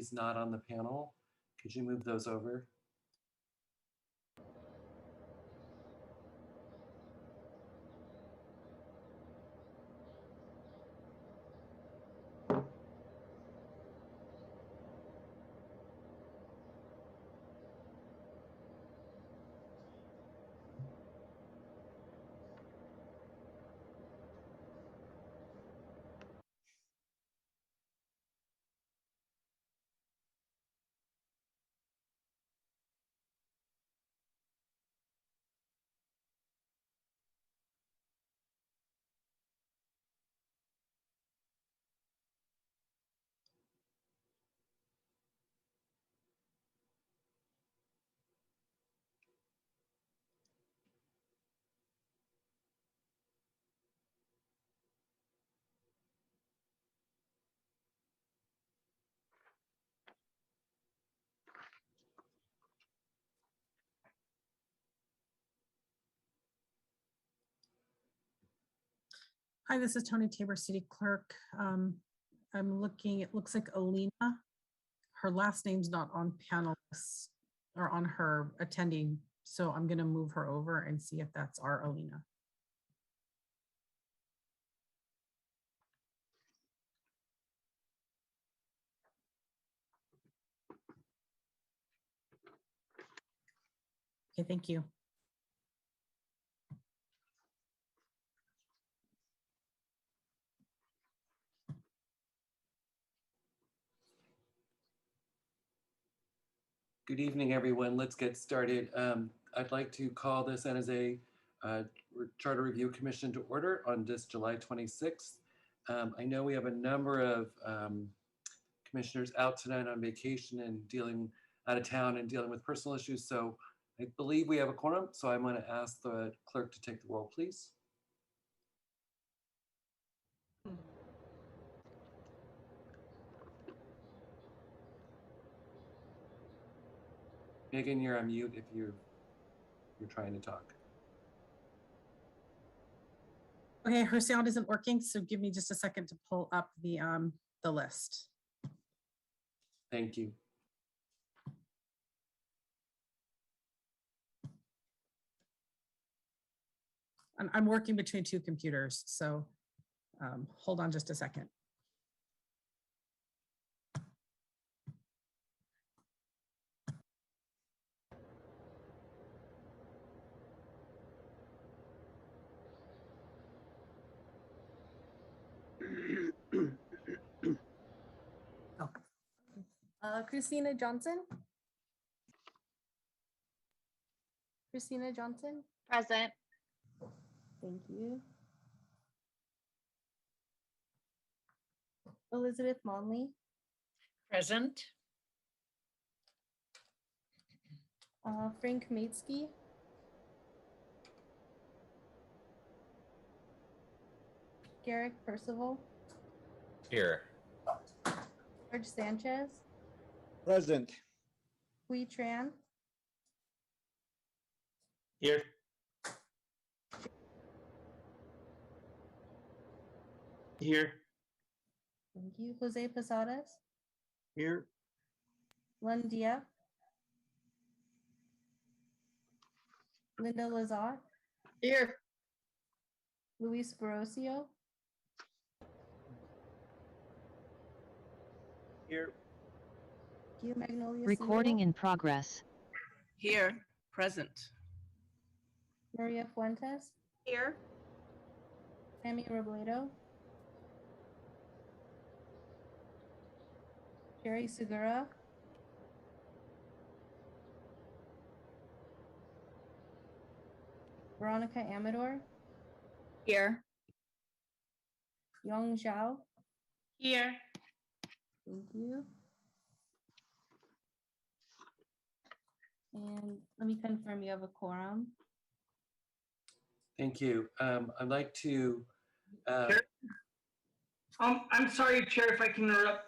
he's not on the panel. Could you move those over? Hi, this is Tony Tabor, City Clerk. I'm looking, it looks like Alina. Her last name's not on panelists or on her attending, so I'm going to move her over and see if that's our Alina. Okay, thank you. Good evening, everyone. Let's get started. I'd like to call this NSA Charter Review Commission to order on this July 26th. I know we have a number of commissioners out tonight on vacation and out of town and dealing with personal issues. So I believe we have a quorum. So I'm going to ask the clerk to take the roll, please. Megan, you're on mute if you're trying to talk. Okay, her sound isn't working, so give me just a second to pull up the list. Thank you. I'm working between two computers, so hold on just a second. Christina Johnson. Christina Johnson. Present. Thank you. Elizabeth Monley. Present. Frank Maitsky. Garrick Percival. Here. George Sanchez. Present. Hui Tran. Here. Here. Thank you. Jose Posadas. Here. Lynn Dia. Linda Lazat. Here. Luis Barrocio. Here. Thank you. Magnolia Recording Silva. in progress. Here, present. Maria Fuentes. Here. Sammy Robledo. Jerry Segura. Veronica Amador. Here. Yong Zhao. Here. Thank you. And let me confirm you have a quorum. Thank you. I'd like to. I'm sorry, Chair, if I can interrupt.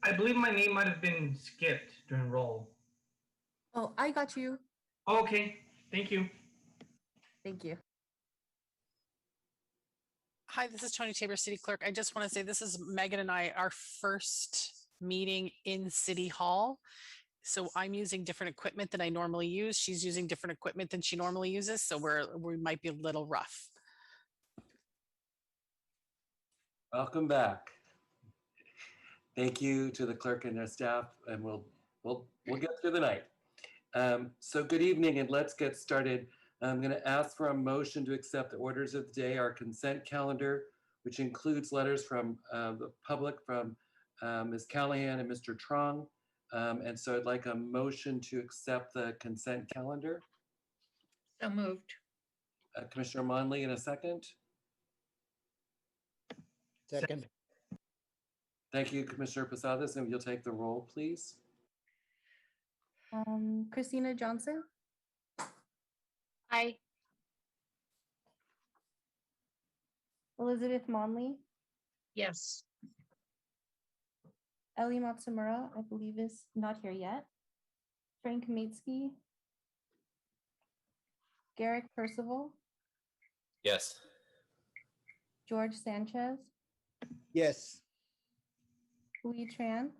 I believe my name might have been skipped during roll. Oh, I got you. Okay, thank you. Thank you. Hi, this is Tony Tabor, City Clerk. I just want to say this is Megan and I, our first meeting in City Hall. So I'm using different equipment than I normally use. She's using different equipment than she normally uses. So we might be a little rough. Welcome back. Thank you to the clerk and their staff, and we'll get through the night. So good evening, and let's get started. I'm going to ask for a motion to accept the orders of the day, our consent calendar, which includes letters from the public, from Ms. Callahan and Mr. Trong. And so I'd like a motion to accept the consent calendar. So moved. Commissioner Monley in a second. Second. Thank you, Commissioner Posadas, and you'll take the roll, please. Christina Johnson, Aye. Elizabeth Monley, Yes. Ellie Matsumura, I believe is not here yet. Frank Kamitsky, Garrick Percival, Yes. George Sanchez, Yes. Hui Tran,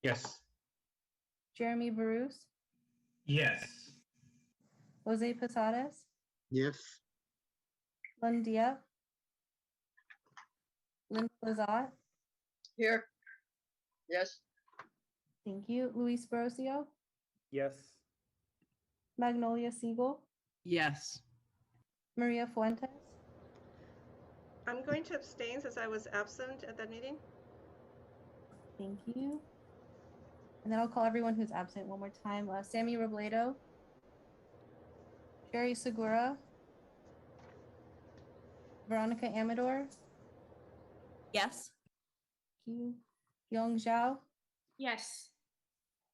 Yes. Jeremy Bruce, Yes. Jose Posadas, Yes. Lynn Diep, Lynn Lazat, Here. Yes. thank you, Luis Borosio, Yes. Magnolia Siegel, Yes. Maria Fuentes, I'm going to abstain since I was absent at that meeting. thank you. And then I'll call everyone who's absent one more time. Sammy Robledo, Sherry Segura, Veronica Amador, Yes. thank you. Yong Zhao, Yes.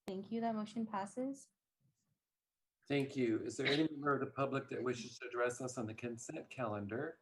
thank you. That motion passes. Thank you. Is there any member of the public that wishes to address us on the consent calendar?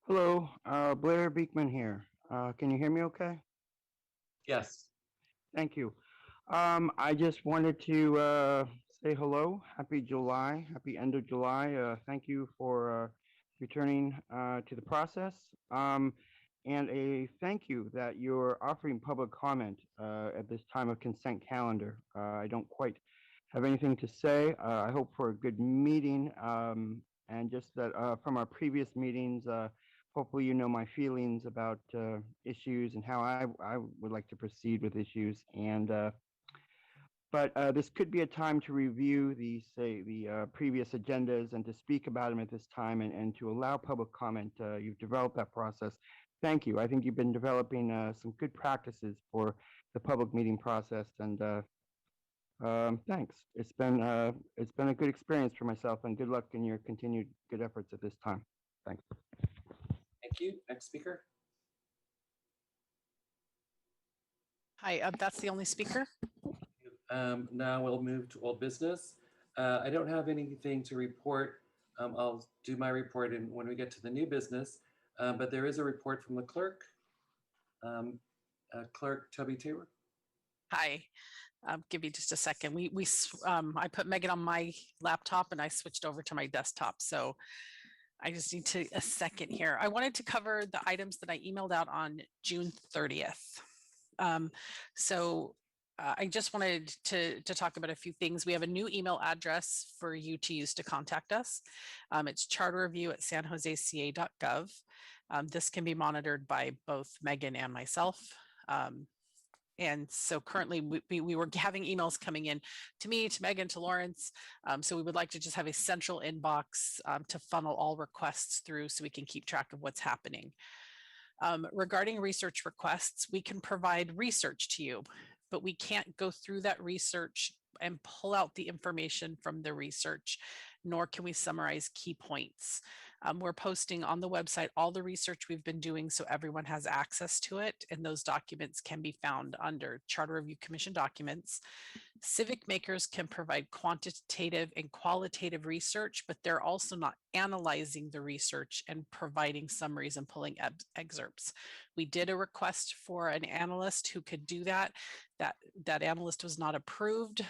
Hello, Blair Beekman here. Can you hear me okay? Yes. Thank you. I just wanted to say hello. Happy July. Happy end of July. Thank you for returning to the process. And a thank you that you're offering public comment at this time of consent calendar. I don't quite have anything to say. I hope for a good meeting. And just that from our previous meetings, hopefully you know my feelings about issues and how I would like to proceed with issues. And but this could be a time to review the previous agendas and to speak about them at this time and to allow public comment. You've developed that process. Thank you. I think you've been developing some good practices for the public meeting process, and thanks. It's been a good experience for myself, and good luck in your continued good efforts at this time. Thanks. Thank you. Next speaker. Hi, that's the only speaker. Now we'll move to old business. I don't have anything to report. I'll do my report when we get to the new business, but there is a report from the clerk. Clerk Toby Tabor. Hi, give me just a second. I put Megan on my laptop and I switched over to my desktop. So I just need a second here. I wanted to cover the items that I emailed out on June 30th. I just wanted to talk about a few things. We have a new email address for you to use to contact us. It's charterreview@sanjoseca.gov. This can be monitored by both Megan and myself. And so currently we were having emails coming in to me, to Megan, to Lawrence. So we would like to just have a central inbox to funnel all requests through so we can keep track of what's happening. Regarding research requests, we can provide research to you, but we can't go through that research and pull out the information from the research, nor can we summarize key points. We're posting on the website all the research we've been doing so everyone has access to it, and those documents can be found under Charter Review Commission documents. Civic makers can provide quantitative and qualitative research, but they're also not analyzing the research and providing summaries and pulling excerpts. We did a request for an analyst who could do that. That analyst was not approved.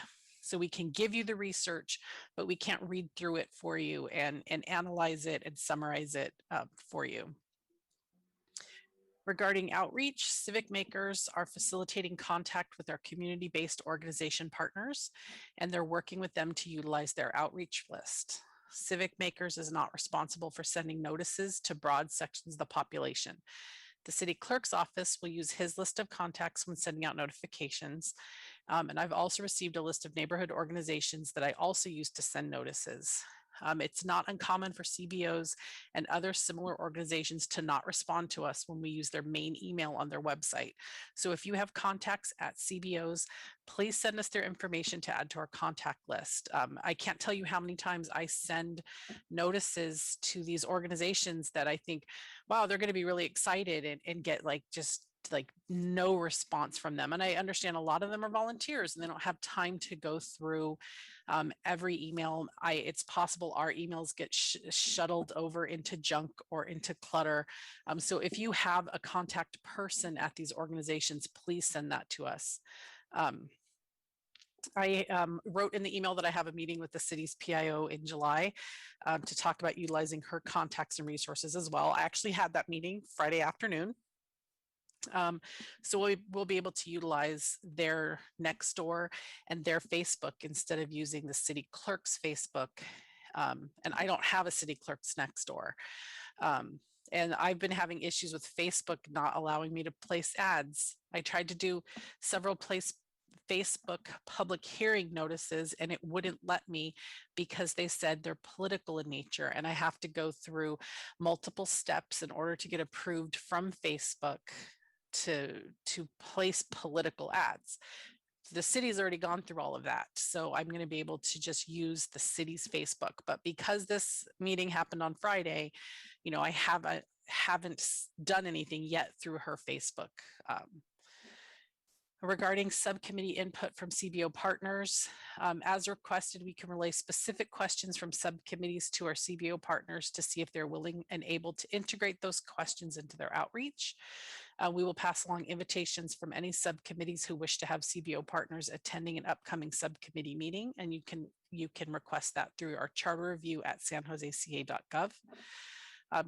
So we can give you the research, but we can't read through it for you and analyze it and summarize it for you. Regarding outreach, civic makers are facilitating contact with our community-based organization partners, and they're working with them to utilize their outreach list. Civic makers is not responsible for sending notices to broad sections of the population. The city clerk's office will use his list of contacts when sending out notifications. And I've also received a list of neighborhood organizations that I also use to send notices. It's not uncommon for CBOs and other similar organizations to not respond to us when we use their main email on their website. So if you have contacts at CBOs, please send us their information to add to our contact list. I can't tell you how many times I send notices to these organizations that I think, wow, they're going to be really excited and get just no response from them. And I understand a lot of them are volunteers and they don't have time to go through every email. It's possible our emails get shuttled over into junk or into clutter. So if you have a contact person at these organizations, please send that to us. I wrote in the email that I have a meeting with the city's PIO in July to talk about utilizing her contacts and resources as well. I actually had that meeting Friday afternoon. So we'll be able to utilize their Nextdoor and their Facebook instead of using the city clerk's Facebook. And I don't have a city clerk's Nextdoor. And I've been having issues with Facebook not allowing me to place ads. I tried to do several Facebook public hearing notices and it wouldn't let me because they said they're political in nature and I have to go through multiple steps in order to get approved from Facebook to place political ads. The city's already gone through all of that. So I'm going to be able to just use the city's Facebook. But because this meeting happened on Friday, I haven't done anything yet through her Facebook. Regarding subcommittee input from CBO partners, as requested, we can relay specific questions from subcommittees to our CBO partners to see if they're willing and able to integrate those questions into their outreach. We will pass along invitations from any subcommittees who wish to have CBO partners attending an upcoming subcommittee meeting, and you can request that through our charter review at sanjoseca.gov.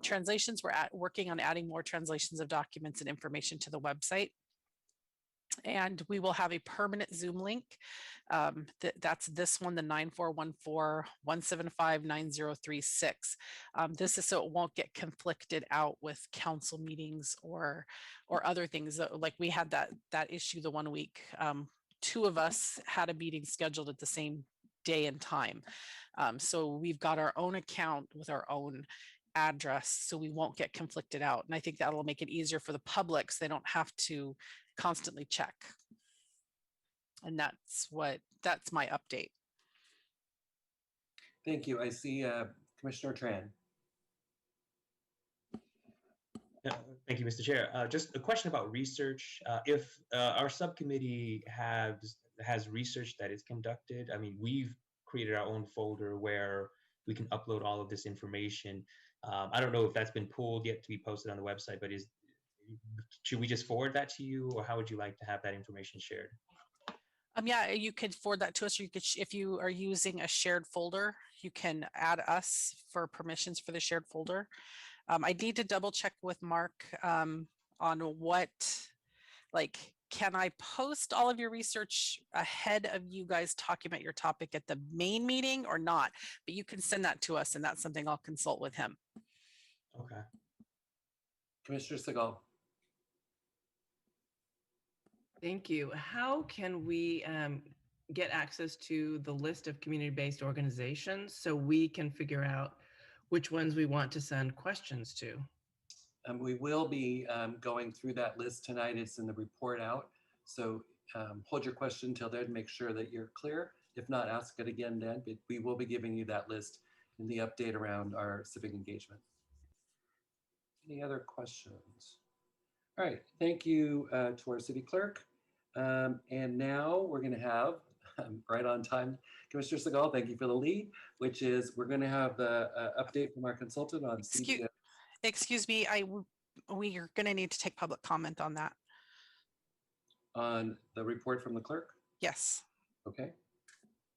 Translations, we're working on adding more translations of documents and information to the website. And we will have a permanent Zoom link. That's this one, the 9414-175-9036. This is so it won't get conflicted out with council meetings or other things. Like we had that issue the one week. Two of us had a meeting scheduled at the same day and time. So we've got our own account with our own address, so we won't get conflicted out. And I think that'll make it easier for the public so they don't have to constantly check. And that's my update. Thank you. I see Commissioner Tran. Thank you, Mr. Chair. Just a question about research. If our subcommittee has research that is conducted, I mean, we've created our own folder where we can upload all of this information. I don't know if that's been pulled yet to be posted on the website, but should we just forward that to you, or how would you like to have that information shared? Yeah, you could forward that to us, or you could, if you are using a shared folder, you can add us for permissions for the shared folder. I need to double check with Mark on what, can I post all of your research ahead of you guys talking about your topic at the main meeting or not? But you can send that to us and that's something I'll consult with him. Okay. Commissioner Segal. Thank you. How can we get access to the list of community-based organizations so we can figure out which ones we want to send questions to? We will be going through that list tonight. It's in the report out. So hold your question till then, make sure that you're clear. If not, ask it again then, but we will be giving you that list in the update around our civic engagement. Any other questions? All right, thank you to our city clerk. And now we're going to have, right on time, Commissioner Segal, thank you for the lead, which is we're going to have the update from our consultant on CBO. Excuse me, we are going to need to take public comment on that. On the report from the clerk? Yes. Okay.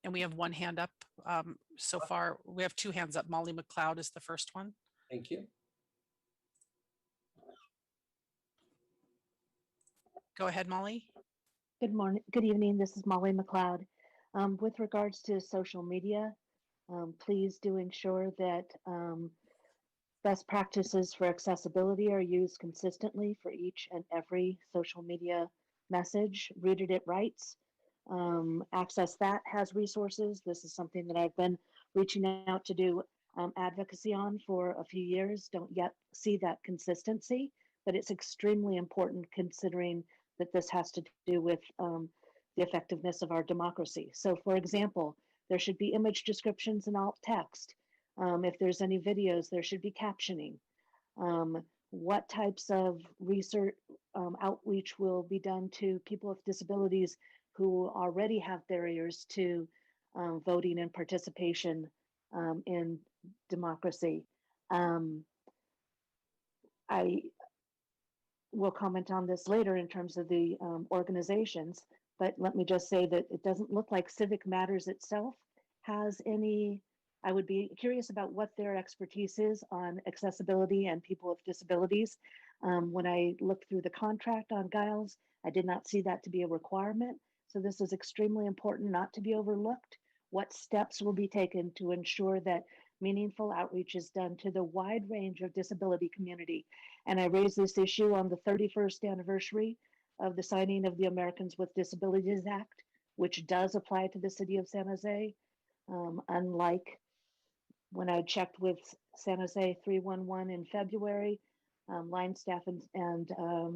And we have one hand up so far. We have two hands up. Molly McLeod is the first one. Thank you. Go ahead, Molly. Good morning. Good evening. This is Molly McLeod. With regards to social media, please do ensure that best practices for accessibility are used consistently for each and every social media message. Rooted It Rights. Access That has resources. This is something that I've been reaching out to do advocacy on for a few years. Don't yet see that consistency, but it's extremely important considering that this has to do with the effectiveness of our democracy. So for example, there should be image descriptions and alt text. If there's any videos, there should be captioning. What types of research outreach will be done to people with disabilities who already have barriers to voting and participation in democracy? I will comment on this later in terms of the organizations, but let me just say that it doesn't look like Civic Matters itself has any. I would be curious about what their expertise is on accessibility and people with disabilities. When I looked through the contract on Giles, I did not see that to be a requirement. So this is extremely important not to be overlooked. What steps will be taken to ensure that meaningful outreach is done to the wide range of disability community? And I raised this issue on the 31st anniversary of the signing of the Americans with Disabilities Act, which does apply to the city of San Jose. Unlike when I checked with San Jose 311 in February, line staff and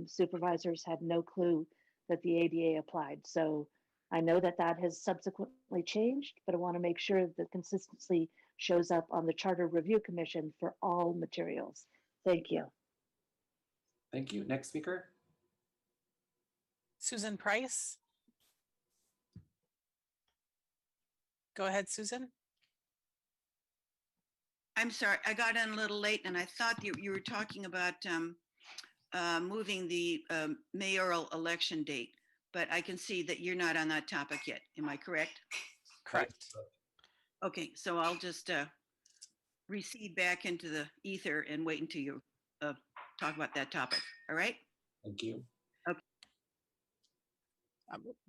supervisors had no clue that the ADA applied. So I know that that has subsequently changed, but I want to make sure that consistency shows up on the Charter Review Commission for all materials. Thank you. Thank you. Next speaker. Susan Price. Go ahead, Susan. I'm sorry, I got in a little late and I thought you were talking about moving the mayoral election date, but I can see that you're not on that topic yet. Am I correct? Correct. Okay, so I'll just recede back into the ether and wait until you talk about that topic. All right? Thank you. Okay.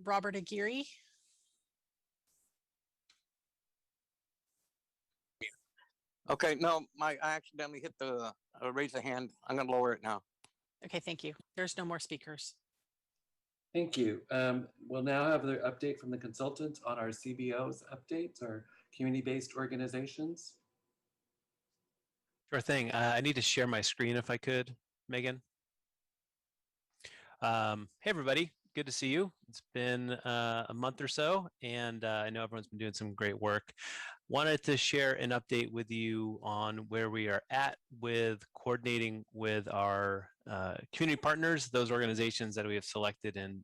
Robert Aguirre. Okay, no, I accidentally hit the raise the hand. I'm going to lower it now. Okay, thank you. There's no more speakers. Thank you. We'll now have the update from the consultant on our CBOs updates, our community-based organizations. Sure thing. I need to share my screen if I could, Megan. Hey, everybody. Good to see you. It's been a month or so, and I know everyone's been doing some great work. Wanted to share an update with you on where we are at with coordinating with our community partners, those organizations that we have selected and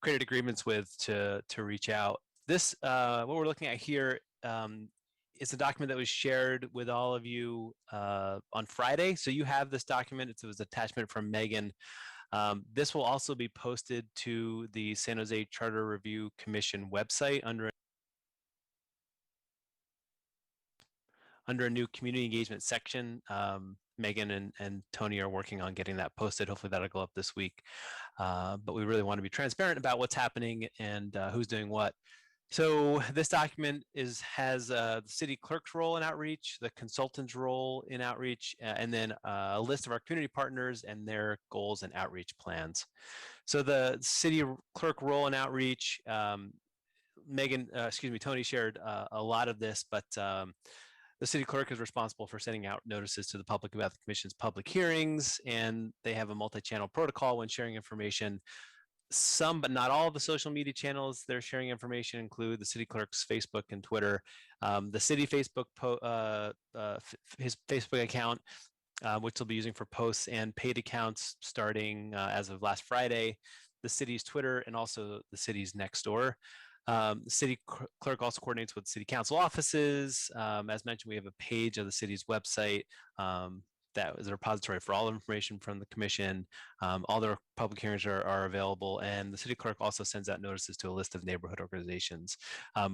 created agreements with to reach out. This, what we're looking at here, is a document that was shared with all of you on Friday. So you have this document. It was an attachment from Megan. This will also be posted to the San Jose Charter Review Commission website under a new community engagement section. Megan and Tony are working on getting that posted. Hopefully that'll go up this week. But we really want to be transparent about what's happening and who's doing what. So this document has the city clerk's role in outreach, the consultant's role in outreach, and then a list of our community partners and their goals and outreach plans. So the city clerk role in outreach, Tony shared a lot of this, but the city clerk is responsible for sending out notices to the public about the commission's public hearings, and they have a multi-channel protocol when sharing information. Some, but not all of the social media channels they're sharing information include the city clerk's Facebook and Twitter, the city Facebook, his Facebook account, which they'll be using for posts and paid accounts starting as of last Friday, the city's Twitter, and also the city's Nextdoor. The city clerk also coordinates with city council offices. As mentioned, we have a page of the city's website that is a repository for all information from the commission. All their public hearings are available, and the city clerk also sends out notices to a list of neighborhood organizations,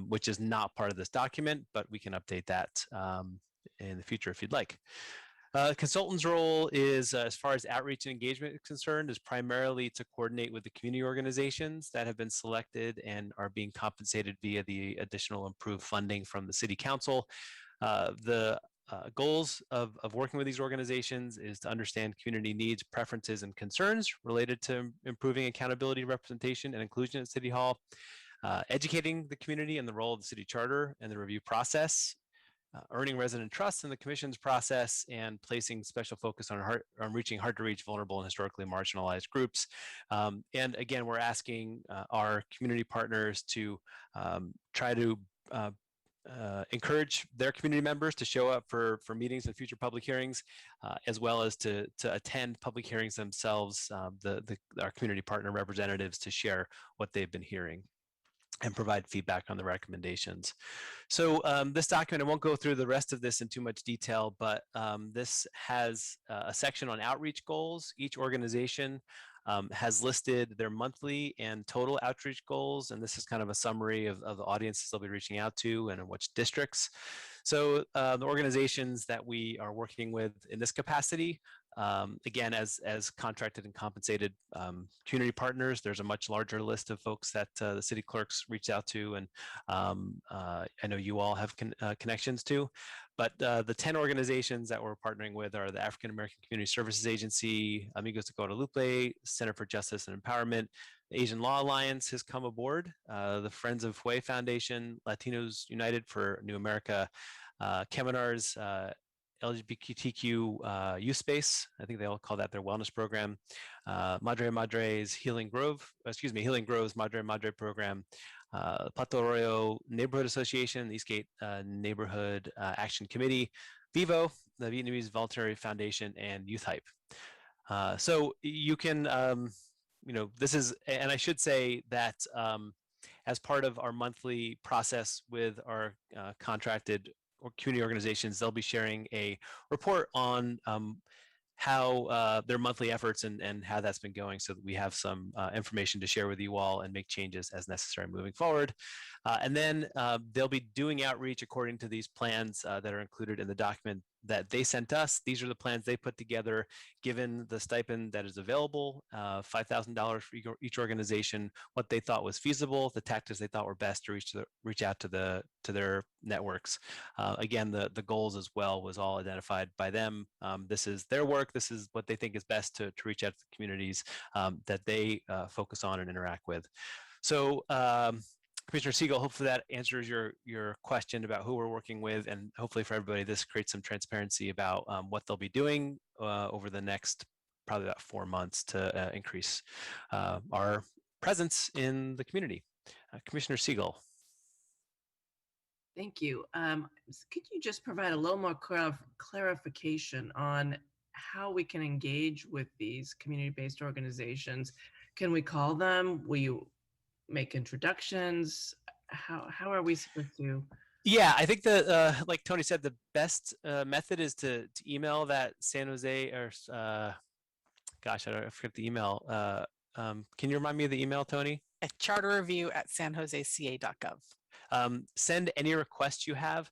which is not part of this document, but we can update that in the future if you'd like. Consultant's role is, as far as outreach and engagement is concerned, is primarily to coordinate with the community organizations that have been selected and are being compensated via the additional improved funding from the city council. The goals of working with these organizations is to understand community needs, preferences, and concerns related to improving accountability, representation, and inclusion at City Hall, educating the community and the role of the city charter and the review process, earning resident trust in the commission's process, and placing special focus on reaching hard-to-reach, vulnerable, and historically marginalized groups. And again, we're asking our community partners to try to encourage their community members to show up for meetings and future public hearings, as well as to attend public hearings themselves, our community partner representatives, to share what they've been hearing and provide feedback on the recommendations. So this document, I won't go through the rest of this in too much detail, but this has a section on outreach goals. Each organization has listed their monthly and total outreach goals, and this is kind of a summary of the audiences they'll be reaching out to and in which districts. So the organizations that we are working with in this capacity, again, as contracted and compensated community partners, there's a much larger list of folks that the city clerks reached out to, and I know you all have connections to. But the 10 organizations that we're partnering with are the African American Community Services Agency, Amigos de Guadalupe, Center for Justice and Empowerment, the Asian Law Alliance has come aboard, the Friends of Hue Foundation, Latinos United for New America, Keminar's LGBTQ youth space. I think they all call that their wellness program. Madre Madre's Healing Grove's Madre Madre program. Pato Arroyo Neighborhood Association, the Eastgate Neighborhood Action Committee, Vivo, the Vietnamese Voluntary Foundation, and Youth Hype. So you can, this is, and I should say that as part of our monthly process with our contracted or community organizations, they'll be sharing a report on how their monthly efforts and how that's been going, so that we have some information to share with you all and make changes as necessary moving forward. And then they'll be doing outreach according to these plans that are included in the document that they sent us. These are the plans they put together, given the stipend that is available, $5,000 for each organization, what they thought was feasible, the tactics they thought were best to reach out to their networks. Again, the goals as well was all identified by them. This is their work. This is what they think is best to reach out to the communities that they focus on and interact with. So Commissioner Siegel, hopefully that answers your question about who we're working with, and hopefully for everybody, this creates some transparency about what they'll be doing over the next probably about 4 months to increase our presence in the community. Commissioner Siegel. Thank you. Could you just provide a little more clarification on how we can engage with these community-based organizations? Can we call them? Will you make introductions? How are we supposed to? Yeah, I think like Tony said, the best method is to email that San Jose, or gosh, I forget the email. Can you remind me of the email, Tony? At charterreview@sanjoseca.gov. Send any requests you have.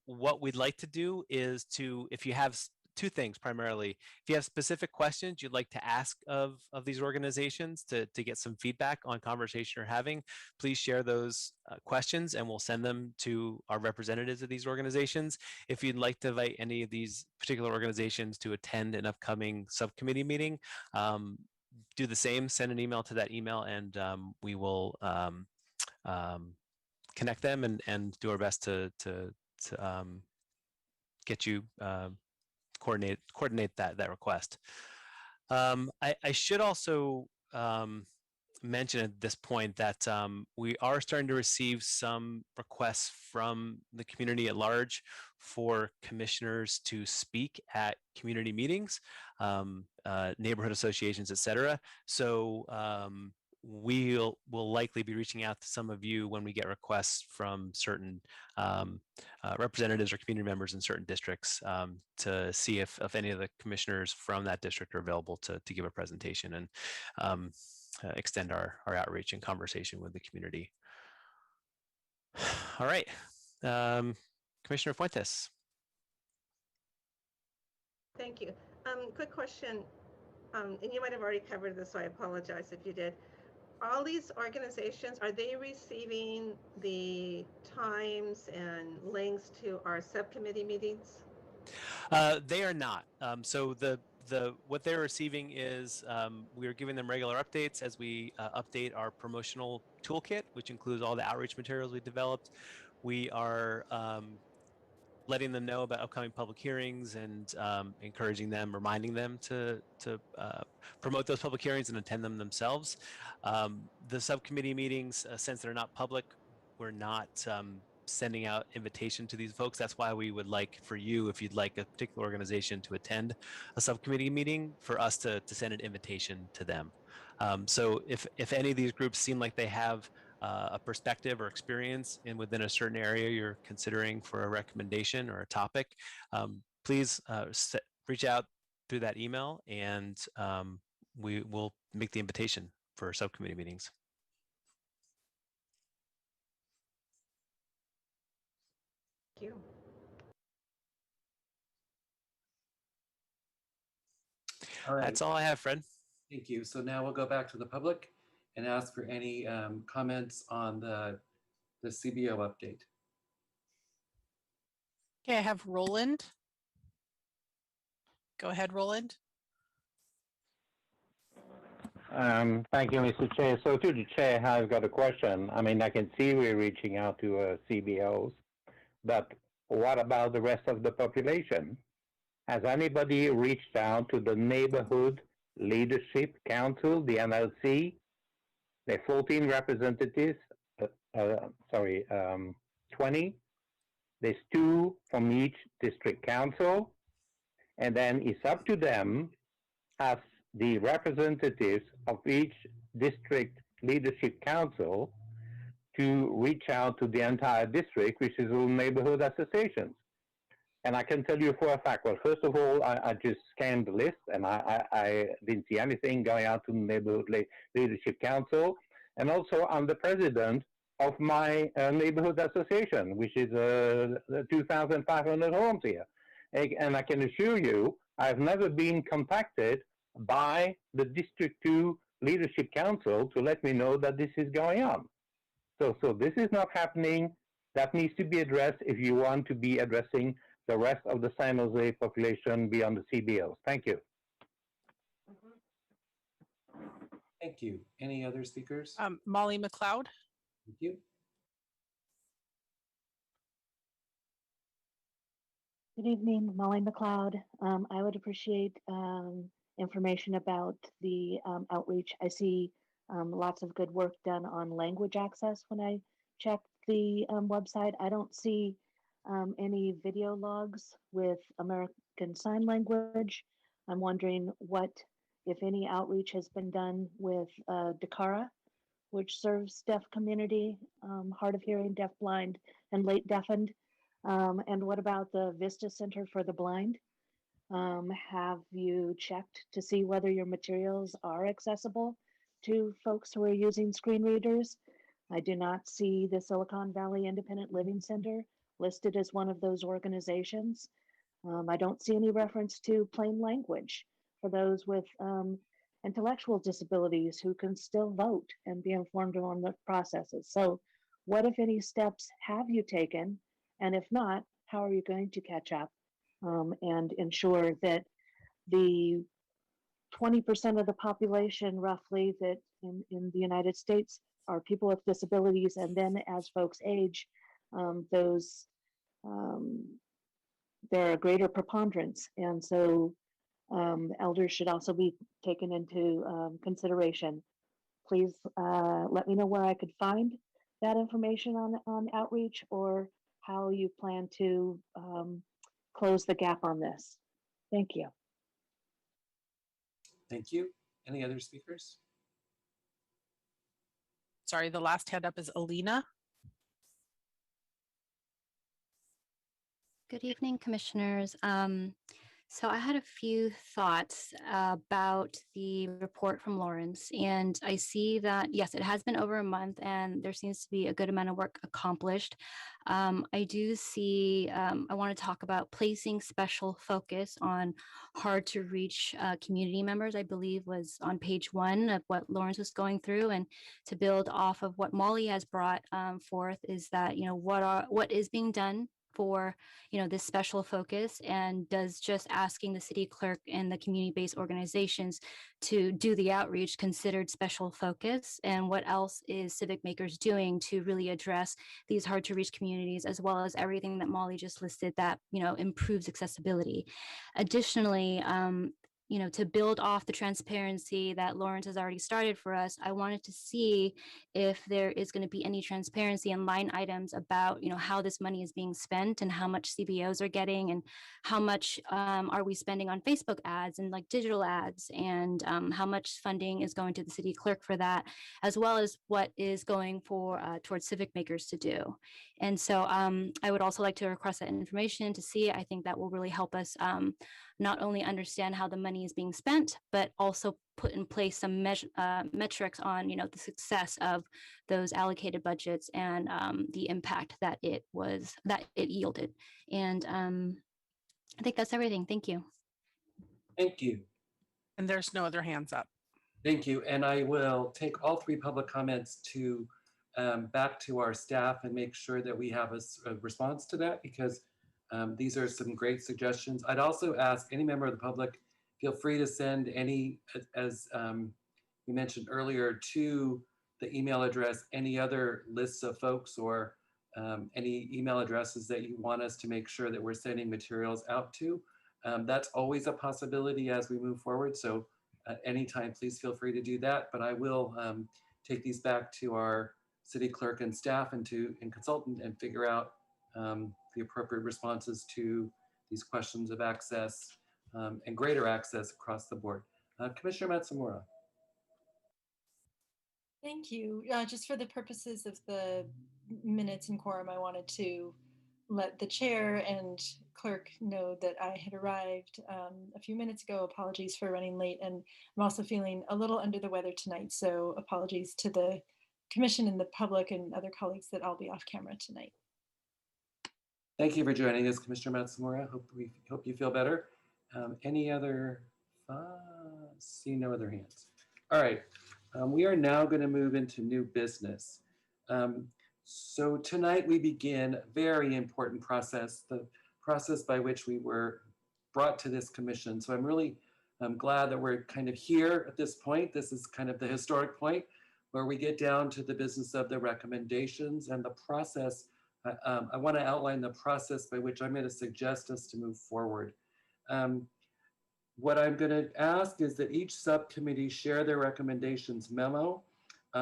What we'd like to do is if you have two things primarily. If you have specific questions you'd like to ask of these organizations to get some feedback on conversation you're having, please share those questions and we'll send them to our representatives of these organizations. If you'd like to invite any of these particular organizations to attend an upcoming subcommittee meeting, do the same, send an email to that email, and we will connect them and do our best to get you coordinate that request. I should also mention at this point that we are starting to receive some requests from the community at large for commissioners to speak at community meetings, neighborhood associations, etc. So we'll likely be reaching out to some of you when we get requests from certain representatives or community members in certain districts to see if any of the commissioners from that district are available to give a presentation and extend our outreach and conversation with the community. All right, Commissioner Fuentes. Thank you. Quick question, and you might have already covered this, so I apologize if you did. All these organizations, are they receiving the times and links to our subcommittee meetings? They are not. So what they're receiving is we are giving them regular updates as we update our promotional toolkit, which includes all the outreach materials we developed. We are letting them know about upcoming public hearings and encouraging them, reminding them to promote those public hearings and attend them themselves. The subcommittee meetings, since they're not public, we're not sending out invitation to these folks. That's why we would like for you, if you'd like a particular organization to attend a subcommittee meeting, for us to send an invitation to them. So if any of these groups seem like they have a perspective or experience within a certain area you're considering for a recommendation or a topic, please reach out through that email, and we will make the invitation for subcommittee meetings. Thank you. All right. That's all I have, Fred. Thank you. So now we'll go back to the public and ask for any comments on the CBO update. Okay, I have Roland. Go ahead, Roland. Thank you, Mr. Chair. So to the chair, I've got a question. I mean, I can see we're reaching out to CBOs, but what about the rest of the population? Has anybody reached out to the Neighborhood Leadership Council, the NLC? There are 14 representatives, 20. There's 2 from each district council, and then it's up to them as the representatives of each district leadership council to reach out to the entire district, which is all neighborhood associations. And I can tell you for a fact, well, first of all, I just scanned the list and I didn't see anything going out to the neighborhood leadership council. And also I'm the president of my neighborhood association, which is 2,500 homes here. And I can assure you, I've never been contacted by the District 2 Leadership Council to let me know that this is going on. So this is not happening. That needs to be addressed if you want to be addressing the rest of the San Jose population beyond the CBOs. Thank you. Thank you. Any other speakers? Molly McLeod. Thank you. Good evening, Molly McLeod. I would appreciate information about the outreach. I see lots of good work done on language access when I check the website. I don't see any video logs with American Sign Language. I'm wondering what, if any, outreach has been done with DECARA, which serves deaf community, hard of hearing, deaf, blind, and late deafened. And what about the Vista Center for the Blind? Have you checked to see whether your materials are accessible to folks who are using screen readers? I do not see the Silicon Valley Independent Living Center listed as one of those organizations. I don't see any reference to plain language for those with intellectual disabilities who can still vote and be informed on the processes. So what, if any, steps have you taken? And if not, how are you going to catch up and ensure that the 20% of the population roughly that in the United States are people with disabilities, and then as folks age, there are a greater preponderance, and so elders should also be taken into consideration please let me know where I could find that information on outreach, or how you plan to close the gap on this. Thank you. Thank you. Any other speakers? Sorry, the last hand up is Alina. Good evening, commissioners. So I had a few thoughts about the report from Lawrence, and I see that, yes, it has been over a month and there seems to be a good amount of work accomplished. I do see, I want to talk about placing special focus on hard to reach community members, I believe was on page 1 of what Lawrence was going through. And to build off of what Molly has brought forth is that, what is being done for this special focus, and does just asking the city clerk and the community-based organizations to do the outreach considered special focus, and what else is Civic Makers doing to really address these hard to reach communities, as well as everything that Molly just listed that improves accessibility. Additionally, to build off the transparency that Lawrence has already started for us, I wanted to see if there is going to be any transparency and line items about, how this money is being spent and how much CBOs are getting, and how much are we spending on Facebook ads and like digital ads, and how much funding is going to the city clerk for that, as well as what is going towards Civic Makers to do. And so I would also like to request that information to see. I think that will really help us not only understand how the money is being spent, but also put in place some metrics on, the success of those allocated budgets and the impact that it yielded. And I think that's everything. Thank you. Thank you. And there's no other hands up. Thank you. And I will take all 3 public comments to back to our staff and make sure that we have a response to that, because these are some great suggestions. I'd also ask any member of the public, feel free to send any, as we mentioned earlier, to the email address, any other lists of folks or any email addresses that you want us to make sure that we're sending materials out to. That's always a possibility as we move forward. So anytime, please feel free to do that. But I will take these back to our city clerk and staff and consultant and figure out the appropriate responses to these questions of access and greater access across the board. Commissioner Matsumura. Thank you. Just for the purposes of the minutes and quorum, I wanted to let the chair and clerk know that I had arrived a few minutes ago. Apologies for running late, and I'm also feeling a little under the weather tonight, so apologies to the commission and the public and other colleagues that I'll be off camera tonight. Thank you for joining us, Commissioner Matsumura. Hope you feel better. Any other? See no other hands. All right. We are now going to move into new business. So tonight we begin a very important process, the process by which we were brought to this commission. So I'm glad that we're kind of here at this point. This is kind of the historic point where we get down to the business of the recommendations and the process. I want to outline the process by which I'm going to suggest us to move forward. What I'm going to ask is that each subcommittee share their recommendations memo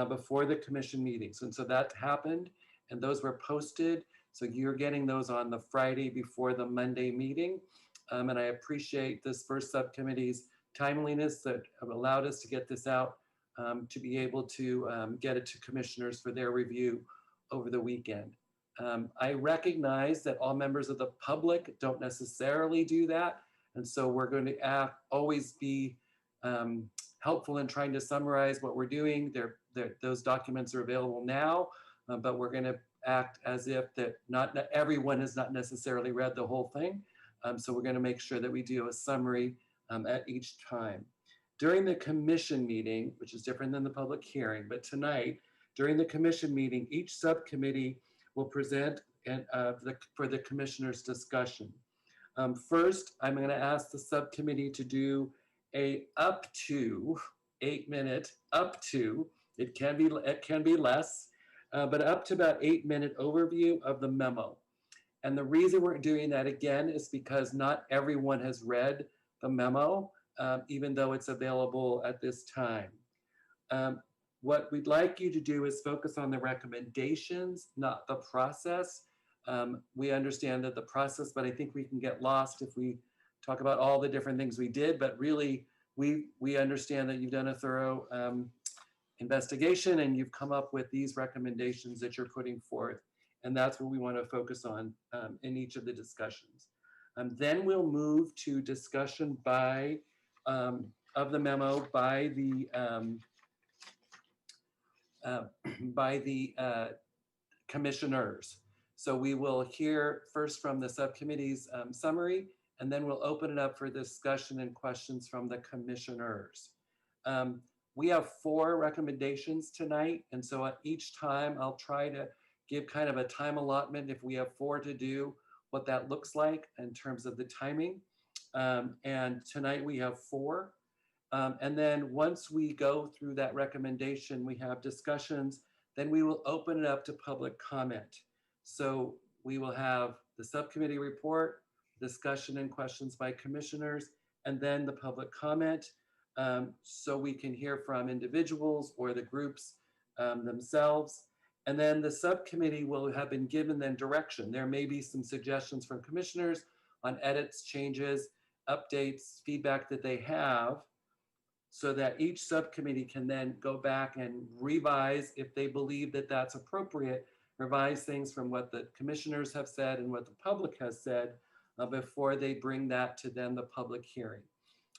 before the commission meetings. And so that happened, and those were posted. So you're getting those on the Friday before the Monday meeting. And I appreciate this first subcommittee's timeliness that allowed us to get this out to be able to get it to commissioners for their review over the weekend. I recognize that all members of the public don't necessarily do that. And so we're going to always be helpful in trying to summarize what we're doing. Those documents are available now, but we're going to act as if that not everyone has not necessarily read the whole thing. So we're going to make sure that we do a summary at each time. During the commission meeting, which is different than the public hearing, but tonight, during the commission meeting, each subcommittee will present for the commissioners' discussion. First, I'm going to ask the subcommittee to do a up to 8-minute, it can be less, but up to about 8-minute overview of the memo. And the reason we're doing that again is because not everyone has read the memo, even though it's available at this time. What we'd like you to do is focus on the recommendations, not the process. We understand that the process, but I think we can get lost if we talk about all the different things we did, but really we understand that you've done a thorough investigation and you've come up with these recommendations that you're putting forth. And that's what we want to focus on in each of the discussions. Then we'll move to discussion of the memo by the commissioners. So we will hear first from the subcommittee's summary, and then we'll open it up for discussion and questions from the commissioners. We have 4 recommendations tonight, and so at each time I'll try to give kind of a time allotment if we have 4 to do, what that looks like in terms of the timing. And tonight we have 4. And then once we go through that recommendation, we have discussions, then we will open it up to public comment. So we will have the subcommittee report, discussion and questions by commissioners, and then the public comment. So we can hear from individuals or the groups themselves. And then the subcommittee will have been given then direction. There may be some suggestions from commissioners on edits, changes, updates, feedback that they have, so that each subcommittee can then go back and revise if they believe that that's appropriate, revise things from what the commissioners have said and what the public has said before they bring that to then the public hearing.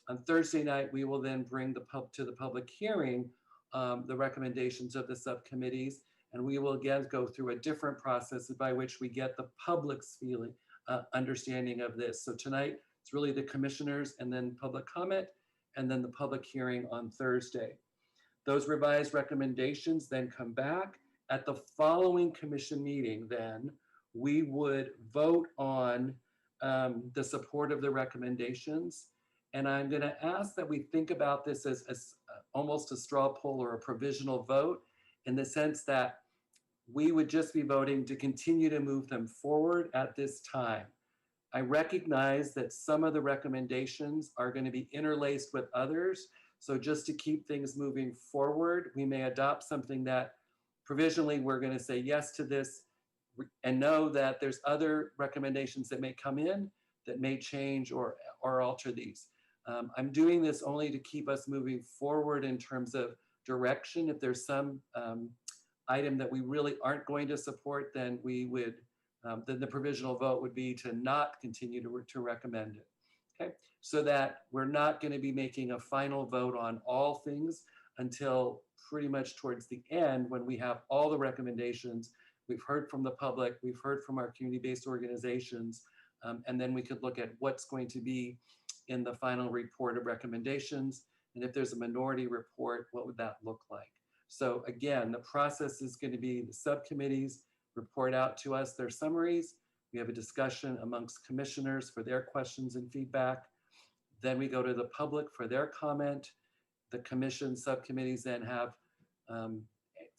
On Thursday night, we will then bring to the public hearing the recommendations of the subcommittees, and we will again go through a different process by which we get the public's feeling, understanding of this. So tonight, it's really the commissioners and then public comment, and then the public hearing on Thursday. Those revised recommendations then come back. At the following commission meeting, then, we would vote on the support of the recommendations. And I'm going to ask that we think about this as almost a straw poll or a provisional vote, in the sense that we would just be voting to continue to move them forward at this time. I recognize that some of the recommendations are going to be interlaced with others. So just to keep things moving forward, we may adopt something that provisionally we're going to say yes to this, and know that there's other recommendations that may come in that may change or alter these. I'm doing this only to keep us moving forward in terms of direction. If there's some item that we really aren't going to support, then we would, then the provisional vote would be to not continue to recommend it. Okay, so that we're not going to be making a final vote on all things until pretty much towards the end, when we have all the recommendations. We've heard from the public, we've heard from our community-based organizations, and then we could look at what's going to be in the final report of recommendations. And if there's a minority report, what would that look like? So again, the process is going to be the subcommittees report out to us their summaries. We have a discussion amongst commissioners for their questions and feedback. Then we go to the public for their comment. The commission subcommittees then have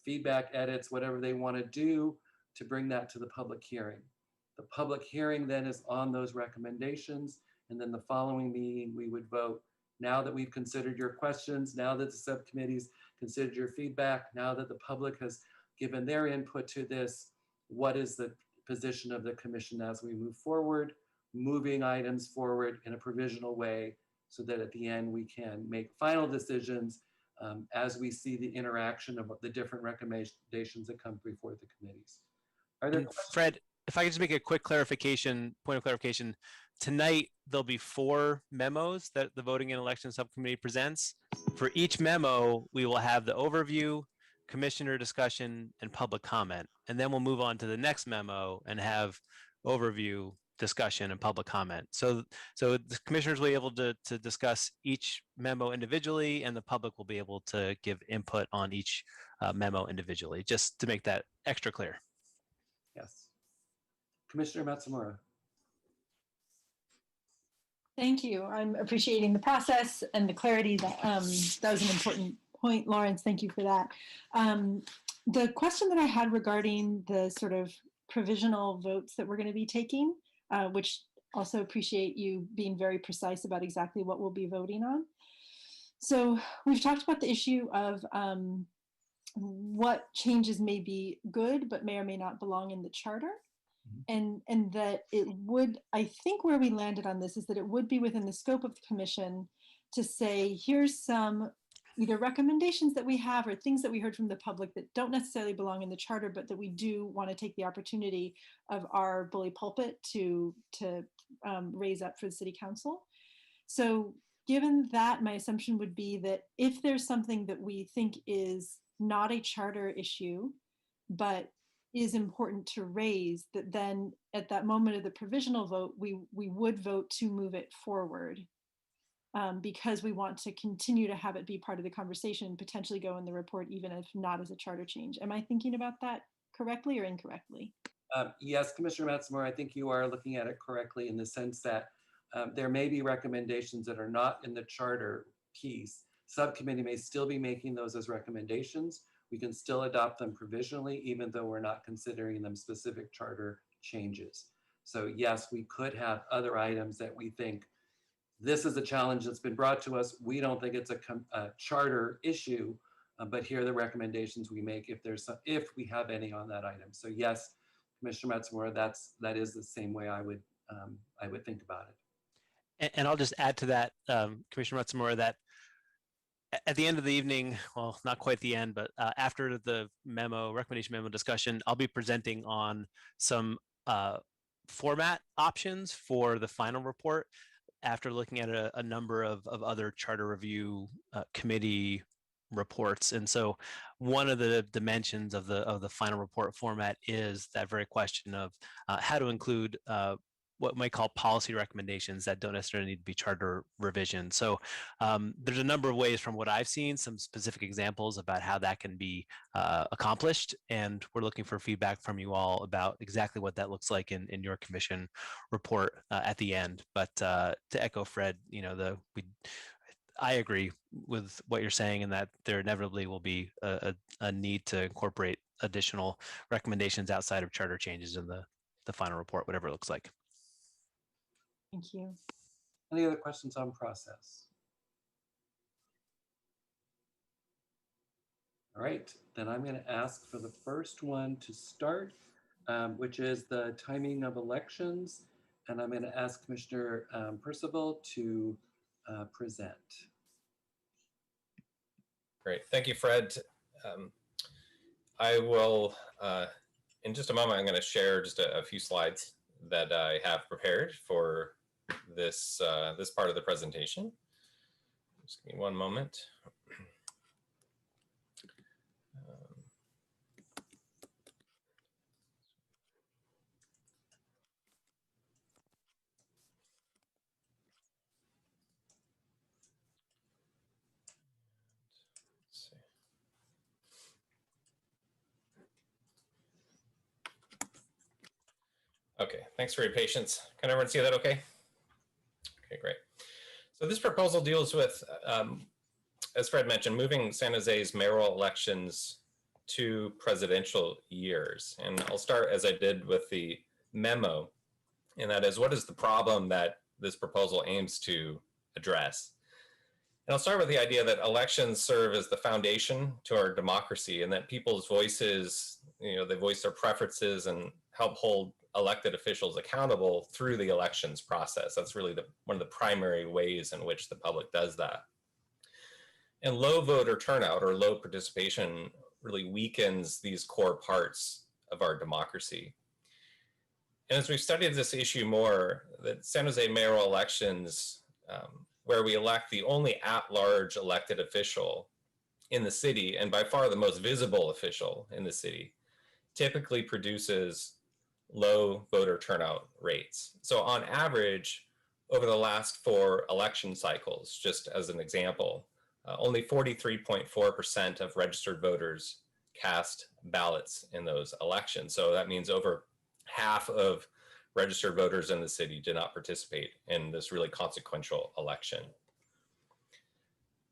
feedback, edits, whatever they want to do to bring that to the public hearing. The public hearing then is on those recommendations. And then the following meeting, we would vote. Now that we've considered your questions, now that the subcommittees considered your feedback, now that the public has given their input to this, what is the position of the commission as we move forward, moving items forward in a provisional way, so that at the end we can make final decisions as we see the interaction of the different recommendations that come before the committees. Are there questions? Fred, if I could just make a quick clarification, point of clarification. Tonight, there'll be 4 memos that the Voting and Election Subcommittee presents. For each memo, we will have the overview, commissioner discussion, and public comment. And then we'll move on to the next memo and have overview, discussion, and public comment. So the commissioners will be able to discuss each memo individually, and the public will be able to give input on each memo individually, just to make that extra clear. Yes. Commissioner Matsumura. Thank you. I'm appreciating the process and the clarity. That that was an important point, Lawrence. Thank you for that. The question that I had regarding the sort of provisional votes that we're going to be taking, which also appreciate you being very precise about exactly what we'll be voting on. So we've talked about the issue of what changes may be good but may or may not belong in the charter. And that it would, I think where we landed on this is that it would be within the scope of the commission to say, here's some either recommendations that we have or things that we heard from the public that don't necessarily belong in the charter, but that we do want to take the opportunity of our bully pulpit to raise up for the city council. So given that, my assumption would be that if there's something that we think is not a charter issue, but is important to raise, that then at that moment of the provisional vote, we would vote to move it forward, because we want to continue to have it be part of the conversation and potentially go in the report, even if not as a charter change. Am I thinking about that correctly or incorrectly? Yes, Commissioner Matsamore, I think you are looking at it correctly in the sense that there may be recommendations that are not in the charter piece. Subcommittee may still be making those as recommendations. We can still adopt them provisionally, even though we're not considering them specific charter changes. So yes, we could have other items that we think this is a challenge that's been brought to us. We don't think it's a charter issue, but here are the recommendations we make if we have any on that item. So yes, Commissioner Matsamore, that is the same way I would think about it. And I'll just add to that, Commissioner Matsamore, that at the end of the evening, well, not quite the end, but after the recommendation memo discussion, I'll be presenting on some format options for the final report after looking at a number of other charter review committee reports. And so one of the dimensions of the final report format is that very question of how to include what we might call policy recommendations that don't necessarily need to be charter revision. So there's a number of ways from what I've seen, some specific examples about how that can be accomplished. And we're looking for feedback from you all about exactly what that looks like in your commission report at the end. But to echo Fred, I agree with what you're saying, and that there inevitably will be a need to incorporate additional recommendations outside of charter changes in the final report, whatever it looks like. Thank you. Any other questions on process? All right, then I'm going to ask for the first one to start, which is the timing of elections. And I'm going to ask Commissioner Percival to present. Great, thank you, Fred. I will, in just a moment, I'm going to share just a few slides that I have prepared for this this part of the presentation. Just give me one moment. Okay, thanks for your patience. Can everyone see that okay? Okay, great. So this proposal deals with, as Fred mentioned, moving San Jose's mayoral elections to presidential years. And I'll start as I did with the memo, and that is, what is the problem that this proposal aims to address? And I'll start with the idea that elections serve as the foundation to our democracy, and that people's voices, they voice their preferences and help hold elected officials accountable through the elections process. That's really one of the primary ways in which the public does that. And low voter turnout or low participation really weakens these core parts of our democracy. And as we've studied this issue more, that San Jose mayoral elections, where we elect the only at-large elected official in the city, and by far the most visible official in the city, typically produces low voter turnout rates. So on average, over the last 4 election cycles, just as an example, only 43.4% of registered voters cast ballots in those elections. So that means over half of registered voters in the city did not participate in this really consequential election.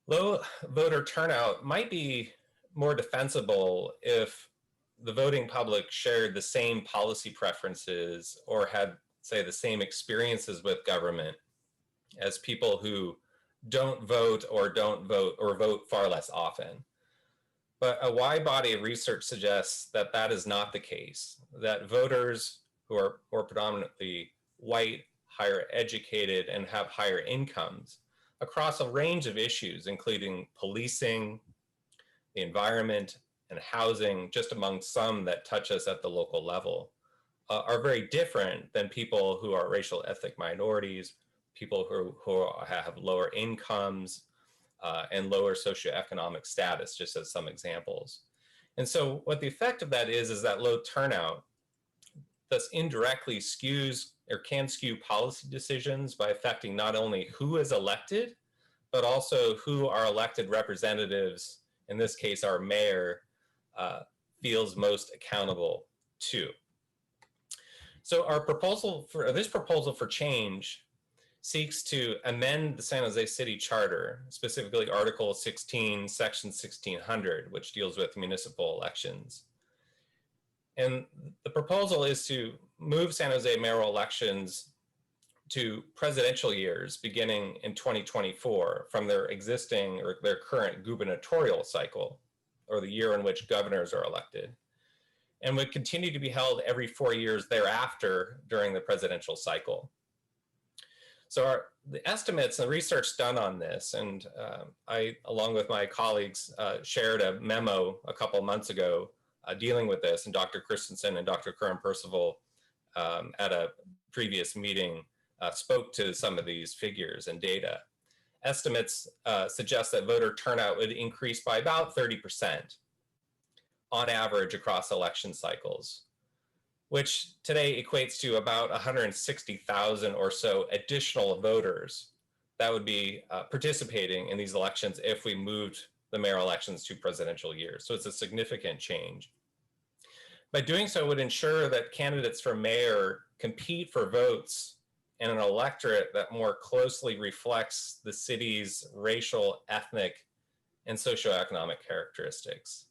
Low voter turnout might be more defensible if the voting public shared the same policy preferences or had, say, the same experiences with government as people who don't vote or vote far less often. But a wide body of research suggests that that is not the case, that voters who are more predominantly white, higher educated, and have higher incomes across a range of issues, including policing, the environment, and housing, just among some that touch us at the local level, are very different than people who are racial ethnic minorities, people who have lower incomes, and lower socioeconomic status, just as some examples. And so what the effect of that is that low turnout thus indirectly skews or can skew policy decisions by affecting not only who is elected, but also who our elected representatives, in this case our mayor, feels most accountable to. So our proposal for change seeks to amend the San Jose City Charter, specifically Article 16, Section 1600, which deals with municipal elections. And the proposal is to move San Jose mayoral elections to presidential years beginning in 2024 from their existing or their current gubernatorial cycle, or the year in which governors are elected, and would continue to be held every 4 years thereafter during the presidential cycle. So the estimates and research done on this, and I, along with my colleagues, shared a memo a couple of months ago dealing with this, and Dr. Christensen and Dr. Curran Percival at a previous meeting spoke to some of these figures and data. Estimates suggest that voter turnout would increase by about 30% on average across election cycles, which today equates to about 160,000 or so additional voters that would be participating in these elections if we moved the mayoral elections to presidential years. So it's a significant change. By doing so, it would ensure that candidates for mayor compete for votes in an electorate that more closely reflects the city's racial, ethnic, and socioeconomic characteristics.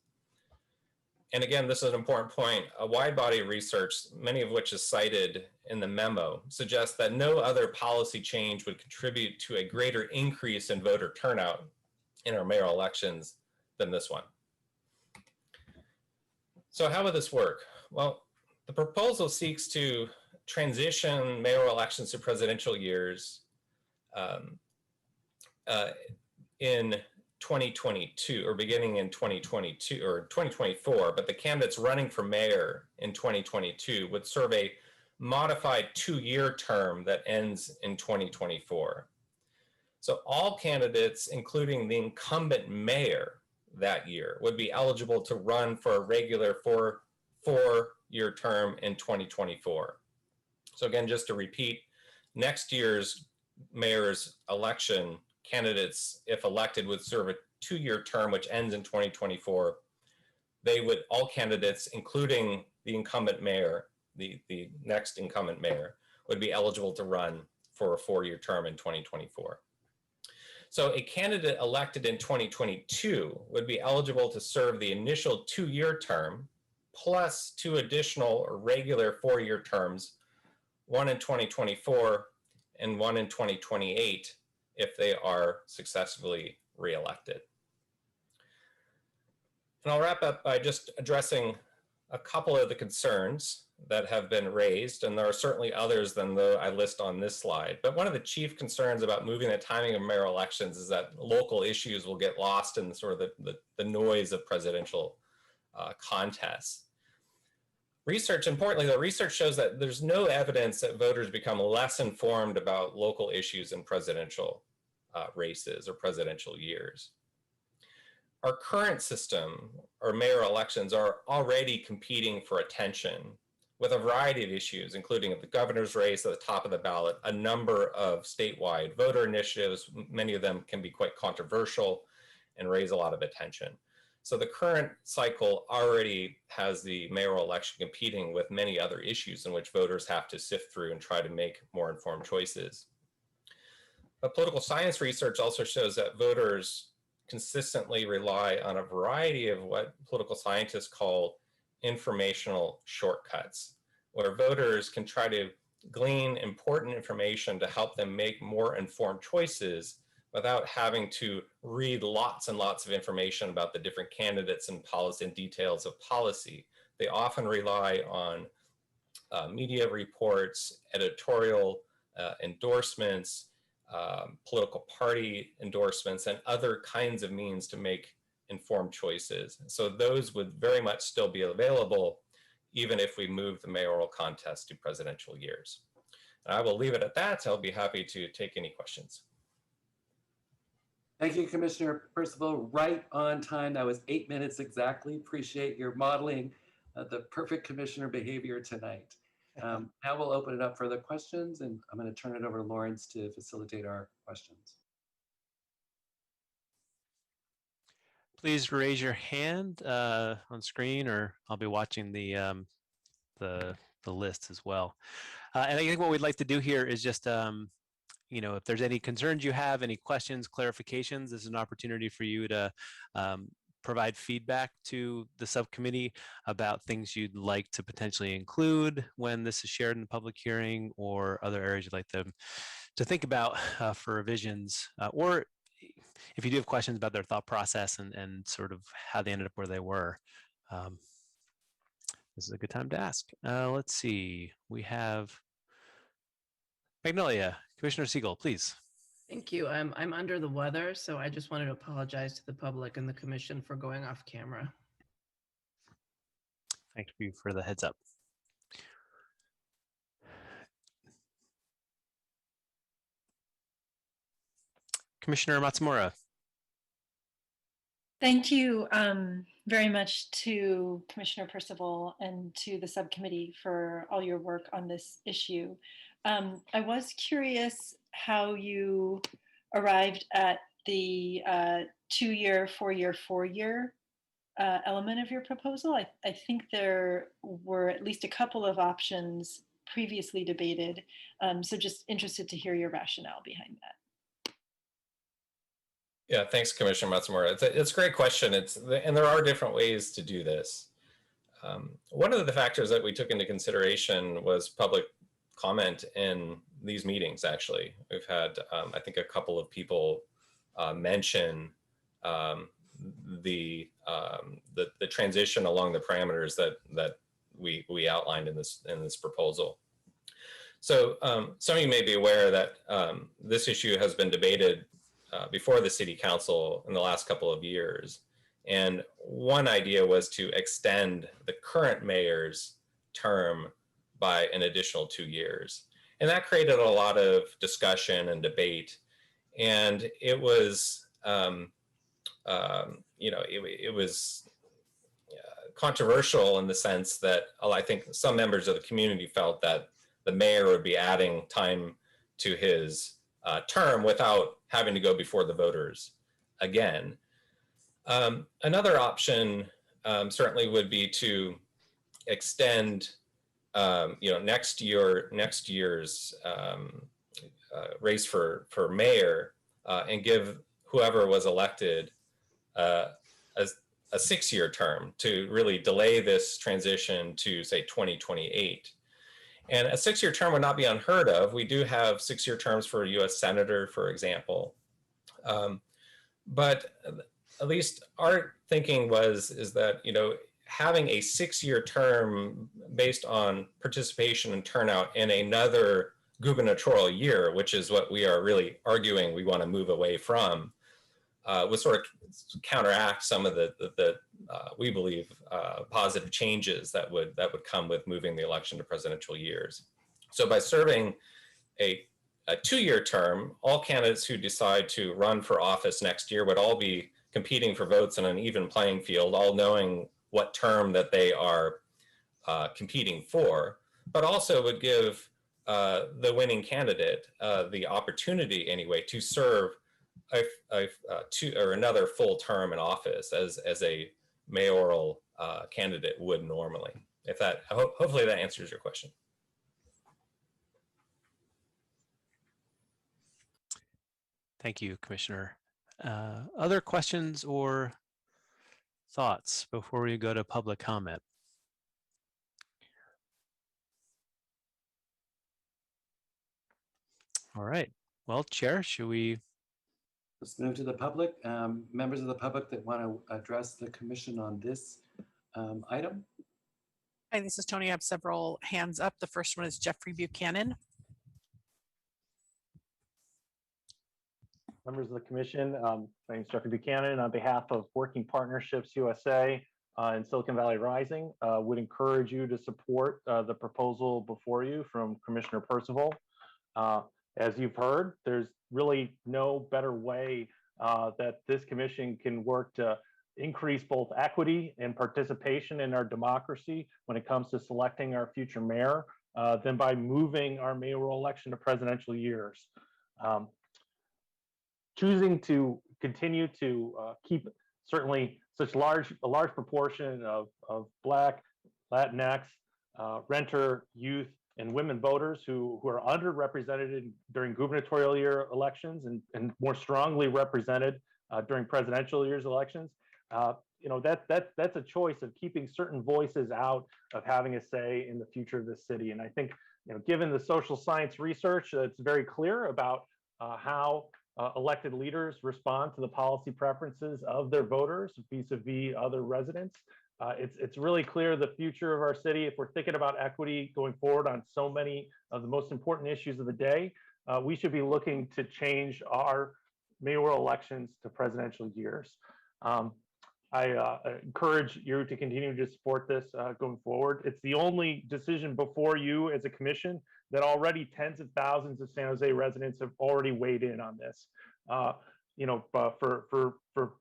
And again, this is an important point. A wide body of research, many of which is cited in the memo, suggests that no other policy change would contribute to a greater increase in voter turnout in our mayoral elections than this one. So how would this work? Well, the proposal seeks to transition mayoral elections to presidential years in 2022, or beginning in 2022 or 2024, but the candidates running for mayor in 2022 would serve a modified 2-year term that ends in 2024. So all candidates, including the incumbent mayor that year, would be eligible to run for a regular four-year term in 2024. So again, just to repeat, next year's mayor's election, candidates, if elected, would serve a 2-year term, which ends in 2024. They would, all candidates, including the incumbent mayor, the next incumbent mayor, would be eligible to run for a 4-year term in 2024. So a candidate elected in 2022 would be eligible to serve the initial 2-year term, plus 2 additional or regular 4-year terms, one in 2024 and one in 2028, if they are successfully reelected. And I'll wrap up by just addressing a couple of the concerns that have been raised, and there are certainly others than the I list on this slide. But one of the chief concerns about moving the timing of mayoral elections is that local issues will get lost in sort of the noise of presidential contests. Research, importantly, the research shows that there's no evidence that voters become less informed about local issues in presidential races or presidential years. Our current system, or mayoral elections, are already competing for attention with a variety of issues, including the governor's race at the top of the ballot, a number of statewide voter initiatives. Many of them can be quite controversial and raise a lot of attention. So the current cycle already has the mayoral election competing with many other issues in which voters have to sift through and try to make more informed choices. But political science research also shows that voters consistently rely on a variety of what political scientists call informational shortcuts, where voters can try to glean important information to help them make more informed choices without having to read lots and lots of information about the different candidates and policy and details of policy. They often rely on media reports, editorial endorsements, political party endorsements, and other kinds of means to make informed choices. So those would very much still be available even if we move the mayoral contest to presidential years. And I will leave it at that. I'll be happy to take any questions. Thank you, Commissioner Percival. Right on time. That was 8 minutes exactly. Appreciate your modeling the perfect commissioner behavior tonight. Now we'll open it up for the questions, and I'm going to turn it over to Lawrence to facilitate our questions. Please raise your hand on screen, or I'll be watching the list as well. And I think what we'd like to do here is just, you know, if there's any concerns you have, any questions, clarifications, this is an opportunity for you to provide feedback to the subcommittee about things you'd like to potentially include when this is shared in the public hearing, or other areas you'd like them to think about for revisions, or if you do have questions about their thought process and sort of how they ended up where they were. This is a good time to ask. Let's see, we have Magnolia. Commissioner Siegel, please. Thank you. I'm under the weather, so I just wanted to apologize to the public and the commission for going off camera. Thank you for the heads up. Commissioner Matsumura. Thank you very much to Commissioner Percival and to the subcommittee for all your work on this issue. I was curious how you arrived at the 2-year, 4-year, 4-year element of your proposal. I think there were at least a couple of options previously debated. So just interested to hear your rationale behind that. Yeah, thanks, Commissioner Matsumura. It's a great question. And there are different ways to do this. One of the factors that we took into consideration was public comment in these meetings, actually. We've had, I think, a couple of people mention the transition along the parameters that we outlined in this proposal. So some of you may be aware that this issue has been debated before the City Council in the last couple of years. And one idea was to extend the current mayor's term by an additional 2 years. And that created a lot of discussion and debate. And it was, you know, it was controversial in the sense that I think some members of the community felt that the mayor would be adding time to his term without having to go before the voters again. Another option certainly would be to extend, you know, next year's race for mayor and give whoever was elected a 6-year term to really delay this transition to, say, 2028. And a 6-year term would not be unheard of. We do have 6-year terms for a US Senator, for example. But at least our thinking is that, you know, having a 6-year term based on participation and turnout in another gubernatorial year, which is what we are really arguing we want to move away from, would sort of counteract some of the we believe positive changes that would come with moving the election to presidential years. So by serving a 2-year term, all candidates who decide to run for office next year would all be competing for votes in an even playing field, all knowing what term that they are competing for, but also would give the winning candidate the opportunity anyway to serve another full term in office as a mayoral candidate would normally. If that, hopefully that answers your question. Thank you, Commissioner. Other questions or thoughts before we go to public comment? All right. Well, Chair, should we Let's move to the public. Members of the public that want to address the commission on this item. Hi, this is Tony. I have several hands up. The first one is Jeffrey Buchanan. Members of the commission, my name is Jeffrey Buchanan. On behalf of Working Partnerships USA and Silicon Valley Rising, would encourage you to support the proposal before you from Commissioner Percival. As you've heard, there's really no better way that this commission can work to increase both equity and participation in our democracy when it comes to selecting our future mayor than by moving our mayoral election to presidential years. Choosing to continue to keep certainly such a large proportion of Black, Latinx, renter, youth, and women voters who are underrepresented during gubernatorial year elections and more strongly represented during presidential years elections. That's a choice of keeping certain voices out of having a say in the future of this city. And I think, given the social science research, it's very clear about how elected leaders respond to the policy preferences of their voters vis-a-vis other residents. It's really clear the future of our city, if we're thinking about equity going forward on so many of the most important issues of the day, we should be looking to change our mayoral elections to presidential years. I encourage you to continue to support this going forward. It's the only decision before you as a commission that already tens of thousands of San Jose residents have already weighed in on this. For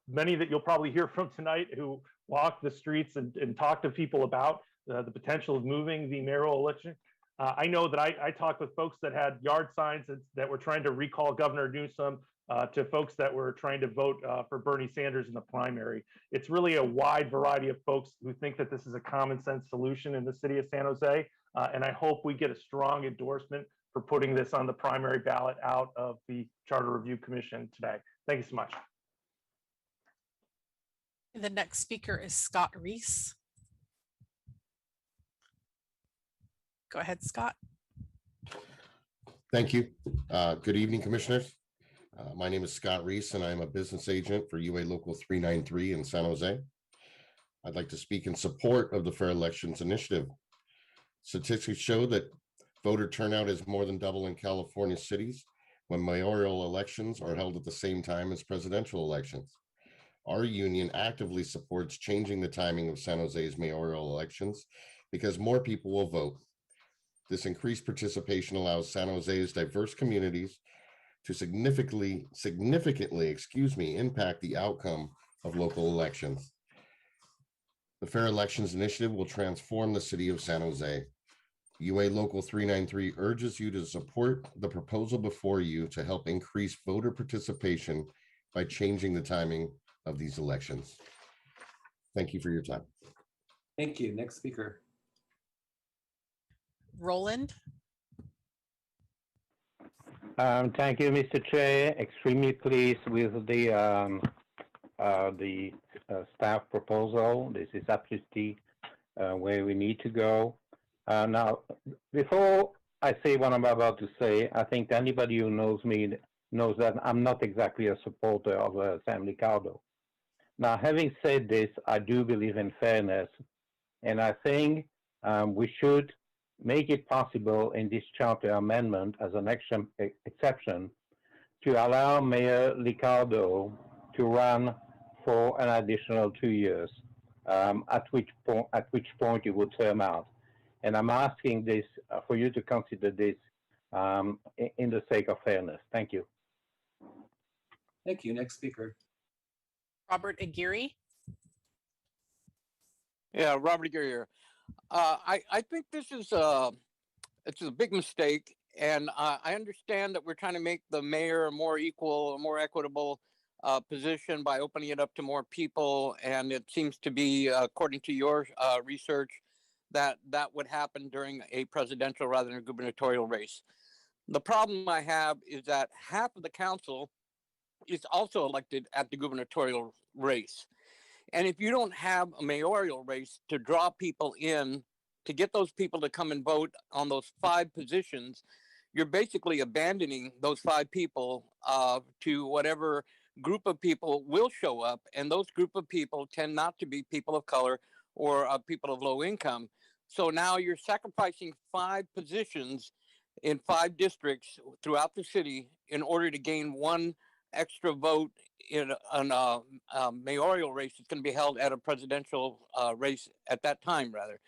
many that you'll probably hear from tonight who walk the streets and talk to people about the potential of moving the mayoral election, I know that I talked with folks that had yard signs that were trying to recall Governor Newsom, to folks that were trying to vote for Bernie Sanders in the primary. It's really a wide variety of folks who think that this is a common sense solution in the city of San Jose. And I hope we get a strong endorsement for putting this on the primary ballot out of the Charter Review Commission today. Thank you so much. The next speaker is Scott Reese. Go ahead, Scott. Thank you. Good evening, commissioners. My name is Scott Reese, and I'm a business agent for UA Local 393 in San Jose. I'd like to speak in support of the Fair Elections Initiative. Statistics show that voter turnout is more than double in California cities when mayoral elections are held at the same time as presidential elections. Our union actively supports changing the timing of San Jose's mayoral elections because more people will vote. This increased participation allows San Jose's diverse communities to significantly, impact the outcome of local elections. The Fair Elections Initiative will transform the city of San Jose. UA Local 393 urges you to support the proposal before you to help increase voter participation by changing the timing of these elections. Thank you for your time. Thank you. Next speaker. Roland. Thank you, Mr. Chair. Extremely pleased with the staff proposal. This is absolutely where we need to go. Now, before I say what I'm about to say, I think anybody who knows me knows that I'm not exactly a supporter of Sam Liccardo. Now, having said this, I do believe in fairness, and I think we should make it possible in this charter amendment as an exception to allow Mayor Liccardo to run for an additional 2 years, at which point it would term out. And I'm asking this for you to consider this in the sake of fairness. Thank you. Thank you. Next speaker. Robert Aguirre. Yeah, Robert Aguirre here. I think this is it's a big mistake, and I understand that we're trying to make the mayor a more equal, a more equitable position by opening it up to more people, and it seems to be, according to your research, that would happen during a presidential rather than a gubernatorial race. The problem I have is that half of the council is also elected at the gubernatorial race. And if you don't have a mayoral race to draw people in, to get those people to come and vote on those 5 positions, you're basically abandoning those 5 people to whatever group of people will show up, and those group of people tend not to be people of color or people of low income. So now you're sacrificing 5 positions in 5 districts throughout the city in order to gain 1 extra vote in a mayoral race that's going to be held at a presidential race at that time, rather.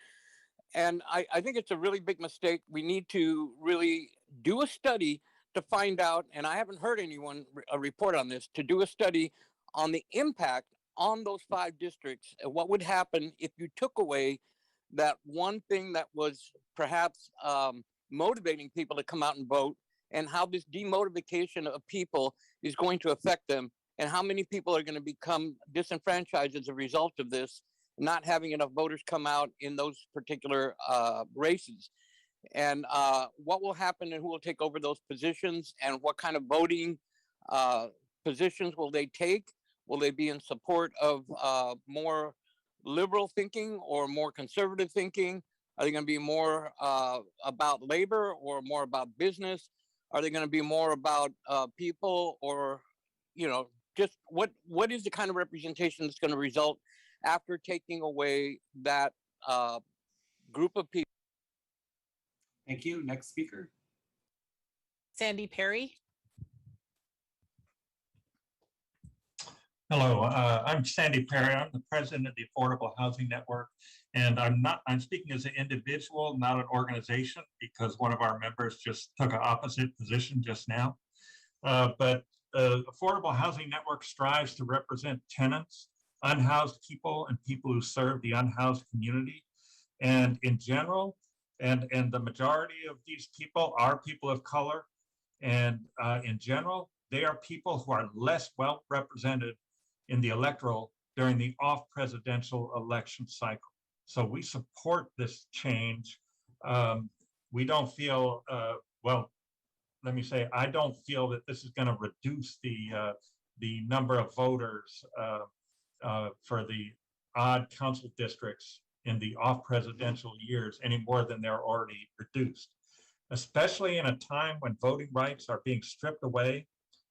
And I think it's a really big mistake. We need to really do a study to find out, and I haven't heard anyone report on this, to do a study on the impact on those 5 districts, and what would happen if you took away that one thing that was perhaps motivating people to come out and vote, and how this demotivation of people is going to affect them, and how many people are going to become disenfranchised as a result of this, not having enough voters come out in those particular races. And what will happen and who will take over those positions, and what kind of voting positions will they take? Will they be in support of more liberal thinking or more conservative thinking? Are they going to be more about labor or more about business? Are they going to be more about people, or, you know, just what is the kind of representation that's going to result after taking away that group of people? Thank you. Next speaker. Sandy Perry. Hello, I'm Sandy Perry. I'm the president of the Affordable Housing Network, and I'm speaking as an individual, not an organization, because one of our members just took an opposite position just now. But Affordable Housing Network strives to represent tenants, unhoused people, and people who serve the unhoused community. And in general, and the majority of these people are people of color. And in general, they are people who are less well represented in the electoral during the off-presidential election cycle. So we support this change. We don't feel, well, let me say, I don't feel that this is going to reduce the number of voters for the odd council districts in the off-presidential years any more than they're already reduced, especially in a time when voting rights are being stripped away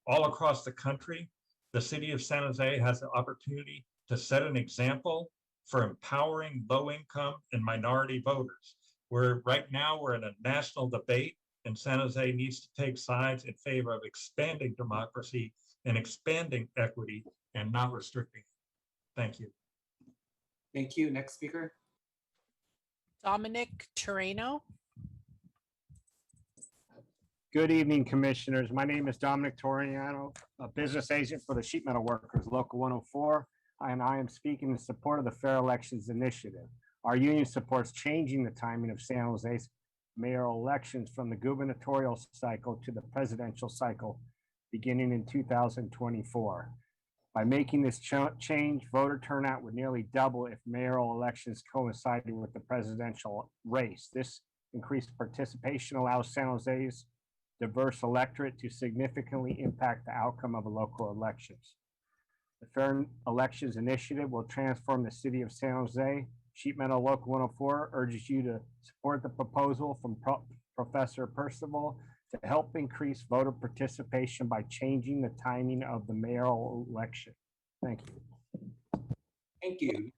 all across the country. The city of San Jose has the opportunity to set an example for empowering low-income and minority voters. Right now we're in a national debate, and San Jose needs to take sides in favor of expanding democracy and expanding equity and not restricting it. Thank you. Thank you. Next speaker. Dominic Toreno. Good evening, commissioners. My name is Dominic Toriano, a business agent for the Sheet Metal Workers, Local 104, and I am speaking in support of the Fair Elections Initiative. Our union supports changing the timing of San Jose's mayoral elections from the gubernatorial cycle to the presidential cycle beginning in 2024. By making this change, voter turnout would nearly double if mayoral elections coincided with the presidential race. This increased participation allows San Jose's diverse electorate to significantly impact the outcome of local elections. The Fair Elections Initiative will transform the city of San Jose. Sheet Metal Local 104 urges you to support the proposal from Professor Percival to help increase voter participation by changing the timing of the mayoral election. Thank you. Thank you.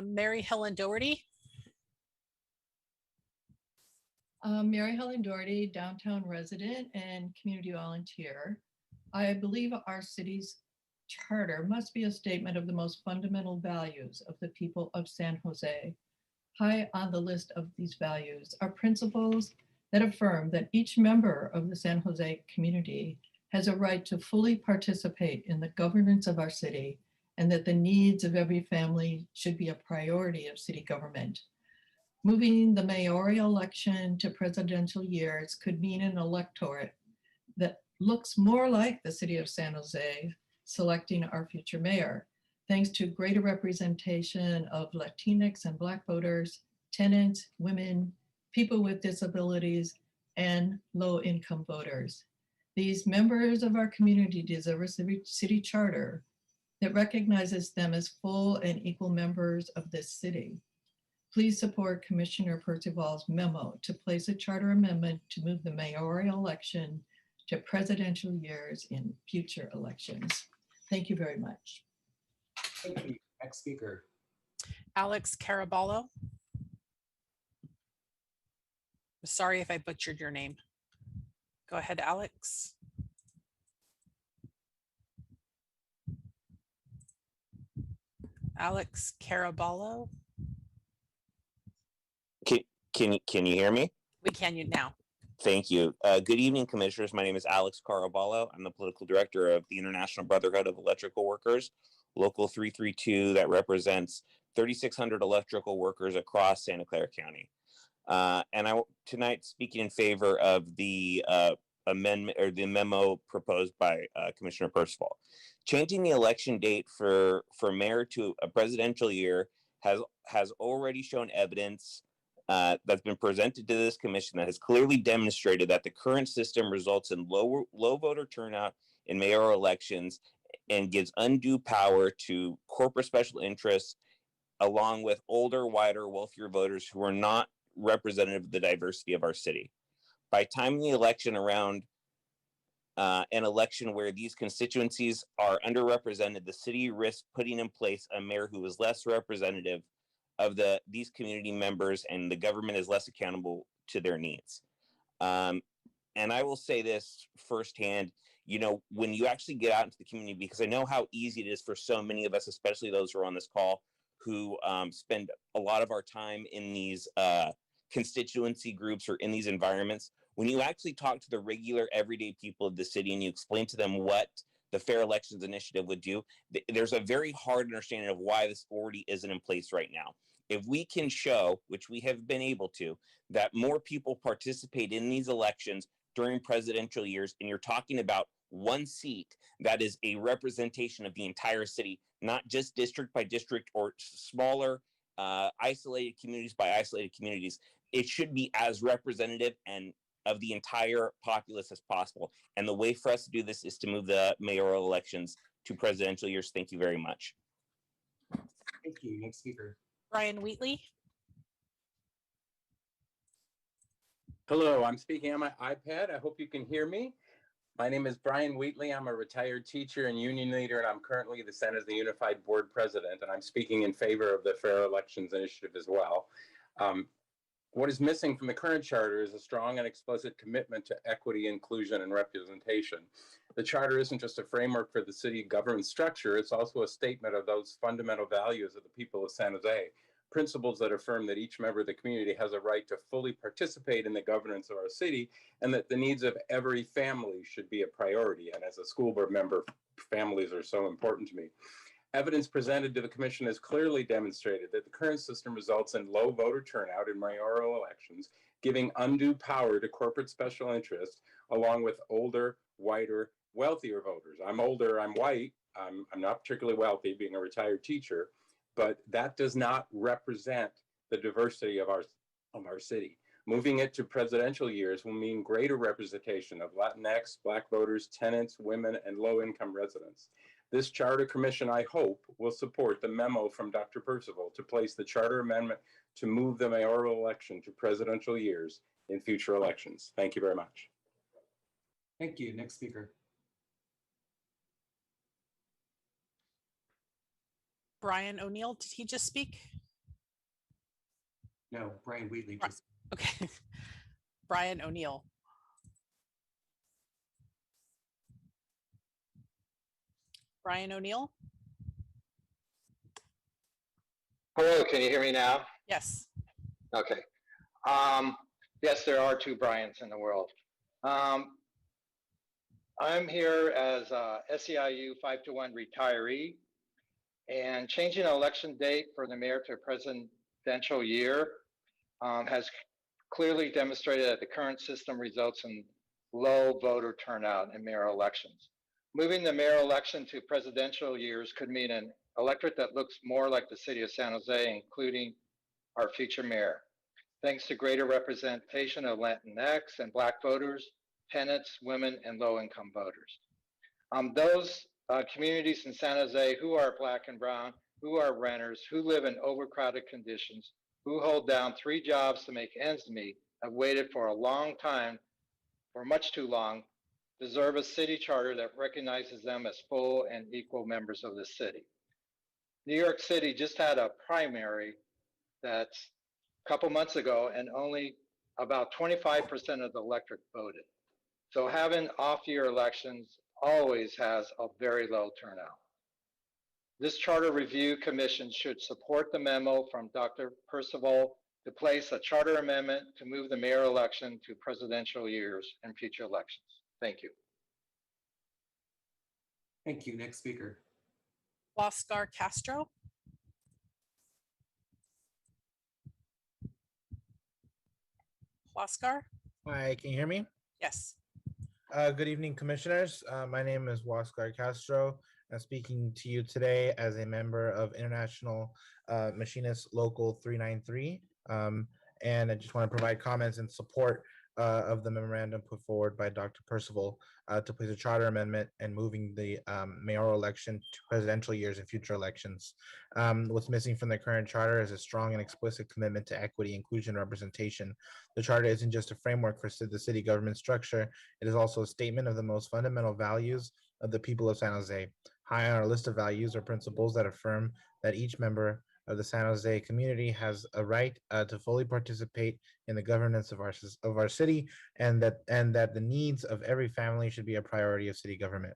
Mary Helen Doherty. Mary Helen Doherty, downtown resident and community volunteer. I believe our city's charter must be a statement of the most fundamental values of the people of San Jose. High on the list of these values are principles that affirm that each member of the San Jose community has a right to fully participate in the governance of our city, and that the needs of every family should be a priority of city government. Moving the mayoral election to presidential years could mean an electorate that looks more like the city of San Jose selecting our future mayor, thanks to greater representation of Latinx and Black voters, tenants, women, people with disabilities, and low-income voters. These members of our community deserve a city charter that recognizes them as full and equal members of this city. Please support Commissioner Percival's memo to place a charter amendment to move the mayoral election to presidential years in future elections. Thank you very much. Thank you. Next speaker. Alex Caraballo. Sorry if I butchered your name. Go ahead, Alex. Alex Caraballo. Can you hear me? We can you now. Thank you. Good evening, commissioners. My name is Alex Caraballo. I'm the political director of the International Brotherhood of Electrical Workers, Local 332, that represents 3,600 electrical workers across Santa Clara County. And I tonight speaking in favor of the amendment or the memo proposed by Commissioner Percival. Changing the election date for mayor to a presidential year has already shown evidence that's been presented to this commission that has clearly demonstrated that the current system results in low voter turnout in mayoral elections and gives undue power to corporate special interests, along with older, wider, wealthier voters who are not representative of the diversity of our city. By timing the election around an election where these constituencies are underrepresented, the city risks putting in place a mayor who is less representative of these community members, and the government is less accountable to their needs. And I will say this firsthand, you know, when you actually get out into the community, because I know how easy it is for so many of us, especially those who are on this call, who spend a lot of our time in these constituency groups or in these environments. When you actually talk to the regular everyday people of the city and you explain to them what the Fair Elections Initiative would do, there's a very hard understanding of why this already isn't in place right now. If we can show, which we have been able to, that more people participate in these elections during presidential years, and you're talking about one seat that is a representation of the entire city, not just district by district or smaller isolated communities by isolated communities, it should be as representative and of the entire populace as possible. And the way for us to do this is to move the mayoral elections to presidential years. Thank you very much. Thank you. Next speaker. Brian Wheatley. Hello, I'm speaking on my iPad. I hope you can hear me. My name is Brian Wheatley. I'm a retired teacher and union leader, and I'm currently the San Jose Unified Board President, and I'm speaking in favor of the Fair Elections Initiative as well. What is missing from the current charter is a strong and explicit commitment to equity, inclusion, and representation. The charter isn't just a framework for the city government structure, it's also a statement of those fundamental values of the people of San Jose, principles that affirm that each member of the community has a right to fully participate in the governance of our city, and that the needs of every family should be a priority. And as a school board member, families are so important to me. Evidence presented to the commission has clearly demonstrated that the current system results in low voter turnout in mayoral elections, giving undue power to corporate special interests, along with older, whiter, wealthier voters. I'm older, I'm white, I'm not particularly wealthy, being a retired teacher, but that does not represent the diversity of our city. Moving it to presidential years will mean greater representation of Latinx, Black voters, tenants, women, and low-income residents. This charter commission, I hope, will support the memo from Dr. Percival to place the charter amendment to move the mayoral election to presidential years in future elections. Thank you very much. Thank you. Next speaker. Brian O'Neill, did he just speak? No, Brian Wheatley just. Okay. Brian O'Neill. Brian O'Neill? Hello, can you hear me now? Yes. Okay. Yes, there are two Bryans in the world. I'm here as a SEIU 5-1 retiree, and changing an election date for the mayor to a presidential year has clearly demonstrated that the current system results in low voter turnout in mayoral elections. Moving the mayoral election to presidential years could mean an electorate that looks more like the city of San Jose, including our future mayor. Thanks to greater representation of Latinx and Black voters, tenants, women, and low-income voters. Those communities in San Jose who are Black and brown, who are renters, who live in overcrowded conditions, who hold down 3 jobs to make ends meet, have waited for a long time, for much too long, deserve a city charter that recognizes them as full and equal members of the city. New York City just had a primary that's a couple months ago, and only about 25% of the electorate voted. So having off-year elections always has a very low turnout. This Charter Review Commission should support the memo from Dr. Percival to place a charter amendment to move the mayor election to presidential years and future elections. Thank you. Thank you. Next speaker. Oscar Castro. Oscar? Hi, can you hear me? Yes. Good evening, commissioners. My name is Oscar Castro. I'm speaking to you today as a member of International Machinist Local 393. And I just want to provide comments in support of the memorandum put forward by Dr. Percival to place a charter amendment and moving the mayoral election to presidential years and future elections. What's missing from the current charter is a strong and explicit commitment to equity, inclusion, representation. The charter isn't just a framework for the city government structure, it is also a statement of the most fundamental values of the people of San Jose. High on our list of values are principles that affirm that each member of the San Jose community has a right to fully participate in the governance of our city, and that the needs of every family should be a priority of city government.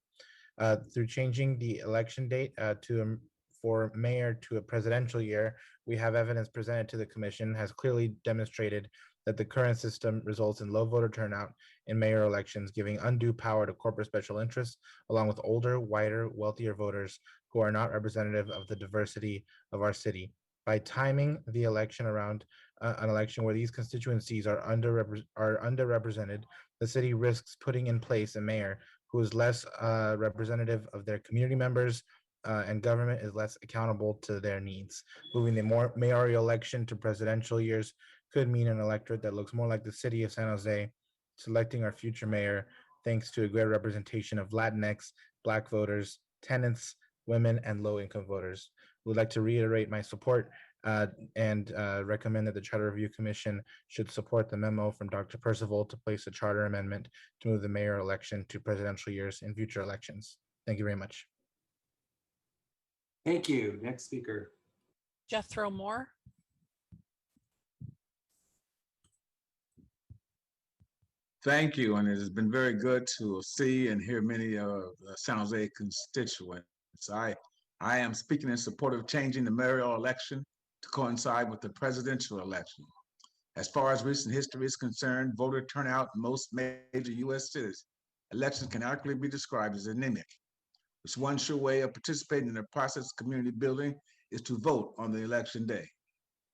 Through changing the election date for mayor to a presidential year, we have evidence presented to the commission has clearly demonstrated that the current system results in low voter turnout in mayor elections, giving undue power to corporate special interests, along with older, whiter, wealthier voters who are not representative of the diversity of our city. By timing the election around an election where these constituencies are underrepresented, the city risks putting in place a mayor who is less representative of their community members, and government is less accountable to their needs. Moving the mayoral election to presidential years could mean an electorate that looks more like the city of San Jose, selecting our future mayor thanks to a greater representation of Latinx, Black voters, tenants, women, and low-income voters. We'd like to reiterate my support and recommend that the Charter Review Commission should support the memo from Dr. Percival to place a charter amendment to move the mayor election to presidential years in future elections. Thank you very much. Thank you. Next speaker. Jethro Moore. Thank you, and it has been very good to see and hear many of San Jose constituents. I am speaking in support of changing the mayoral election to coincide with the presidential election. As far as recent history is concerned, voter turnout in most major U.S. cities, elections can accurately be described as anemic. It's one sure way of participating in the process of community building is to vote on the election day.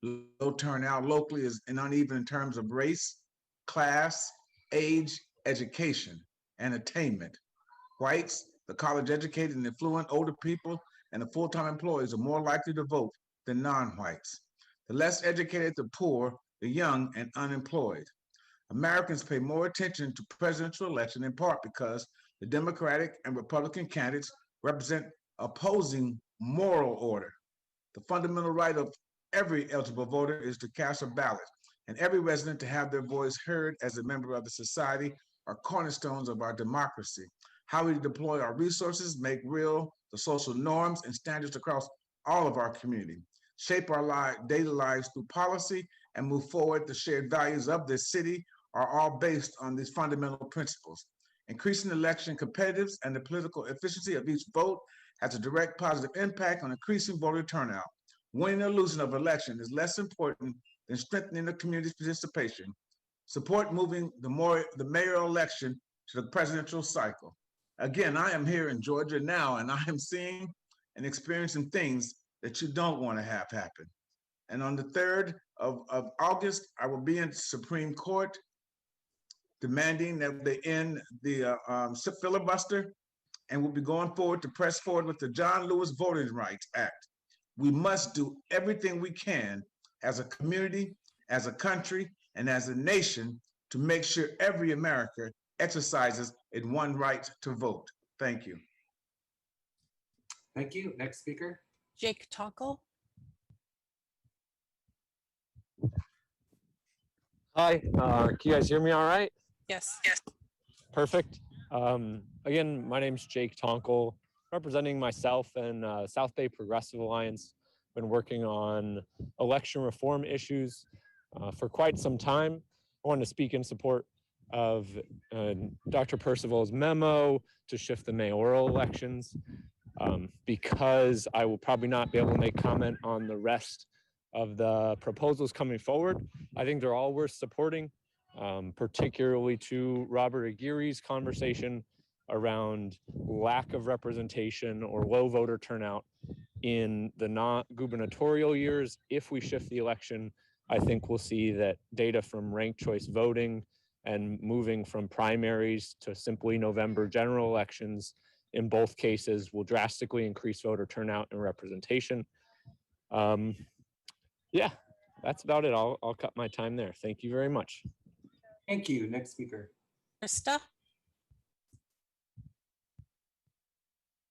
Low turnout locally is uneven in terms of race, class, age, education, and attainment. Whites, the college-educated and affluent older people, and the full-time employees are more likely to vote than non-whites. The less educated, the poor, the young, and unemployed. Americans pay more attention to presidential election in part because the Democratic and Republican candidates represent opposing moral order. The fundamental right of every eligible voter is to cast a ballot, and every resident to have their voice heard as a member of the society are cornerstones of our democracy. How we deploy our resources, make real the social norms and standards across all of our community, shape our daily lives through policy, and move forward the shared values of this city are all based on these fundamental principles. Increasing election competitiveness and the political efficiency of each vote has a direct positive impact on increasing voter turnout. Winning or losing of election is less important than strengthening the community's participation. Support moving the mayoral election to the presidential cycle. Again, I am here in Georgia now, and I am seeing and experiencing things that you don't want to have happen. And on the 3rd of August, I will be in Supreme Court demanding that they end the filibuster, and we'll be going forward to press forward with the John Lewis Voting Rights Act. We must do everything we can as a community, as a country, and as a nation to make sure every American exercises its one right to vote. Thank you. Thank you. Next speaker. Jake Tonkel. Hi, can you guys hear me all right? Yes. Perfect. Again, my name's Jake Tonkel, representing myself and South Bay Progressive Alliance. Been working on election reform issues for quite some time. I want to speak in support of Dr. Percival's memo to shift the mayoral elections because I will probably not be able to make comment on the rest of the proposals coming forward. I think they're all worth supporting, particularly to Robert Aguirre's conversation around lack of representation or low voter turnout in the non-gubernatorial years. If we shift the election, I think we'll see that data from ranked choice voting and moving from primaries to simply November general elections in both cases will drastically increase voter turnout and representation. Yeah, that's about it. I'll cut my time there. Thank you very much. Thank you. Next speaker. Krista.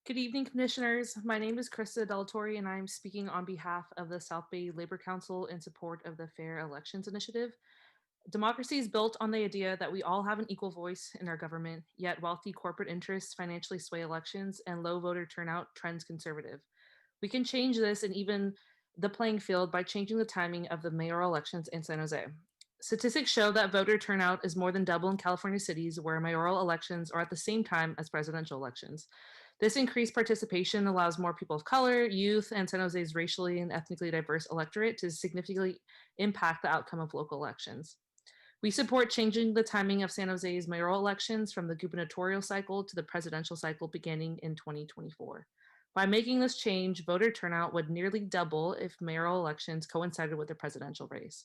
Good evening, commissioners. My name is Krista Delatorre, and I'm speaking on behalf of the South Bay Labor Council in support of the Fair Elections Initiative. Democracy is built on the idea that we all have an equal voice in our government, yet wealthy corporate interests financially sway elections and low voter turnout trends conservative. We can change this and even the playing field by changing the timing of the mayoral elections in San Jose. Statistics show that voter turnout is more than double in California cities where mayoral elections are at the same time as presidential elections. This increased participation allows more people of color, youth, and San Jose's racially and ethnically diverse electorate to significantly impact the outcome of local elections. We support changing the timing of San Jose's mayoral elections from the gubernatorial cycle to the presidential cycle beginning in 2024. By making this change, voter turnout would nearly double if mayoral elections coincided with the presidential race.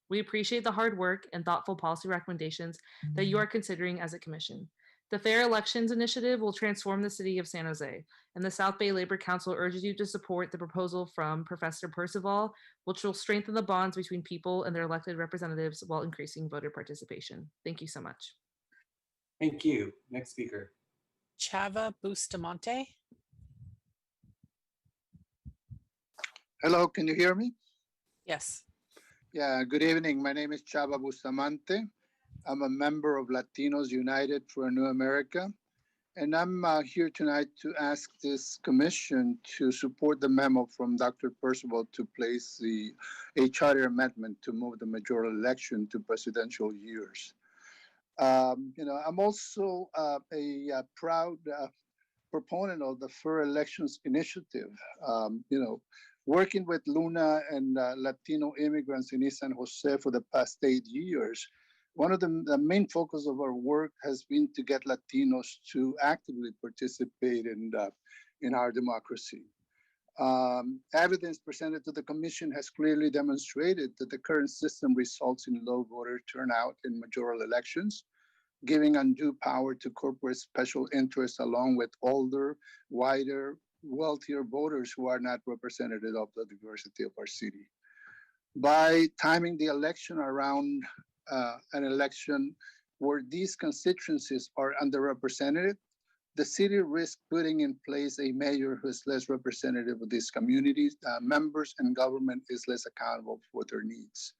We appreciate the hard work and thoughtful policy recommendations that you are considering as a commission. The Fair Elections Initiative will transform the city of San Jose, and the South Bay Labor Council urges you to support the proposal from Professor Percival, which will strengthen the bonds between people and their elected representatives while increasing voter participation. Thank you so much. Thank you. Next speaker. Chava Bustamante. Hello, can you hear me? Yes. Yeah, good evening. My name is Chava Bustamante. I'm a member of Latinos United for a New America, and I'm here tonight to ask this commission to support the memo from Dr. Percival to place a charter amendment to move the mayoral election to presidential years. I'm also a proud proponent of the Fair Elections Initiative. Working with Luna and Latino immigrants in East San Jose for the past 8 years, one of the main focus of our work has been to get Latinos to actively participate in our democracy. Evidence presented to the commission has clearly demonstrated that the current system results in low voter turnout in mayoral elections, giving undue power to corporate special interests along with older, wider, wealthier voters who are not representative of the diversity of our city. By timing the election around an election where these constituencies are underrepresented, the city risks putting in place a mayor who is less representative of these communities, members, and government is less accountable for their needs.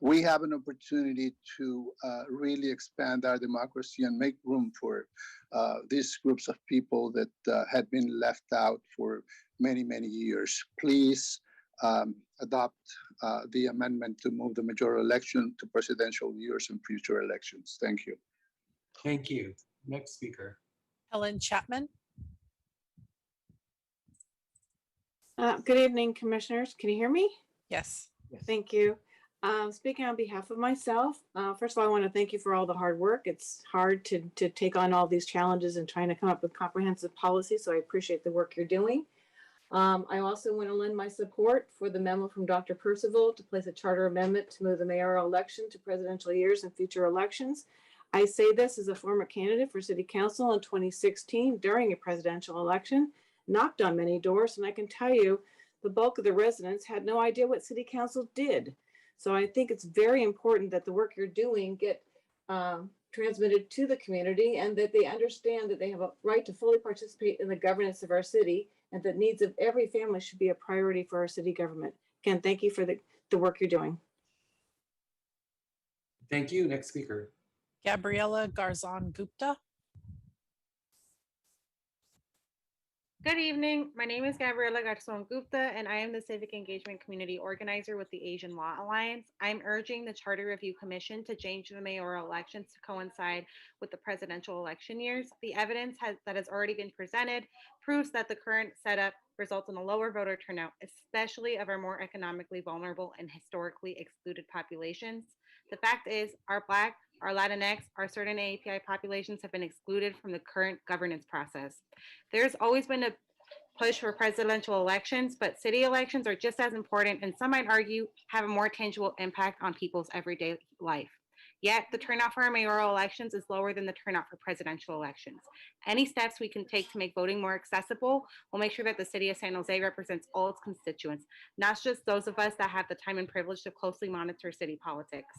We have an opportunity to really expand our democracy and make room for these groups of people that had been left out for many, many years. Please adopt the amendment to move the mayoral election to presidential years and future elections. Thank you. Thank you. Next speaker. Helen Chapman. Good evening, commissioners. Can you hear me? Yes. Thank you. Speaking on behalf of myself, first of all, I want to thank you for all the hard work. It's hard to take on all these challenges and trying to come up with comprehensive policy, so I appreciate the work you're doing. I also want to lend my support for the memo from Dr. Percival to place a charter amendment to move the mayoral election to presidential years and future elections. I say this as a former candidate for city council in 2016 during a presidential election, knocked on many doors, and I can tell you the bulk of the residents had no idea what city council did. So I think it's very important that the work you're doing get transmitted to the community and that they understand that they have a right to fully participate in the governance of our city and that needs of every family should be a priority for our city government. Again, thank you for the work you're doing. Thank you. Next speaker. Gabriela Garzon Gupta. Good evening. My name is Gabriela Garzon Gupta, and I am the Civic Engagement Community Organizer with the Asian Law Alliance. I'm urging the Charter Review Commission to change the mayoral elections to coincide with the presidential election years. The evidence that has already been presented proves that the current setup results in a lower voter turnout, especially of our more economically vulnerable and historically excluded populations. The fact is, our Black, our Latinx, our certain API populations have been excluded from the current governance process. There's always been a push for presidential elections, but city elections are just as important and some might argue have a more tangible impact on people's everyday life. Yet the turnout for our mayoral elections is lower than the turnout for presidential elections. Any steps we can take to make voting more accessible will make sure that the city of San Jose represents all its constituents, not just those of us that have the time and privilege to closely monitor city politics.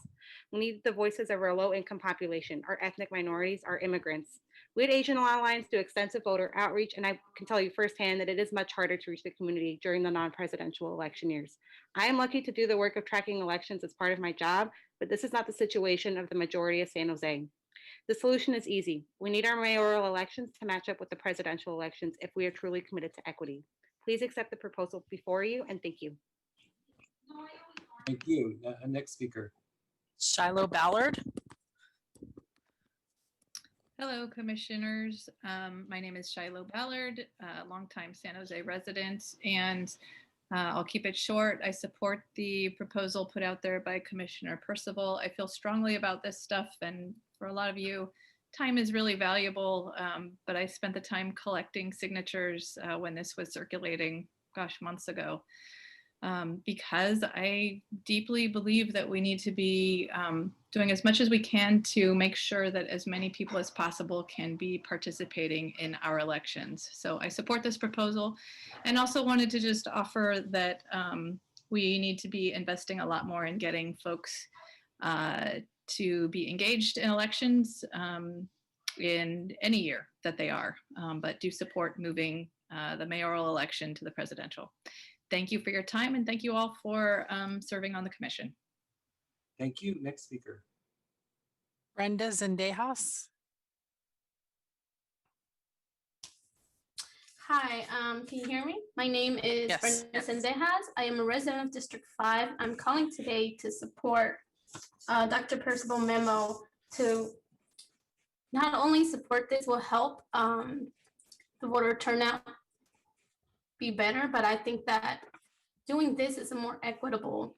We need the voices of our low-income population, our ethnic minorities, our immigrants. We at Asian Law Alliance do extensive voter outreach, and I can tell you firsthand that it is much harder to reach the community during the non-presidential election years. I am lucky to do the work of tracking elections as part of my job, but this is not the situation of the majority of San Jose. The solution is easy. We need our mayoral elections to match up with the presidential elections if we are truly committed to equity. Please accept the proposal before you, and thank you. Thank you. Next speaker. Shiloh Ballard. Hello, commissioners. My name is Shiloh Ballard, a longtime San Jose resident, and I'll keep it short. I support the proposal put out there by Commissioner Percival. I feel strongly about this stuff, and for a lot of you, time is really valuable, but I spent the time collecting signatures when this was circulating, gosh, months ago. Because I deeply believe that we need to be doing as much as we can to make sure that as many people as possible can be participating in our elections. So I support this proposal, and also wanted to just offer that we need to be investing a lot more in getting folks to be engaged in elections in any year that they are, but do support moving the mayoral election to the presidential. Thank you for your time, and thank you all for serving on the commission. Thank you. Next speaker. Brenda Zendejas. Hi, can you hear me? My name is Yes. Brenda Zendejas. I am a resident of District 5. I'm calling today to support Dr. Percival memo to not only support this will help the voter turnout be better, but I think that doing this is a more equitable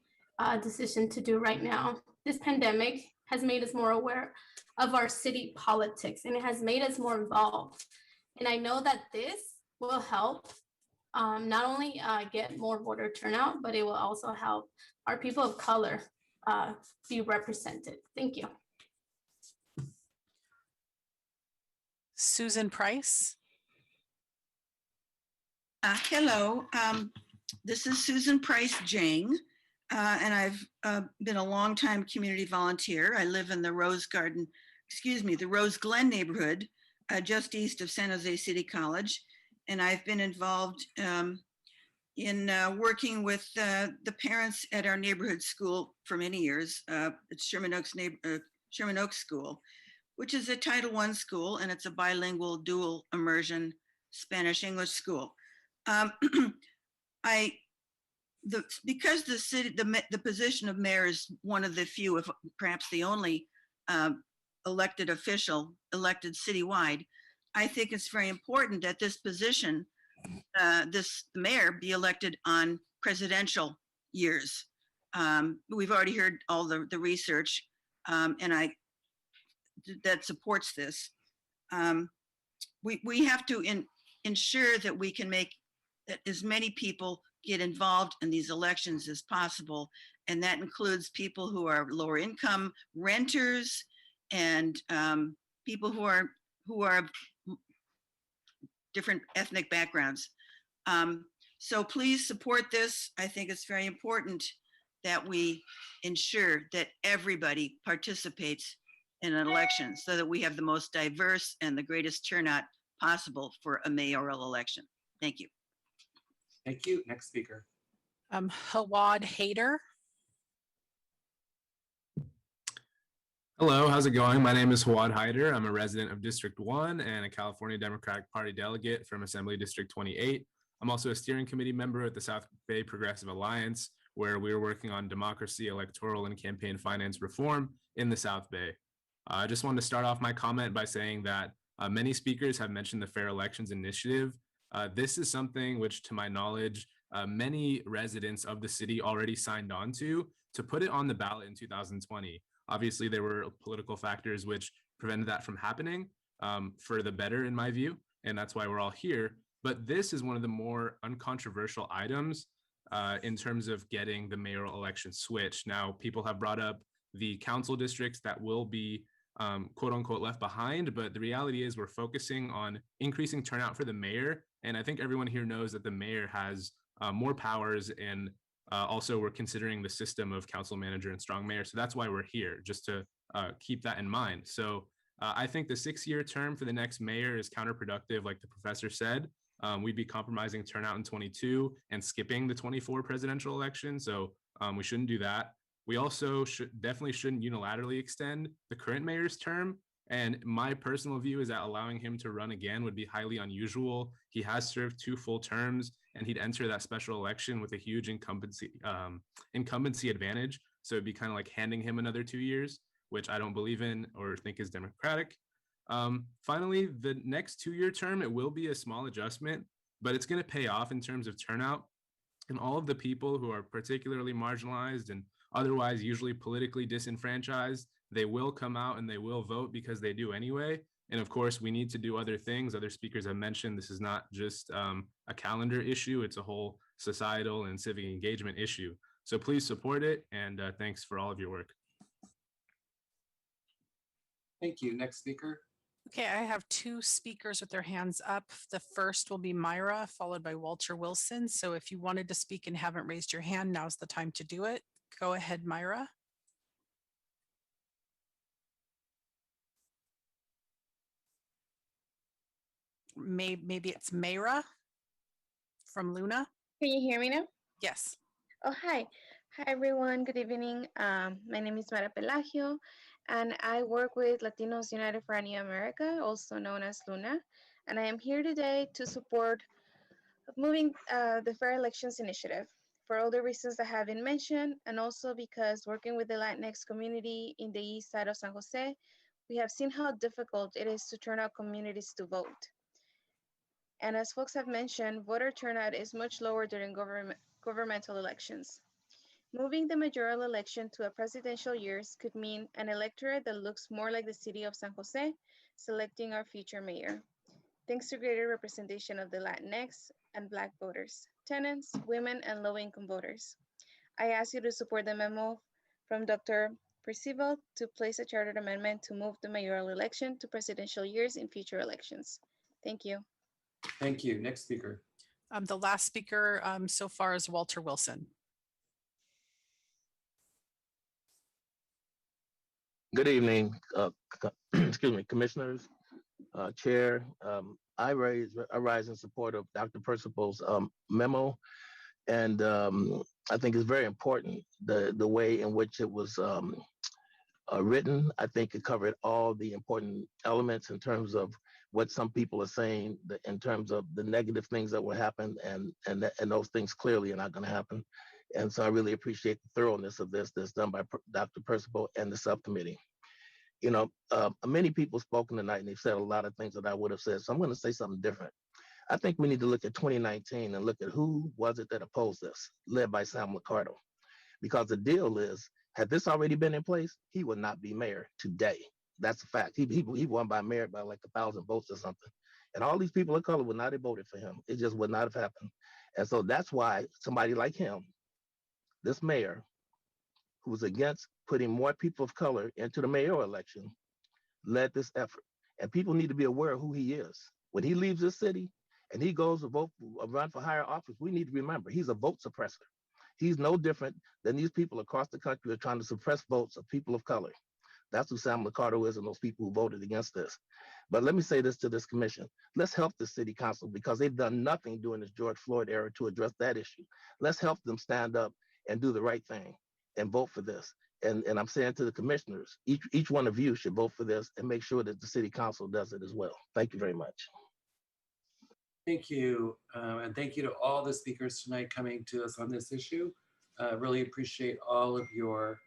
decision to do right now. This pandemic has made us more aware of our city politics, and it has made us more involved. And I know that this will help not only get more voter turnout, but it will also help our people of color be represented. Thank you. Susan Price. Hello, this is Susan Price Jane, and I've been a longtime community volunteer. I live in the Rose Glen neighborhood, just east of San Jose City College, and I've been involved in working with the parents at our neighborhood school for many years. It's Sherman Oaks School, which is a Title I school, and it's a bilingual dual immersion Spanish-English school. Because the city, the position of mayor is one of the few, if perhaps the only elected official elected citywide, I think it's very important that this position, this mayor, be elected on presidential years. We've already heard all the research, and that supports this. We have to ensure that we can make that as many people get involved in these elections as possible. And that includes people who are lower income, renters, and people who are different ethnic backgrounds. So please support this. I think it's very important that we ensure that everybody participates in an election so that we have the most diverse and the greatest turnout possible for a mayoral election. Thank you. Thank you. Next speaker. Hawad Hader. Hello, how's it going? My name is Hawad Haider. I'm a resident of District 1 and a California Democratic Party delegate from Assembly District 28. I'm also a steering committee member at the South Bay Progressive Alliance, where we're working on democracy, electoral, and campaign finance reform in the South Bay. I just wanted to start off my comment by saying that many speakers have mentioned the Fair Elections Initiative. This is something which, to my knowledge, many residents of the city already signed on to put it on the ballot in 2020. Obviously, there were political factors which prevented that from happening for the better, in my view, and that's why we're all here. But this is one of the more uncontroversial items in terms of getting the mayoral election switched. Now, people have brought up the council districts that will be quote unquote left behind, but the reality is we're focusing on increasing turnout for the mayor. And I think everyone here knows that the mayor has more powers, and also we're considering the system of council manager and strong mayor. So that's why we're here, just to keep that in mind. So I think the 6-year term for the next mayor is counterproductive, like the professor said. We'd be compromising turnout in 22 and skipping the 24 presidential election. So we shouldn't do that. We also definitely shouldn't unilaterally extend the current mayor's term. And my personal view is that allowing him to run again would be highly unusual. He has served 2 full terms, and he'd enter that special election with a huge incumbency advantage. So it'd be kind of like handing him another 2 years, which I don't believe in or think is democratic. Finally, the next 2-year term, it will be a small adjustment, but it's going to pay off in terms of turnout. And all of the people who are particularly marginalized and otherwise usually politically disenfranchised, they will come out and they will vote because they do anyway. And of course, we need to do other things. Other speakers have mentioned this is not just a calendar issue, it's a whole societal and civic engagement issue. So please support it, and thanks for all of your work. Thank you. Next speaker. Okay, I have 2 speakers with their hands up. The first will be Myra, followed by Walter Wilson. So if you wanted to speak and haven't raised your hand, now's the time to do it. Go ahead, Myra. Maybe it's Mayra from Luna. Can you hear me now? Yes. Oh, hi. Hi, everyone. Good evening. My name is Mara Pelagio, and I work with Latinos United for a New America, also known as Luna. And I am here today to support moving the Fair Elections Initiative for all the reasons that have been mentioned, and also because working with the Latinx community in the east side of San Jose, we have seen how difficult it is to turn out communities to vote. And as folks have mentioned, voter turnout is much lower during governmental elections. Moving the mayoral election to a presidential years could mean an electorate that looks more like the city of San Jose, selecting our future mayor. Thanks to greater representation of the Latinx and Black voters, tenants, women, and low-income voters. I ask you to support the memo from Dr. Percival to place a chartered amendment to move the mayoral election to presidential years in future elections. Thank you. Thank you. Next speaker. The last speaker so far is Walter Wilson. Good evening, excuse me, commissioners, chair. I rise in support of Dr. Percival's memo, and I think it's very important the way in which it was written. I think it covered all the important elements in terms of what some people are saying, in terms of the negative things that will happen, and those things clearly are not going to happen. And so I really appreciate the thoroughness of this that's done by Dr. Percival and the subcommittee. You know, many people spoken tonight, and they've said a lot of things that I would have said. So I'm going to say something different. I think we need to look at 2019 and look at who was it that opposed this, led by Sam Liccardo. Because the deal is, had this already been in place, he would not be mayor today. That's a fact. He won by mayor by like 1,000 votes or something. And all these people of color would not have voted for him. It just would not have happened. And so that's why somebody like him, this mayor, who was against putting more people of color into the mayoral election, led this effort. And people need to be aware of who he is. When he leaves this city and he goes to run for higher office, we need to remember he's a vote suppressor. He's no different than these people across the country are trying to suppress votes of people of color. That's who Sam Liccardo is and those people who voted against this. But let me say this to this commission. Let's help the city council because they've done nothing during this George Floyd era to address that issue. Let's help them stand up and do the right thing and vote for this. and I'm saying to the commissioners, each one of you should vote for this and make sure that the city council does it as well. Thank you very much. Thank you. And thank you to all the speakers tonight coming to us on this issue. Really appreciate all of your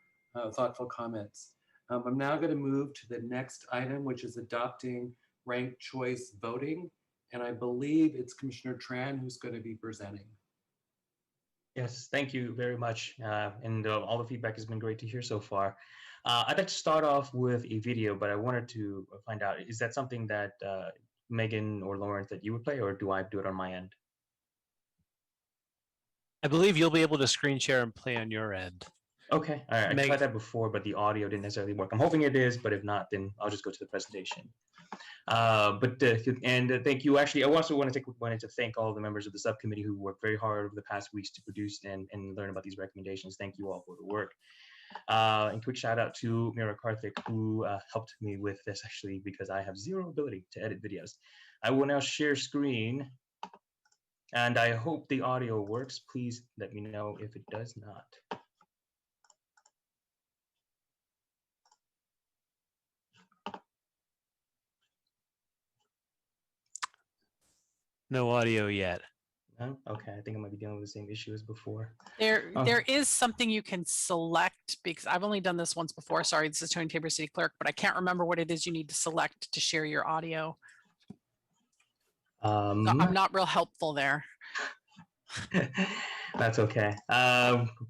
thoughtful comments. I'm now going to move to the next item, which is adopting ranked choice voting. And I believe it's Commissioner Tran who's going to be presenting. Yes, thank you very much. And all the feedback has been great to hear so far. I'd like to start off with a video, but I wanted to find out, is that something that Megan or Lawrence that you would play, or do I do it on my end? I believe you'll be able to screen share and play on your end. Okay, all right. I tried that before, but the audio didn't necessarily work. I'm hoping it is, but if not, then I'll just go to the presentation. Thank you. Actually, I also want to take a moment to thank all the members of the subcommittee who worked very hard over the past weeks to produce and learn about these recommendations. Thank you all for the work. And quick shout out to Mira Karthik, who helped me with this actually, because I have zero ability to edit videos. I will now share screen, and I hope the audio works. Please let me know if it does not. No audio yet. No? Okay, I think I might be dealing with the same issue as before. There is something you can select, because I've only done this once before. Sorry, this is Tony Tabor, City Clerk, but I can't remember what it is you need to select to share your audio. So I'm not real helpful there. That's okay.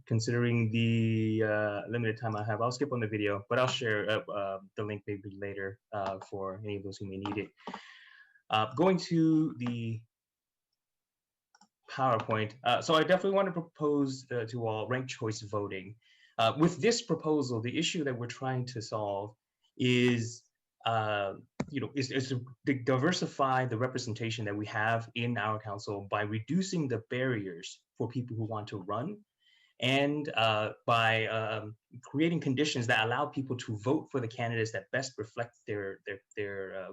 Considering the limited time I have, I'll skip on the video, but I'll share the link maybe later for any of those who may need it. Going to the PowerPoint. So I definitely want to propose to all ranked choice voting. With this proposal, the issue that we're trying to solve is, is to diversify the representation that we have in our council by reducing the barriers for people who want to run, and by creating conditions that allow people to vote for the candidates that best reflect their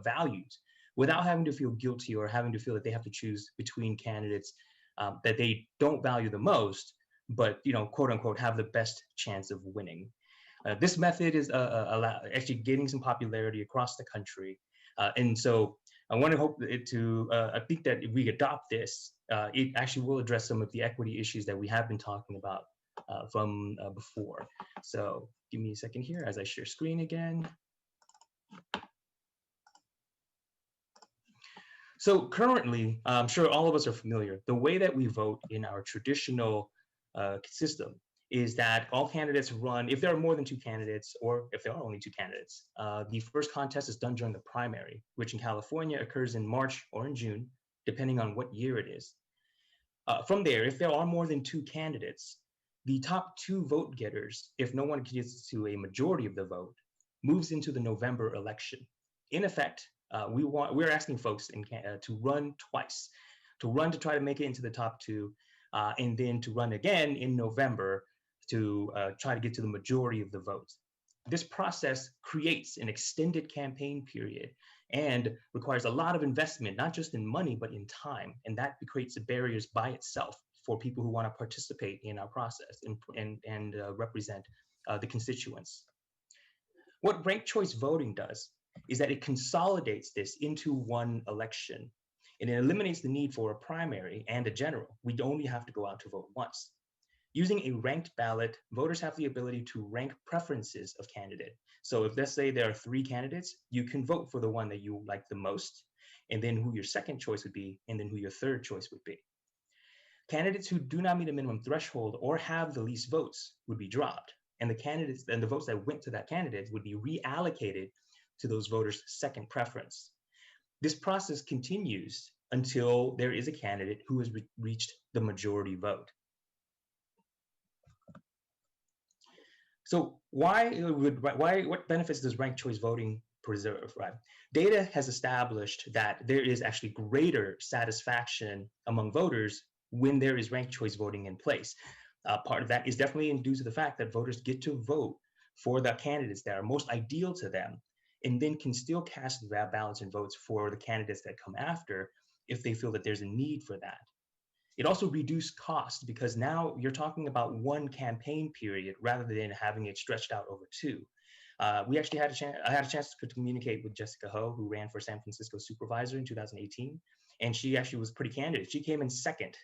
values, without having to feel guilty or having to feel that they have to choose between candidates that they don't value the most, but quote unquote have the best chance of winning. This method is actually gaining some popularity across the country, and so I want to hope it to. I think that if we adopt this, it actually will address some of the equity issues that we have been talking about from before. So give me a second here as I share screen again. So currently, I'm sure all of us are familiar, the way that we vote in our traditional system is that all candidates run, if there are more than two candidates, or if there are only two candidates, the first contest is done during the primary, which in California occurs in March or in June, depending on what year it is. From there, if there are more than two candidates, the top two vote getters, if no one gets to a majority of the vote, moves into the November election. In effect, we're asking folks to run twice, to try to make it into the top two, and then to run again in November to try to get to the majority of the votes. This process creates an extended campaign period and requires a lot of investment, not just in money, but in time. And that creates barriers by itself for people who want to participate in our process and represent the constituents. What ranked choice voting does is that it consolidates this into one election, and it eliminates the need for a primary and a general. We only have to go out to vote once. Using a ranked ballot, voters have the ability to rank preferences of candidate. So if, let's say, there are three candidates, you can vote for the one that you like the most, and then who your second choice would be, and then who your third choice would be. Candidates who do not meet a minimum threshold or have the least votes would be dropped, and the votes that went to that candidate would be reallocated to those voters' second preference. This process continues until there is a candidate who has reached the majority vote. So what benefits does ranked choice voting preserve, right? Data has established that there is actually greater satisfaction among voters when there is ranked choice voting in place. Part of that is definitely due to the fact that voters get to vote for the candidates that are most ideal to them, and then can still cast that balance in votes for the candidates that come after if they feel that there's a need for that. It also reduced cost because now you're talking about one campaign period rather than having it stretched out over two. We actually had a chance. I had a chance to communicate with Jessica Ho, who ran for San Francisco supervisor in 2018, and she actually was pretty candid. She came in second,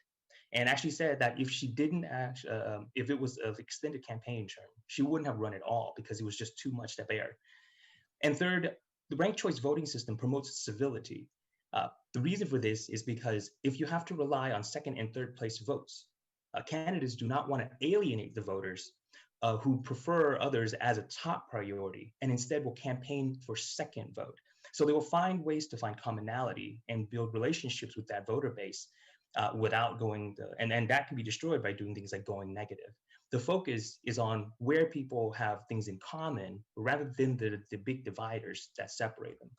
and actually said that if she didn't, if it was an extended campaign term, she wouldn't have run at all because it was just too much to bear. And third, the ranked choice voting system promotes civility. The reason for this is because if you have to rely on second and third place votes, candidates do not want to alienate the voters who prefer others as a top priority and instead will campaign for second vote. So they will find ways to find commonality and build relationships with that voter base without going, and that can be destroyed by doing things like going negative. The focus is on where people have things in common rather than the big dividers that separate them.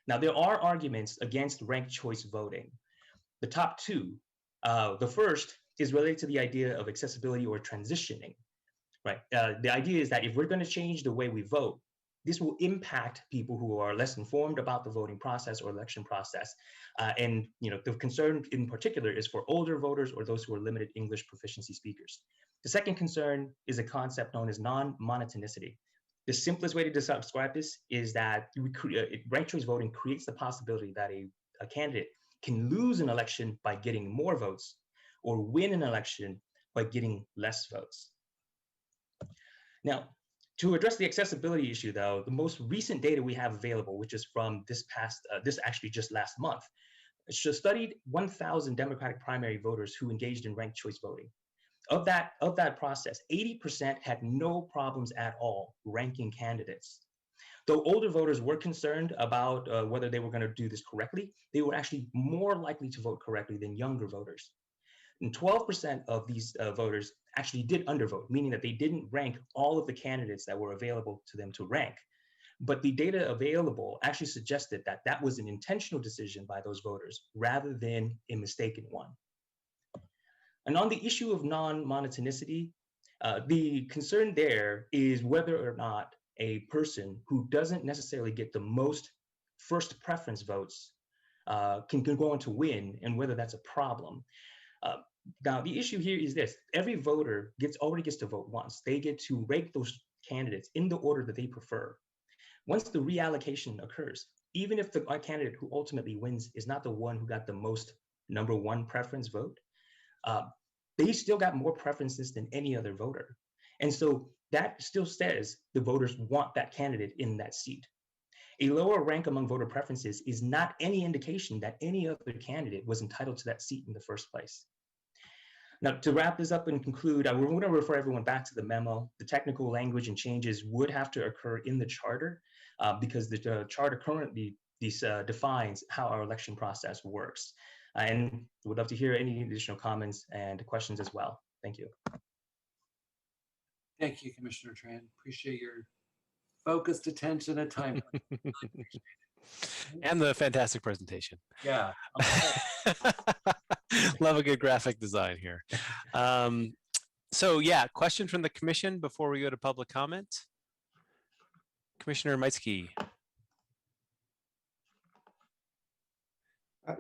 Now, there are arguments against ranked choice voting. The top two, the first is related to the idea of accessibility or transitioning, right? The idea is that if we're going to change the way we vote, this will impact people who are less informed about the voting process or election process. And the concern in particular is for older voters or those who are limited English proficiency speakers. The second concern is a concept known as non-monotonicity. The simplest way to describe this is that ranked choice voting creates the possibility that a candidate can lose an election by getting more votes or win an election by getting less votes. Now, to address the accessibility issue, though, the most recent data we have available, which is from this actually just last month, studied 1,000 Democratic primary voters who engaged in ranked choice voting. Of that process, 80% had no problems at all ranking candidates. Though older voters were concerned about whether they were going to do this correctly, they were actually more likely to vote correctly than younger voters. And 12% of these voters actually did undervote, meaning that they didn't rank all of the candidates that were available to them to rank. But the data available actually suggested that that was an intentional decision by those voters rather than a mistaken one. And on the issue of non-monotonicity, the concern there is whether or not a person who doesn't necessarily get the most first preference votes can go on to win, and whether that's a problem. Now, the issue here is this: every voter already gets to vote once. They get to rank those candidates in the order that they prefer. Once the reallocation occurs, even if the candidate who ultimately wins is not the one who got the most #1 preference vote, they still got more preferences than any other voter. And so that still says the voters want that candidate in that seat. A lower rank among voter preferences is not any indication that any other candidate was entitled to that seat in the first place. Now, to wrap this up and conclude, we're going to refer everyone back to the memo. The technical language and changes would have to occur in the charter because the charter currently defines how our election process works. And would love to hear any additional comments and questions as well. Thank you. Thank you, Commissioner Tran. Appreciate your focused attention at time. And the fantastic presentation. Yeah. Love a good graphic design here. So yeah, question from the commission before we go to public comment. Commissioner Meitzke.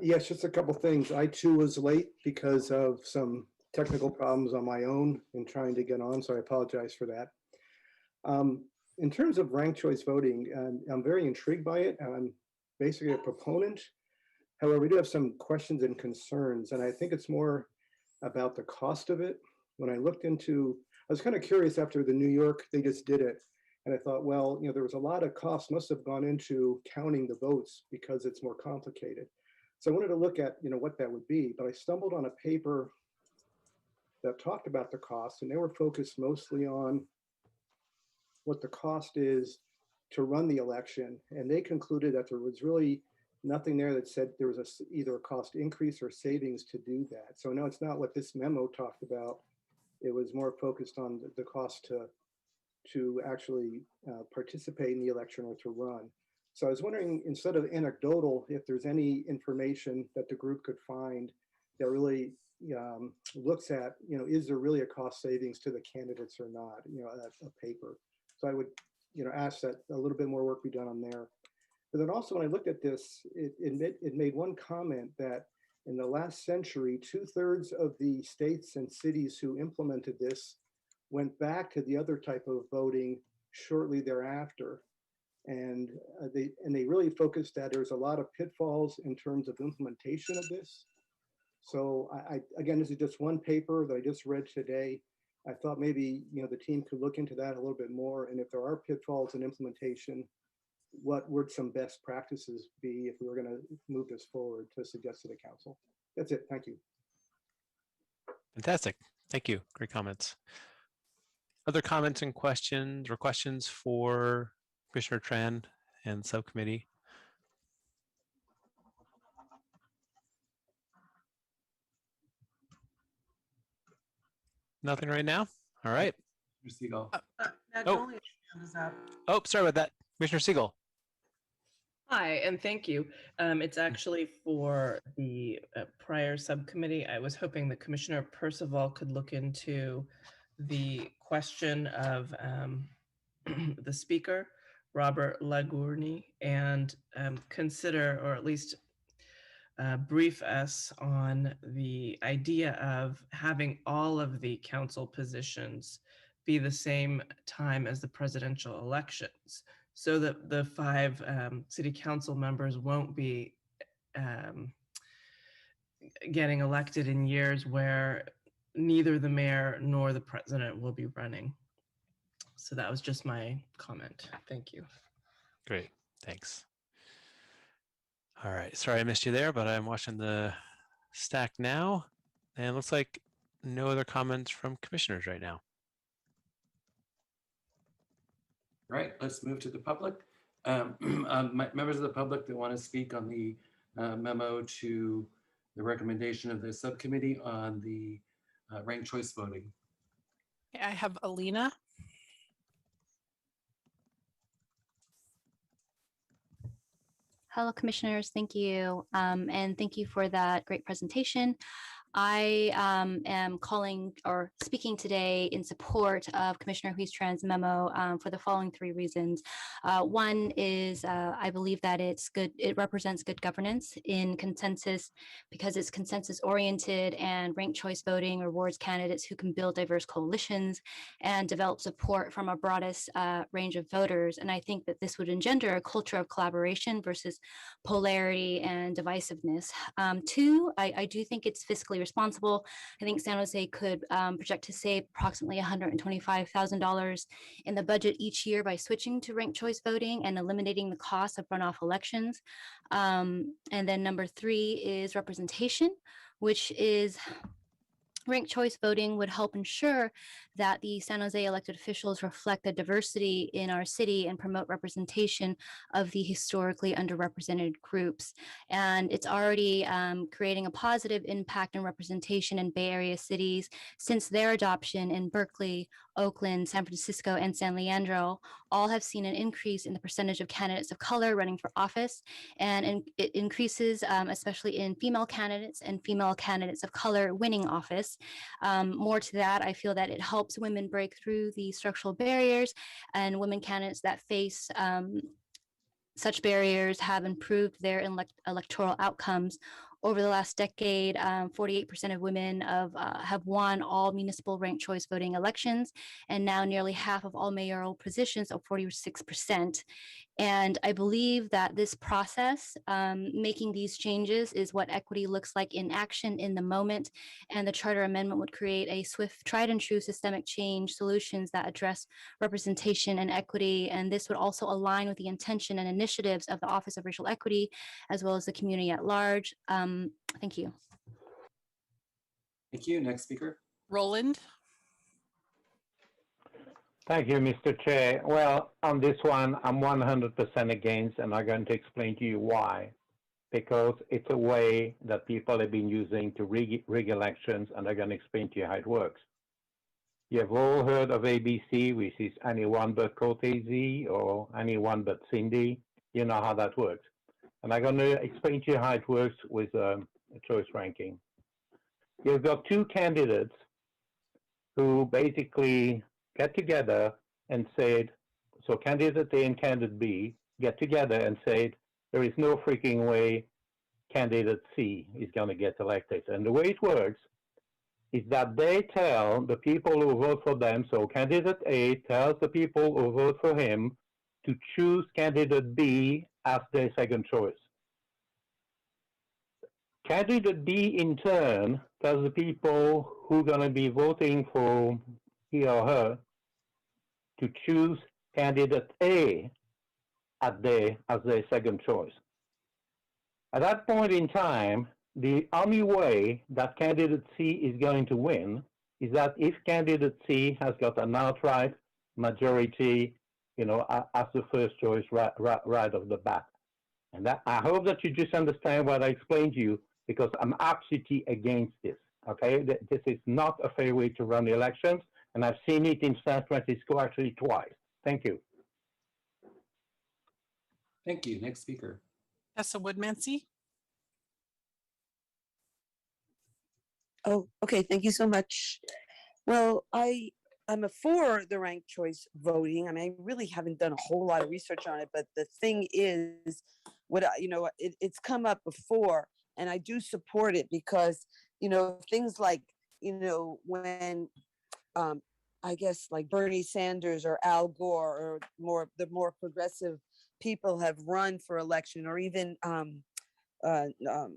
Yes, just a couple things. I too was late because of some technical problems on my own in trying to get on, so I apologize for that. In terms of ranked choice voting, I'm very intrigued by it. I'm basically a proponent. However, we do have some questions and concerns, and I think it's more about the cost of it. When I looked into, I was kind of curious after the New York, they just did it. And I thought, well, there was a lot of cost must have gone into counting the votes because it's more complicated. So I wanted to look at, what that would be, but I stumbled on a paper that talked about the cost, and they were focused mostly on what the cost is to run the election. And they concluded that there was really nothing there that said there was either a cost increase or savings to do that. So no, it's not what this memo talked about. It was more focused on the cost to actually participate in the election or to run. So I was wondering, instead of anecdotal, if there's any information that the group could find that really looks at, is there really a cost savings to the candidates or not, a paper. So I would, ask that a little bit more work be done on there. But then also when I looked at this, it made one comment that in the last century, 2/3 of the states and cities who implemented this went back to the other type of voting shortly thereafter. And they really focused that there's a lot of pitfalls in terms of implementation of this. So again, this is just one paper that I just read today. I thought maybe the team could look into that a little bit more. And if there are pitfalls in implementation, what would some best practices be if we were going to move this forward to suggest to the council? That's it. Thank you. Fantastic. Thank you. Great comments. Other comments and questions or questions for Commissioner Tran and subcommittee? Nothing right now? All right. Siegel. Oh, sorry about that. Commissioner Siegel. Hi, and thank you. It's actually for the prior subcommittee. I was hoping that Commissioner Percival could look into the question of the speaker, Robert Lagourny, and consider, or at least brief us on the idea of having all of the council positions be the same time as the presidential elections, so that the 5 city council members won't be getting elected in years where neither the mayor nor the president will be running. So that was just my comment. Thank you. Great, thanks. All right, sorry I missed you there, but I'm watching the stack now, and it looks like no other comments from commissioners right now. All right, let's move to the public. Members of the public that want to speak on the memo to the recommendation of the subcommittee on the ranked choice voting. I have Alina. Hello, commissioners. Thank you. And thank you for that great presentation. I am calling or speaking today in support of Commissioner Huistran's memo for the following 3 reasons. One is I believe that it's good. It represents good governance in consensus because it's consensus oriented, and ranked choice voting rewards candidates who can build diverse coalitions and develop support from a broadest range of voters. And I think that this would engender a culture of collaboration versus polarity and divisiveness. 2, I do think it's fiscally responsible. I think San Jose could project to save approximately $125,000 in the budget each year by switching to ranked choice voting and eliminating the cost of runoff elections. And then number 3 is representation, which is ranked choice voting would help ensure that the San Jose elected officials reflect the diversity in our city and promote representation of the historically underrepresented groups. And it's already creating a positive impact and representation in Bay Area cities since their adoption in Berkeley, Oakland, San Francisco, and San Leandro all have seen an increase in the percentage of candidates of color running for office. And it increases especially in female candidates and female candidates of color winning office. More to that, I feel that it helps women break through the structural barriers, and women candidates that face such barriers have improved their electoral outcomes. Over the last decade, 48% of women have won all municipal ranked choice voting elections, and now nearly half of all mayoral positions, of 46%. And I believe that this process, making these changes, is what equity looks like in action in the moment. And the charter amendment would create a swift, tried and true systemic change solutions that address representation and equity. And this would also align with the intention and initiatives of the Office of Racial Equity, as well as the community at large. Thank you. Thank you. Next speaker. Roland. Thank you, Mr. Chair. Well, on this one, I'm 100% against, and I'm going to explain to you why. Because it's a way that people have been using to rig elections, and I'm going to explain to you how it works. You have all heard of ABC, which is anyone but Cortese or anyone but Cindy. You know how that works. And I'm going to explain to you how it works with a choice ranking. You've got 2 candidates who basically get together and said, so candidate A and candidate B get together and said, there is no freaking way candidate C is going to get elected. And the way it works is that they tell the people who vote for them, so candidate A tells the people who vote for him to choose candidate B as their second choice. Candidate B, in turn, tells the people who are going to be voting for he or her to choose candidate A as their second choice. At that point in time, the only way that candidate C is going to win is that if candidate C has got an outright majority, as the first choice right off the bat. And that, I hope that you just understand what I explained to you, because I'm absolutely against this. Okay, this is not a fair way to run the elections, and I've seen it in San Francisco actually twice. Thank you. Thank you. Next speaker. Tessa Woodmansey. Oh, okay. Thank you so much. Well, I'm for the ranked choice voting. I mean, I really haven't done a whole lot of research on it, but the thing is, it's come up before, and I do support it because, things like, when I guess like Bernie Sanders or Al Gore or the more progressive people have run for election, or even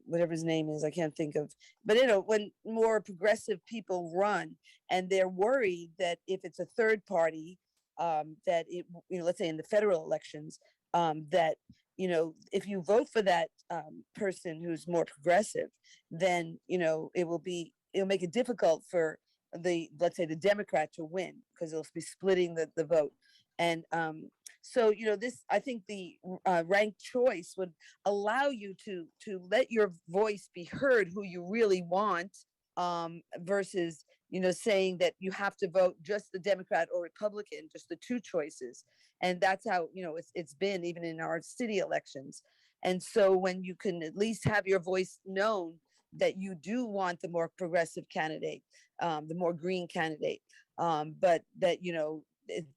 whatever his name is, I can't think of, but when more progressive people run and they're worried that if it's a third party, that it, let's say in the federal elections, that, if you vote for that person who's more progressive, then, it'll make it difficult for let's say the Democrat to win, because they'll be splitting the vote. And so, I think the ranked choice would allow you to let your voice be heard, who you really want, versus, saying that you have to vote just the Democrat or Republican, just the two choices. And that's how, it's been even in our city elections. And so when you can at least have your voice known that you do want the more progressive candidate, the more green candidate, but that,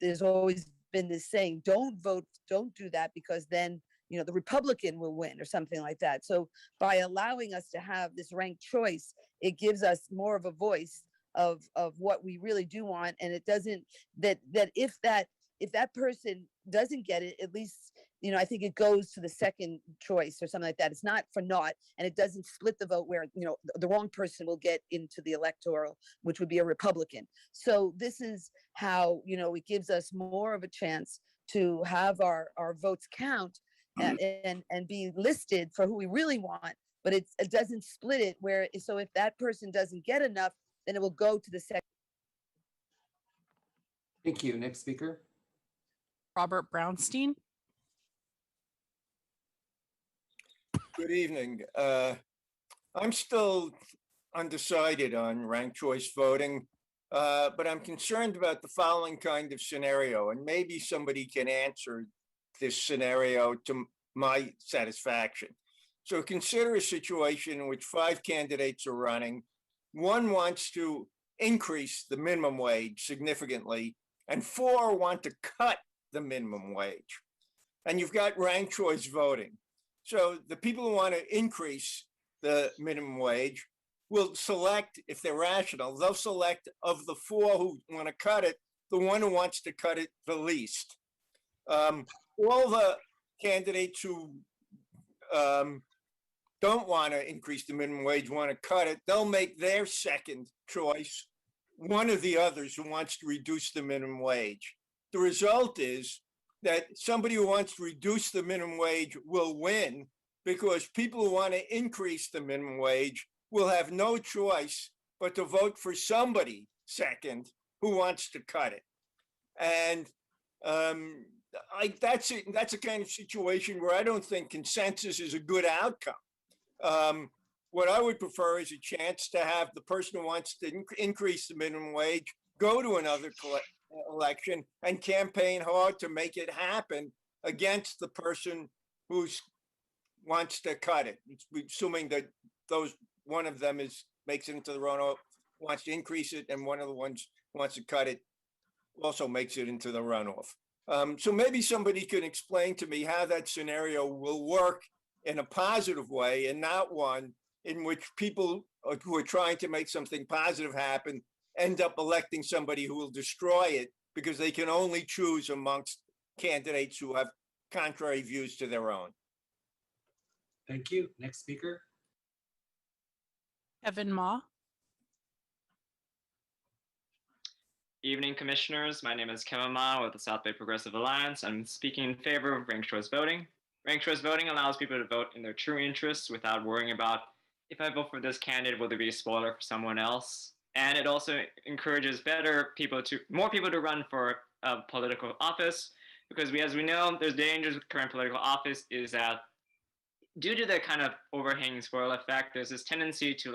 there's always been this saying, don't do that, because then, the Republican will win or something like that. So by allowing us to have this ranked choice, it gives us more of a voice of what we really do want. And it doesn't, that if that person doesn't get it, at least, I think it goes to the second choice or something like that. It's not for naught, and it doesn't split the vote where, the wrong person will get into the electoral, which would be a Republican. So this is how, it gives us more of a chance to have our votes count and be listed for who we really want, but it doesn't split it where, so if that person doesn't get enough, then it will go to the second. Thank you. Next speaker. Robert Brownstein. Good evening. I'm still undecided on ranked choice voting, but I'm concerned about the following kind of scenario, and maybe somebody can answer this scenario to my satisfaction. So consider a situation in which 5 candidates are running. One wants to increase the minimum wage significantly, and 4 want to cut the minimum wage. And you've got ranked choice voting. So the people who want to increase the minimum wage will select, if they're rational, they'll select of the 4 who want to cut it, the one who wants to cut it the least. All the candidates who don't want to increase the minimum wage, want to cut it, they'll make their second choice one of the others who wants to reduce the minimum wage. The result is that somebody who wants to reduce the minimum wage will win, because people who want to increase the minimum wage will have no choice but to vote for somebody second who wants to cut it. And that's a kind of situation where I don't think consensus is a good outcome. What I would prefer is a chance to have the person who wants to increase the minimum wage go to another election and campaign hard to make it happen against the person who wants to cut it. It's assuming that one of them makes it into the runoff, wants to increase it, and one of the ones who wants to cut it also makes it into the runoff. So maybe somebody can explain to me how that scenario will work in a positive way and not one in which people who are trying to make something positive happen end up electing somebody who will destroy it because they can only choose amongst candidates who have contrary views to their own. Thank you. Next speaker. Evan Ma. Evening, commissioners. My name is Kevin Ma with the South Bay Progressive Alliance. I'm speaking in favor of ranked choice voting. Ranked choice voting allows people to vote in their true interests without worrying about, if I vote for this candidate, will there be a spoiler for someone else? And it also encourages more people to run for a political office, because as we know, there's dangers with current political office is that due to the kind of overhanging spoiler effect, there's this tendency to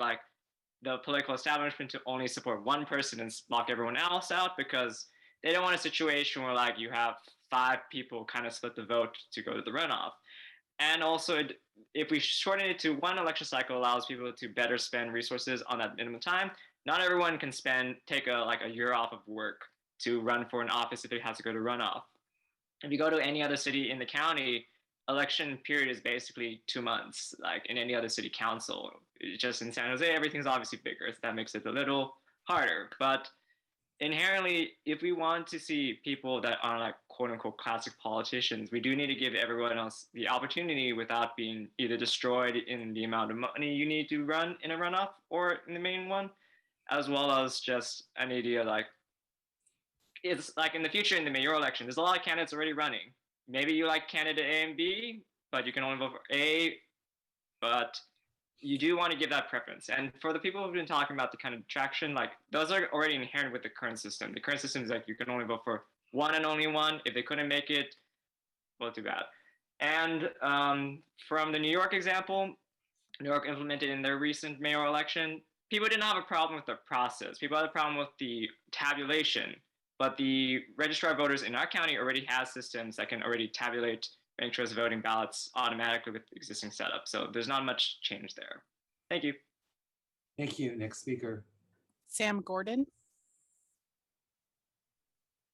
the political establishment to only support one person and block everyone else out, because they don't want a situation where you have 5 people kind of split the vote to go to the runoff. And also, if we shorten it to one election cycle, allows people to better spend resources on that minimum time. Not everyone can take a year off of work to run for an office if they have to go to runoff. If you go to any other city in the county, election period is basically 2 months, like in any other city council. Just in San Jose, everything's obviously bigger, so that makes it a little harder. But inherently, if we want to see people that are quote unquote classic politicians, we do need to give everyone else the opportunity without being either destroyed in the amount of money you need to run in a runoff or in the main one, as well as just an idea it's in the future in the mayoral election, there's a lot of candidates already running. Maybe you like candidate A and B, but you can only vote for A, but you do want to give that preference. And for the people who've been talking about the kind of traction, those are already inherent with the current system. The current system is you can only vote for one and only one. If they couldn't make it, well, too bad. And from the New York example, New York implemented in their recent mayoral election, people didn't have a problem with the process. People had a problem with the tabulation. But the registrar of voters in our county already has systems that can already tabulate ranked choice voting ballots automatically with the existing setup. So there's not much change there. Thank you. Thank you. Next speaker. Sam Gordon.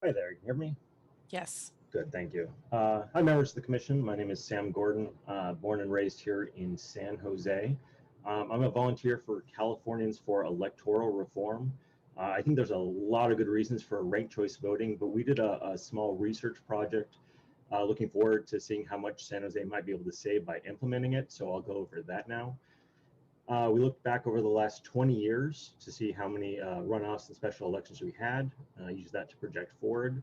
Hi there, you hear me? Yes. Good, thank you. Hi, members of the commission. My name is Sam Gordon, born and raised here in San Jose. I'm a volunteer for Californians for Electoral Reform. I think there's a lot of good reasons for ranked choice voting, but we did a small research project looking forward to seeing how much San Jose might be able to save by implementing it. So I'll go over that now. We looked back over the last 20 years to see how many runoffs and special elections we had, use that to project forward.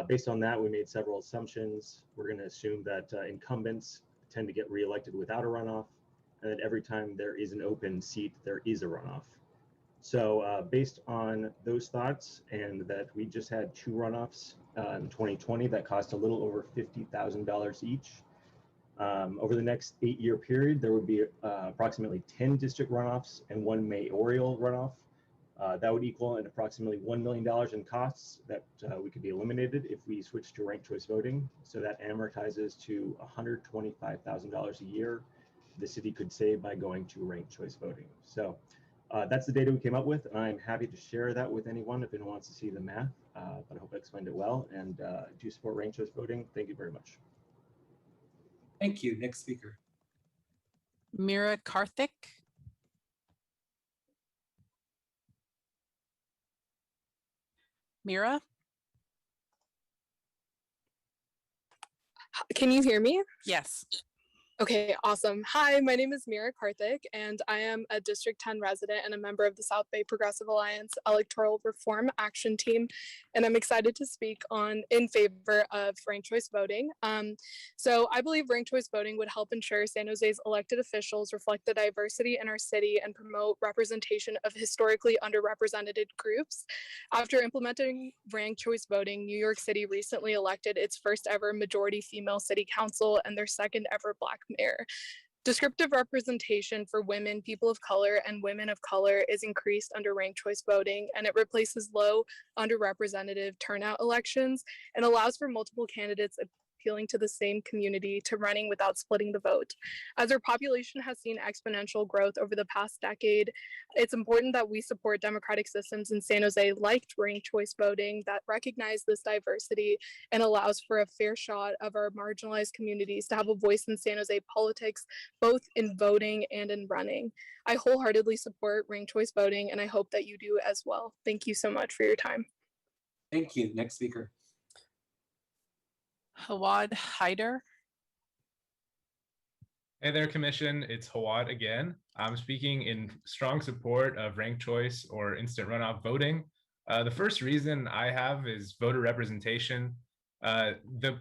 Based on that, we made several assumptions. We're going to assume that incumbents tend to get reelected without a runoff, and that every time there is an open seat, there is a runoff. So based on those thoughts, and that we just had 2 runoffs in 2020 that cost a little over $50,000 each. Over the next 8-year period, there would be approximately 10 district runoffs and 1 mayoral runoff. That would equal an approximately $1 million in costs that we could be eliminated if we switch to ranked choice voting. So that amortizes to $125,000 a year the city could save by going to ranked choice voting. So that's the data we came up with, and I'm happy to share that with anyone if anyone wants to see the math, but I hope I explained it well, and do support ranked choice voting. Thank you very much. Thank you. Next speaker. Mira Karthik. Mira? Can you hear me? Yes. Okay, awesome. Hi, my name is Mira Karthik, and I am a District 10 resident and a member of the South Bay Progressive Alliance Electoral Reform Action Team, and I'm excited to speak in favor of ranked choice voting. So I believe ranked choice voting would help ensure San Jose's elected officials reflect the diversity in our city and promote representation of historically underrepresented groups. After implementing ranked choice voting, New York City recently elected its first ever majority female city council and their second ever Black mayor. Descriptive representation for women, people of color, and women of color is increased under ranked choice voting, and it replaces low underrepresented turnout elections and allows for multiple candidates appealing to the same community to running without splitting the vote. As our population has seen exponential growth over the past decade, it's important that we support democratic systems in San Jose like ranked choice voting that recognize this diversity and allows for a fair shot of our marginalized communities to have a voice in San Jose politics, both in voting and in running. I wholeheartedly support ranked choice voting, and I hope that you do as well. Thank you so much for your time. Thank you. Next speaker. Hawad Haider. Hey there, Commission. It's Hawad again. I'm speaking in strong support of ranked choice or instant runoff voting. The first reason I have is voter representation. The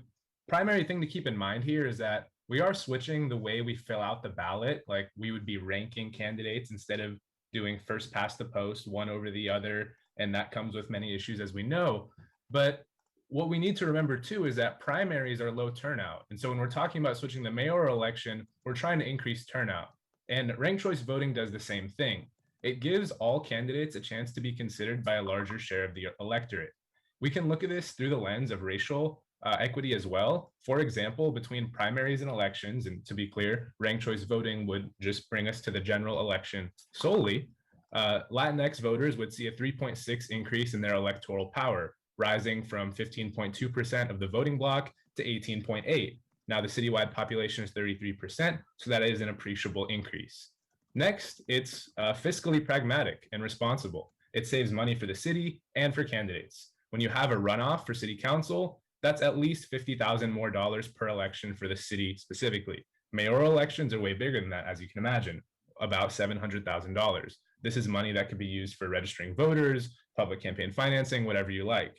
primary thing to keep in mind here is that we are switching the way we fill out the ballot. Like, we would be ranking candidates instead of doing first past the post, one over the other. And that comes with many issues, as we know. But what we need to remember too is that primaries are low turnout. And so when we're talking about switching the mayoral election, we're trying to increase turnout. And ranked choice voting does the same thing. It gives all candidates a chance to be considered by a larger share of the electorate. We can look at this through the lens of racial equity as well. For example, between primaries and elections, and to be clear, ranked choice voting would just bring us to the general election solely. Latinx voters would see a 3.6 increase in their electoral power, rising from 15.2% of the voting bloc to 18.8. Now the citywide population is 33%, so that is an appreciable increase. Next, it's fiscally pragmatic and responsible. It saves money for the city and for candidates. When you have a runoff for city council, that's at least $50,000 more per election for the city specifically. Mayoral elections are way bigger than that, as you can imagine, about $700,000. This is money that could be used for registering voters, public campaign financing, whatever you like.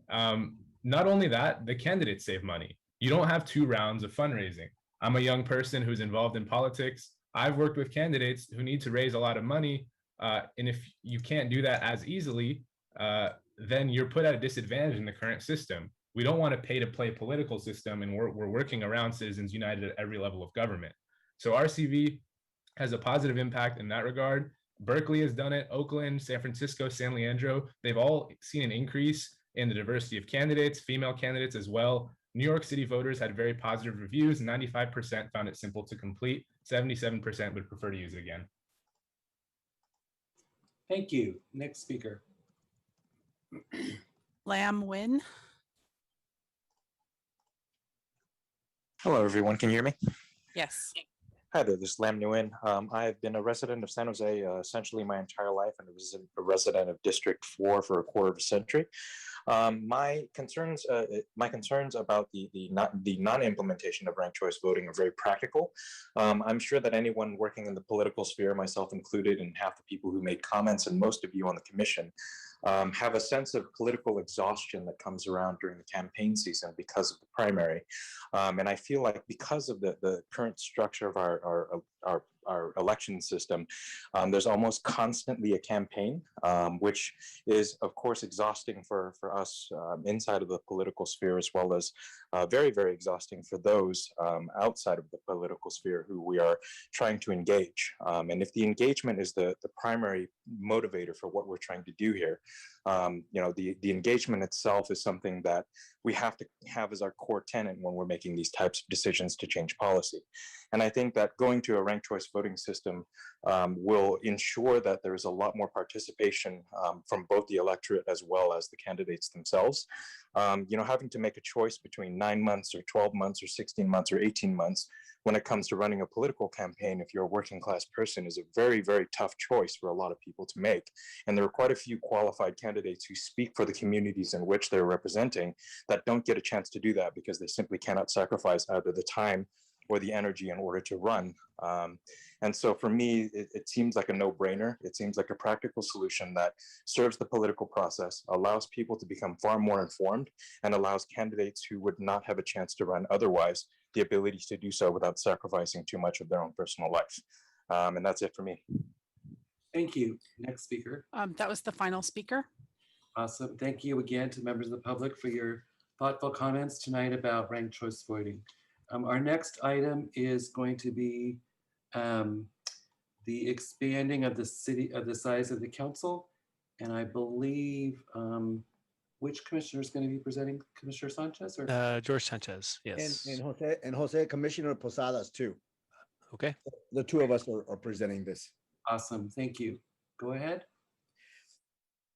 Not only that, the candidates save money. You don't have 2 rounds of fundraising. I'm a young person who's involved in politics. I've worked with candidates who need to raise a lot of money. And if you can't do that as easily, then you're put at a disadvantage in the current system. We don't want a pay-to-play political system, and we're working around Citizens United at every level of government. So RCV has a positive impact in that regard. Berkeley has done it, Oakland, San Francisco, San Leandro, they've all seen an increase in the diversity of candidates, female candidates as well. New York City voters had very positive reviews. 95% found it simple to complete. 77% would prefer to use it again. Thank you. Next speaker. Lam Nguyen. Hello, everyone. Can you hear me? Yes. Hi there, this is Lam Nguyen. I've been a resident of San Jose essentially my entire life, and a resident of District 4 for a quarter of a century. My concerns about the non-implementation of ranked choice voting are very practical. I'm sure that anyone working in the political sphere, myself included, and half the people who made comments, and most of you on the commission, have a sense of political exhaustion that comes around during the campaign season because of the primary. And I feel like because of the current structure of our election system, there's almost constantly a campaign, which is, of course, exhausting for us inside of the political sphere, as well as very, very exhausting for those outside of the political sphere who we are trying to engage. And if the engagement is the primary motivator for what we're trying to do here, the engagement itself is something that we have to have as our core tenet when we're making these types of decisions to change policy. And I think that going to a ranked choice voting system will ensure that there is a lot more participation from both the electorate as well as the candidates themselves. Having to make a choice between 9 months or 12 months or 16 months or 18 months when it comes to running a political campaign, if you're a working class person, is a very, very tough choice for a lot of people to make. And there are quite a few qualified candidates who speak for the communities in which they're representing that don't get a chance to do that because they simply cannot sacrifice either the time or the energy in order to run. And so for me, it seems like a no-brainer. It seems like a practical solution that serves the political process, allows people to become far more informed, and allows candidates who would not have a chance to run otherwise the ability to do so without sacrificing too much of their own personal life. And that's it for me. Thank you. Next speaker. That was the final speaker. Awesome. Thank you again to members of the public for your thoughtful comments tonight about ranked choice voting. Our next item is going to be the expanding of the size of the council. And I believe Which commissioner is going to be presenting? Commissioner Sanchez or? George Sanchez, yes. And Jose, Commissioner Posadas too. Okay. The two of us are presenting this. Awesome, thank you. Go ahead.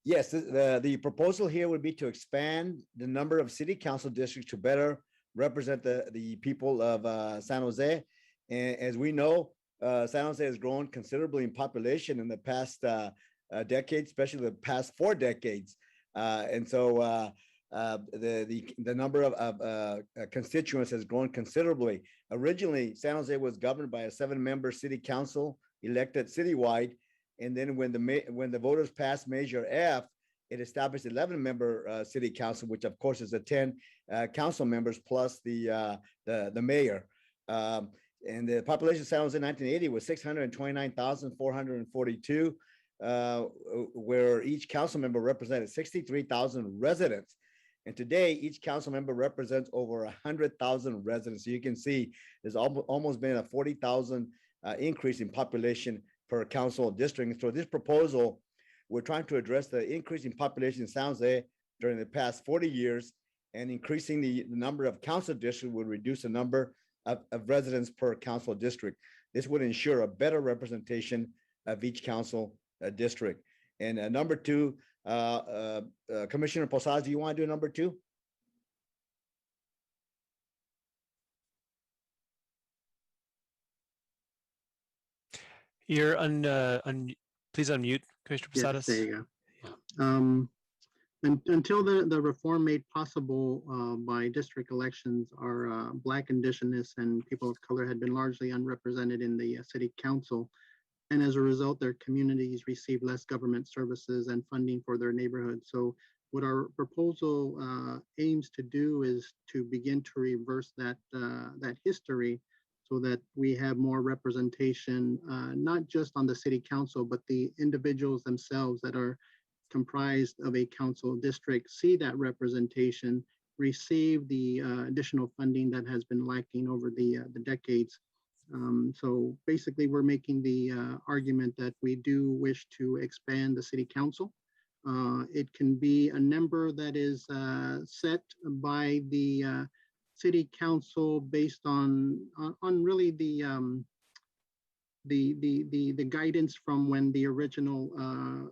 Yes, the proposal here would be to expand the number of city council districts to better represent the people of San Jose. And as we know, San Jose has grown considerably in population in the past decade, especially the past 4 decades. And so the number of constituents has grown considerably. Originally, San Jose was governed by a 7-member city council elected citywide. And then when the voters passed Measure F, it established 11-member city council, which of course is the 10 council members plus the mayor. And the population of San Jose in 1980 was 629,442, where each council member represented 63,000 residents. And today, each council member represents over 100,000 residents. So you can see there's almost been a 40,000 increase in population per council district. So this proposal, we're trying to address the increase in population in San Jose during the past 40 years, and increasing the number of council districts would reduce the number of residents per council district. This would ensure a better representation of each council district. And number 2, Commissioner Posadas, do you want to do number 2? You're please unmute, Commissioner Posadas. Yes, there you go. Until the reform made possible by district elections, our Black, Indigenous, and people of color had been largely unrepresented in the city council. And as a result, their communities received less government services and funding for their neighborhoods. So what our proposal aims to do is to begin to reverse that history, so that we have more representation, not just on the city council, but the individuals themselves that are comprised of a council district see that representation, receive the additional funding that has been lacking over the decades. So basically, we're making the argument that we do wish to expand the city council. It can be a number that is set by the city council based on really the guidance from when the original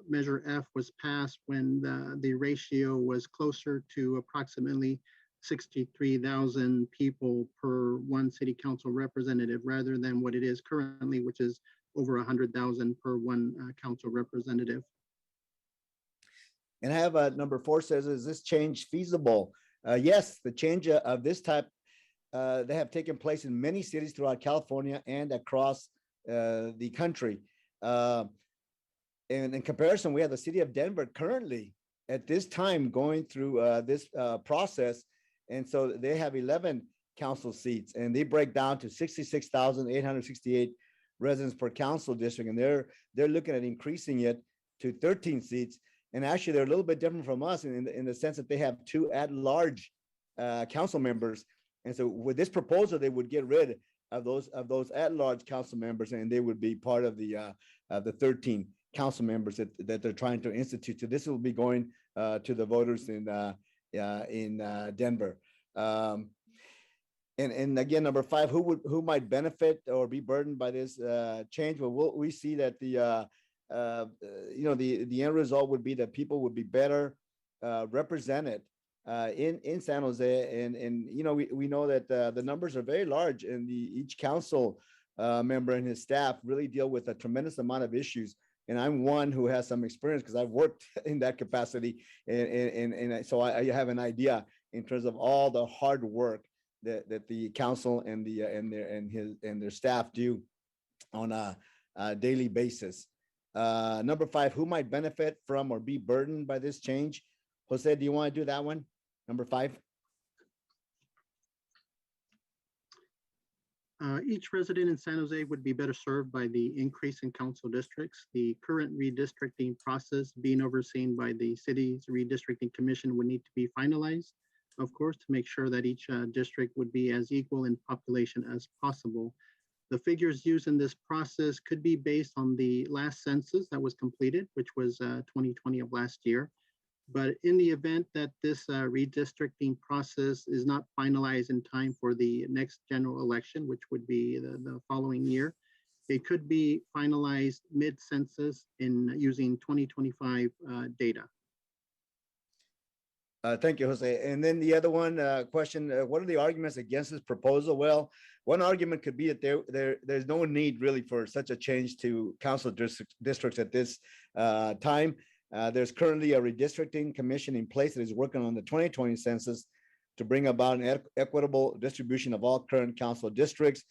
Measure F was passed, when the ratio was closer to approximately 63,000 people per one city council representative, rather than what it is currently, which is over 100,000 per one council representative. And I have number 4 says, is this change feasible? Yes, the change of this type, they have taken place in many cities throughout California and across the country. And in comparison, we have the city of Denver currently at this time going through this process. And so they have 11 council seats, and they break down to 66,868 residents per council district. And they're looking at increasing it to 13 seats. And actually, they're a little bit different from us in the sense that they have 2 at-large council members. And so with this proposal, they would get rid of those at-large council members, and they would be part of the 13 council members that they're trying to institute. So this will be going to the voters in Denver. And again, number 5, who might benefit or be burdened by this change? Well, we see that the end result would be that people would be better represented in San Jose, and we know that the numbers are very large, and each council member and his staff really deal with a tremendous amount of issues. And I'm one who has some experience because I've worked in that capacity, and so I have an idea in terms of all the hard work that the council and their staff do on a daily basis. Number 5, who might benefit from or be burdened by this change? Jose, do you want to do that one? Number 5. Each resident in San Jose would be better served by the increase in council districts. The current redistricting process being overseen by the city's redistricting commission would need to be finalized, of course, to make sure that each district would be as equal in population as possible. The figures used in this process could be based on the last census that was completed, which was 2020 of last year. But in the event that this redistricting process is not finalized in time for the next general election, which would be the following year, it could be finalized mid-census in using 2025 data. Thank you, Jose. And then the other one question, what are the arguments against this proposal? Well, one argument could be that there's no need really for such a change to council districts at this time. There's currently a redistricting commission in place that is working on the 2020 census to bring about an equitable distribution of all current council districts.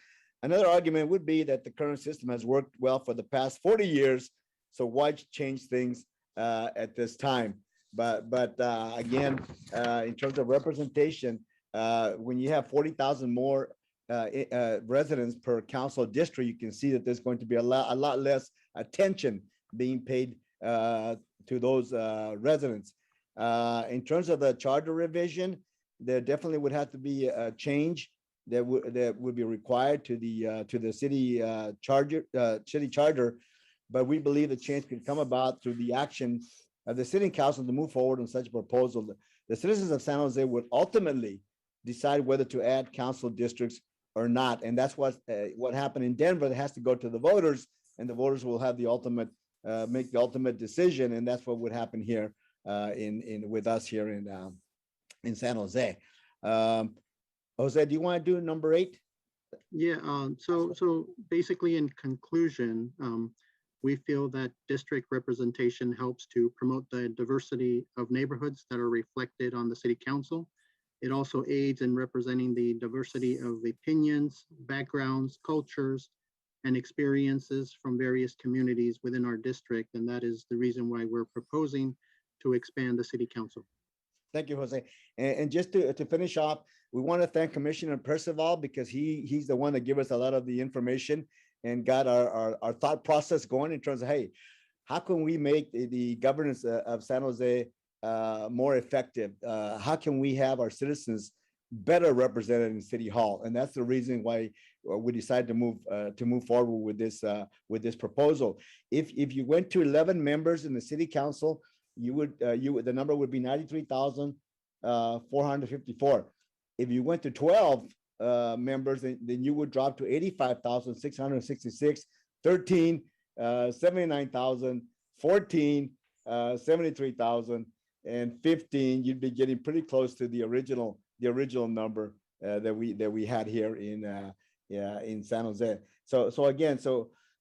Another argument would be that the current system has worked well for the past 40 years, so why change things at this time? But again, in terms of representation, when you have 40,000 more residents per council district, you can see that there's going to be a lot less attention being paid to those residents. In terms of the charter revision, there definitely would have to be a change that would be required to the city charter, but we believe the change could come about through the action of the city council to move forward on such a proposal. The citizens of San Jose would ultimately decide whether to add council districts or not, and that's what happened in Denver. That has to go to the voters, and the voters will have the ultimate make the ultimate decision, and that's what would happen here with us here in San Jose. Jose, do you want to do number 8? Yeah, so basically in conclusion, we feel that district representation helps to promote the diversity of neighborhoods that are reflected on the city council. It also aids in representing the diversity of opinions, backgrounds, cultures, and experiences from various communities within our district. And that is the reason why we're proposing to expand the city council. Thank you, Jose. And just to finish off, we want to thank Commissioner Percival because he's the one that gave us a lot of the information and got our thought process going in terms of, hey, how can we make the governance of San Jose more effective? How can we have our citizens better represented in City Hall? And that's the reason why we decided to move forward with this proposal. If you went to 11 members in the City Council, the number would be 93,454. If you went to 12 members, then you would drop to 85,666, 13, 79,000, 14, 73,000, and 15. You'd be getting pretty close to the original number that we had here in San Jose. So again,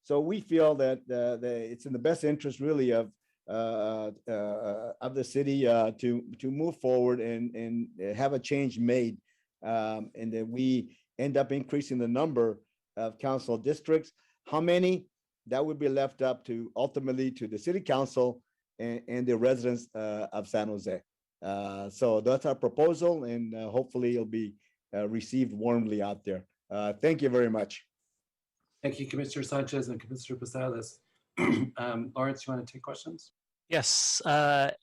we feel that it's in the best interest really of the city to move forward and have a change made, and that we end up increasing the number of council districts. How many? That would be left up to ultimately to the city council and the residents of San Jose. So that's our proposal, and hopefully it'll be received warmly out there. Thank you very much. Thank you, Commissioner Sanchez and Commissioner Posada. Lawrence, you want to take questions? Yes.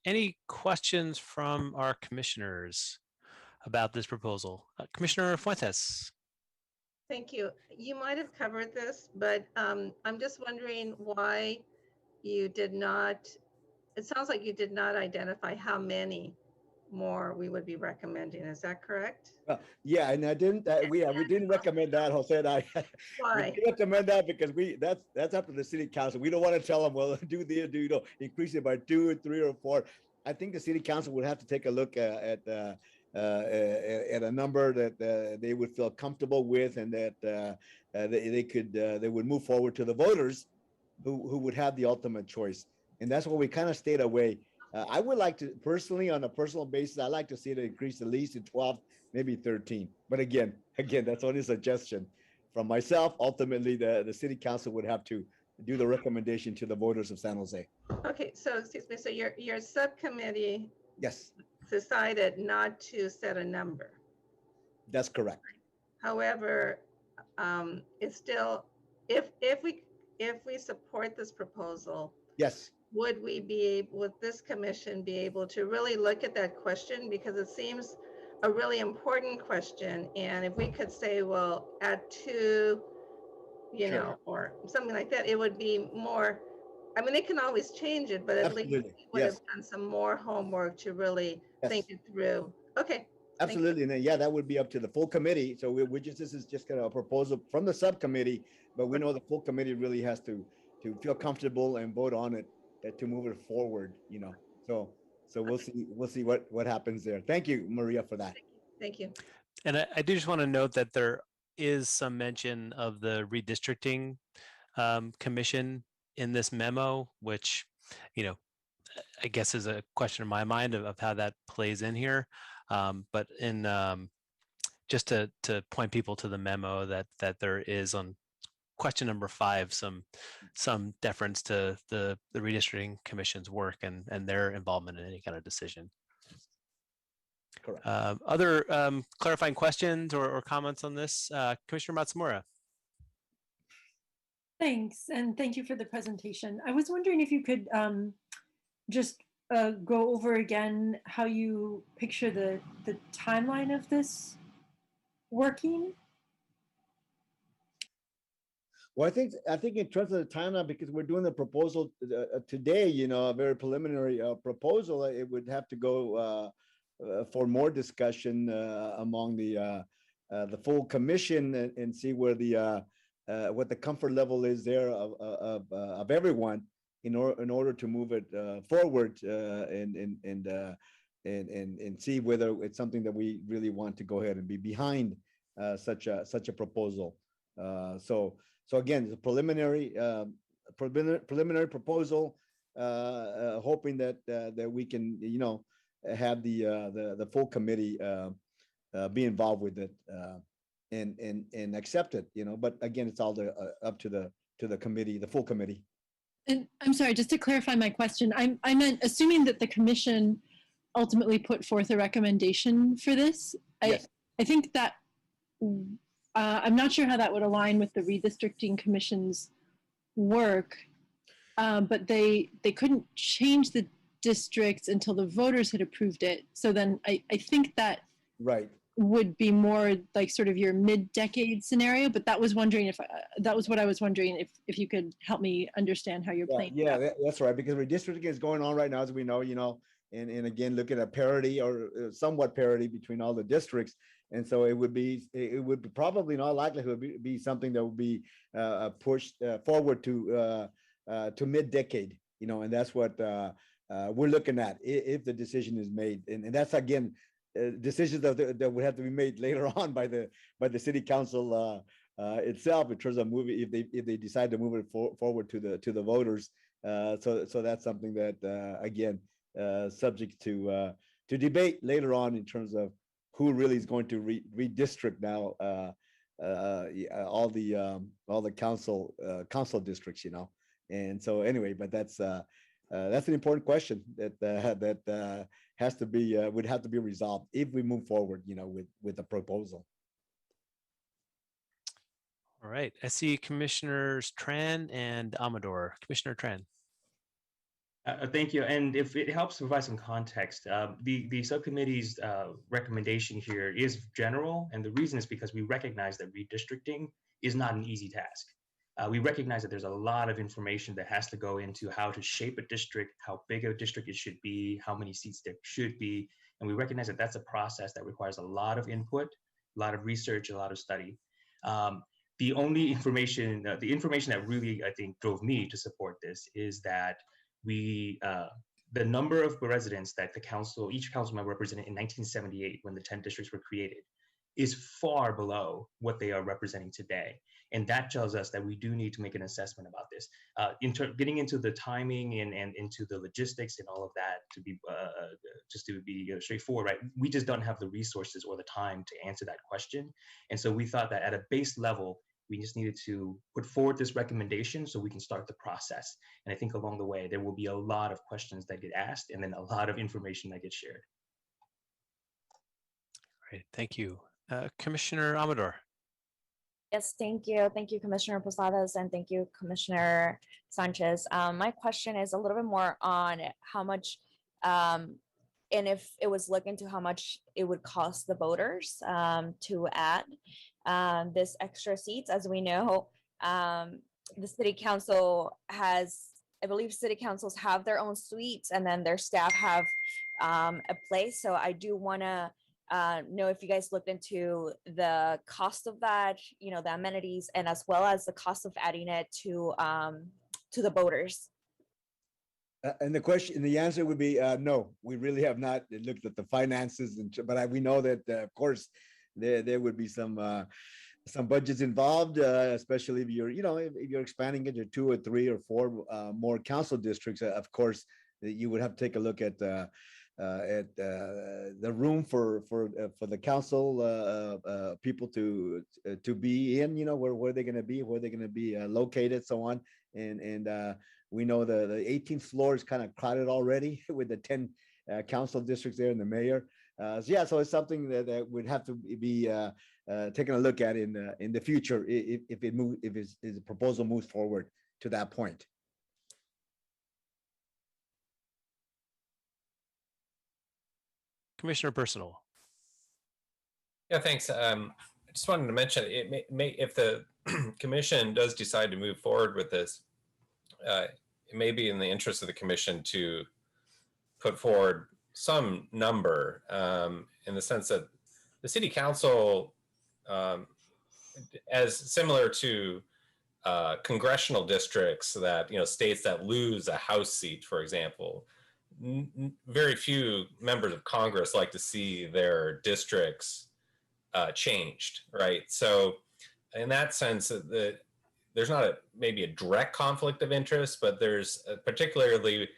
Any questions from our commissioners about this proposal? Commissioner Fuentes. Thank you. You might have covered this, but I'm just wondering why you did not, it sounds like you did not identify how many more we would be recommending. Is that correct? Yeah, and I didn't. We didn't recommend that, Jose. And Why? We didn't recommend that because that's up to the city council. We don't want to tell them, well, increase it by 2 or 3 or 4. I think the city council would have to take a look at a number that they would feel comfortable with, and that they would move forward to the voters who would have the ultimate choice. And that's why we kind of stayed away. I would like to personally, on a personal basis, I like to see it increase at least to 12, maybe 13. But again, that's only a suggestion from myself. Ultimately, the city council would have to do the recommendation to the voters of San Jose. Okay, so excuse me. So your subcommittee Yes, decided not to set a number. that's correct. However, it's still, if we support this proposal, Yes. would this commission be able to really look at that question? Because it seems a really important question. And if we could say, well, add 2, Sure. or something like that, it would be more I mean, they can always change it, but at least Absolutely. we would have Yes, done some more homework to really yes, think it through. Okay. Thank you. absolutely. And then, yeah, that would be up to the full committee. So we just, this is just kind of a proposal from the subcommittee, but we know the full committee really has to feel comfortable and vote on it to move it forward, you know. So we'll see what happens there. Thank you, Maria, for that. Thank you. And I do just want to note that there is some mention of the redistricting commission in this memo, which, you know, I guess is a question in my mind of how that plays in here. But in just to point people to the memo that there is on question number 5, some deference to the redistricting commission's work and their involvement in any kind of decision. Correct. Other clarifying questions or comments on this? Commissioner Matsumura. Thanks, and thank you for the presentation. I was wondering if you could just go over again how you picture the timeline of this working. Well, I think in terms of the timeline, because we're doing the proposal today, you know, a very preliminary proposal, it would have to go for more discussion among the full commission and see where what the comfort level is there of everyone in order to move it forward and see whether it's something that we really want to go ahead and be behind such a proposal. So again, it's a preliminary proposal, hoping that we can, you know, have the full committee be involved with it and accept it, you know. But again, it's all up to the committee, the full committee. And I'm sorry, just to clarify my question, I meant assuming that the commission ultimately put forth a recommendation for this. Yes. I think that I'm not sure how that would align with the redistricting commission's work, but they couldn't change the districts until the voters had approved it. So then I think that right would be more like sort of your mid-decade scenario. But that was wondering if that was what I was wondering if you could help me understand how you're playing. Yeah, that's right. Because redistricting is going on right now, as we know, you know, and again, looking at parity or somewhat parity between all the districts. And so it would be probably in all likelihood be something that would be pushed forward to mid-decade, you know, and that's what we're looking at if the decision is made. And that's, again, decisions that would have to be made later on by the city council itself in terms of moving, if they decide to move it forward to the voters. So that's something that again, subject to debate later on in terms of who really is going to redistrict now all the council districts, you know. And so anyway, but that's an important question that has to be would have to be resolved if we move forward, you know, with the proposal. All right, I see Commissioners Tran and Amador. Commissioner Tran. Thank you. And if it helps provide some context, the subcommittee's recommendation here is general. And the reason is because we recognize that redistricting is not an easy task. We recognize that there's a lot of information that has to go into how to shape a district, how big a district it should be, how many seats there should be. And we recognize that that's a process that requires a lot of input, a lot of research, a lot of study. The only information, the information that really, I think, drove me to support this is that the number of residents that each council member represented in 1978 when the 10 districts were created is far below what they are representing today. And that tells us that we do need to make an assessment about this. Getting into the timing and into the logistics and all of that to be just to be straightforward, right? We just don't have the resources or the time to answer that question. And so we thought that at a base level, we just needed to put forward this recommendation so we can start the process. And I think along the way, there will be a lot of questions that get asked and then a lot of information that gets shared. Great, thank you. Commissioner Amador. Yes, thank you. Thank you, Commissioner Posadas, and thank you, Commissioner Sanchez. My question is a little bit more on how much, and if it was looked into how much it would cost the voters to add this extra seats. As we know, the City Council has I believe city councils have their own suites and then their staff have a place. So I do want to know if you guys looked into the cost of that, you know, the amenities, and as well as the cost of adding it to the boaters. And the answer would be no. We really have not looked at the finances, but we know that of course there would be some budgets involved, especially if you're if you're expanding into 2 or 3 or 4 more council districts. Of course, you would have to take a look at the room for the council people to be in. Where they're going to be, where they're going to be located, so on. And we know the 18th floor is kind of crowded already with the 10 council districts there and the mayor. So it's something that would have to be taking a look at in the future if the proposal moves forward to that point. Commissioner Personal. Yeah, thanks. I just wanted to mention if the commission does decide to move forward with this, it may be in the interest of the commission to put forward some number in the sense that the city council, as similar to congressional districts that, states that lose a House seat, for example, very few members of Congress like to see their districts changed, right? So in that sense, there's not maybe a direct conflict of interest, but there's particularly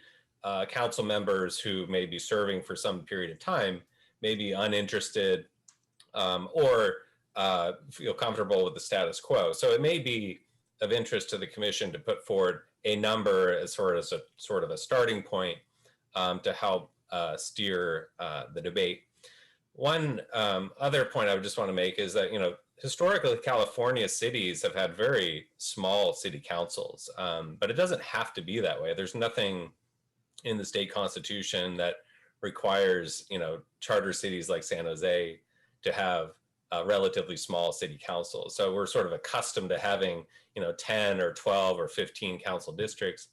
council members who may be serving for some period of time, may be uninterested or feel comfortable with the status quo. So it may be of interest to the commission to put forward a number as sort of a starting point to help steer the debate. One other point I would just want to make is that, historically, California cities have had very small city councils, but it doesn't have to be that way. There's nothing in the state constitution that requires, charter cities like San Jose to have a relatively small city council. So we're sort of accustomed to having, 10 or 12 or 15 council districts,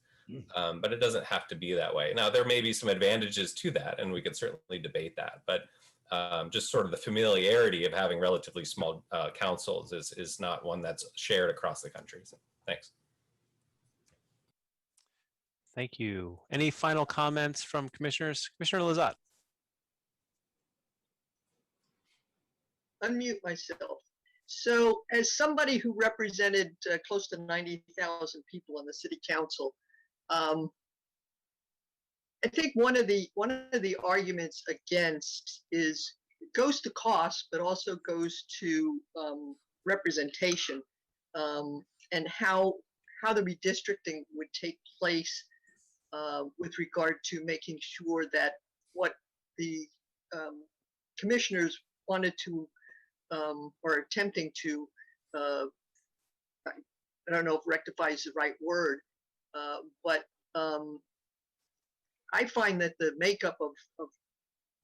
but it doesn't have to be that way. Now, there may be some advantages to that, and we could certainly debate that, but just sort of the familiarity of having relatively small councils is not one that's shared across the country. So, thanks. Thank you. Any final comments from commissioners? Commissioner Lazat. Unmute myself. So as somebody who represented close to 90,000 people on the city council, I think one of the arguments against is it goes to cost, but also goes to representation and how the redistricting would take place with regard to making sure that what the commissioners wanted to or attempting to, I don't know if rectify is the right word, but I find that the makeup of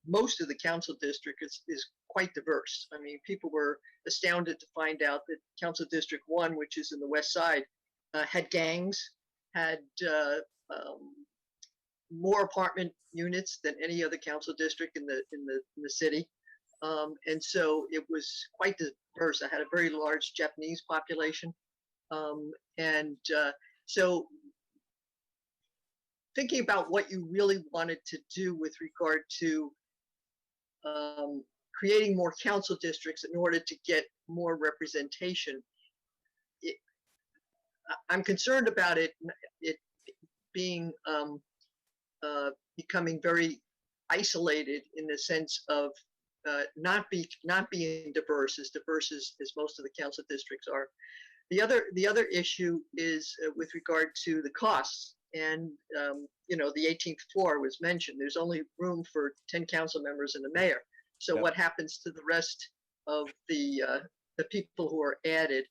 most of the council district is quite diverse. I mean, people were astounded to find out that Council District 1, which is in the west side, had gangs, had more apartment units than any other council district in the city. And so it was quite diverse. I had a very large Japanese population. So thinking about what you really wanted to do with regard to creating more council districts in order to get more representation, I'm concerned about it being becoming very isolated in the sense of not being diverse as most of the council districts are. The other issue is with regard to the costs, and the 18th floor was mentioned. There's only room for 10 council members and the mayor. So what happens to the rest of the people who are added?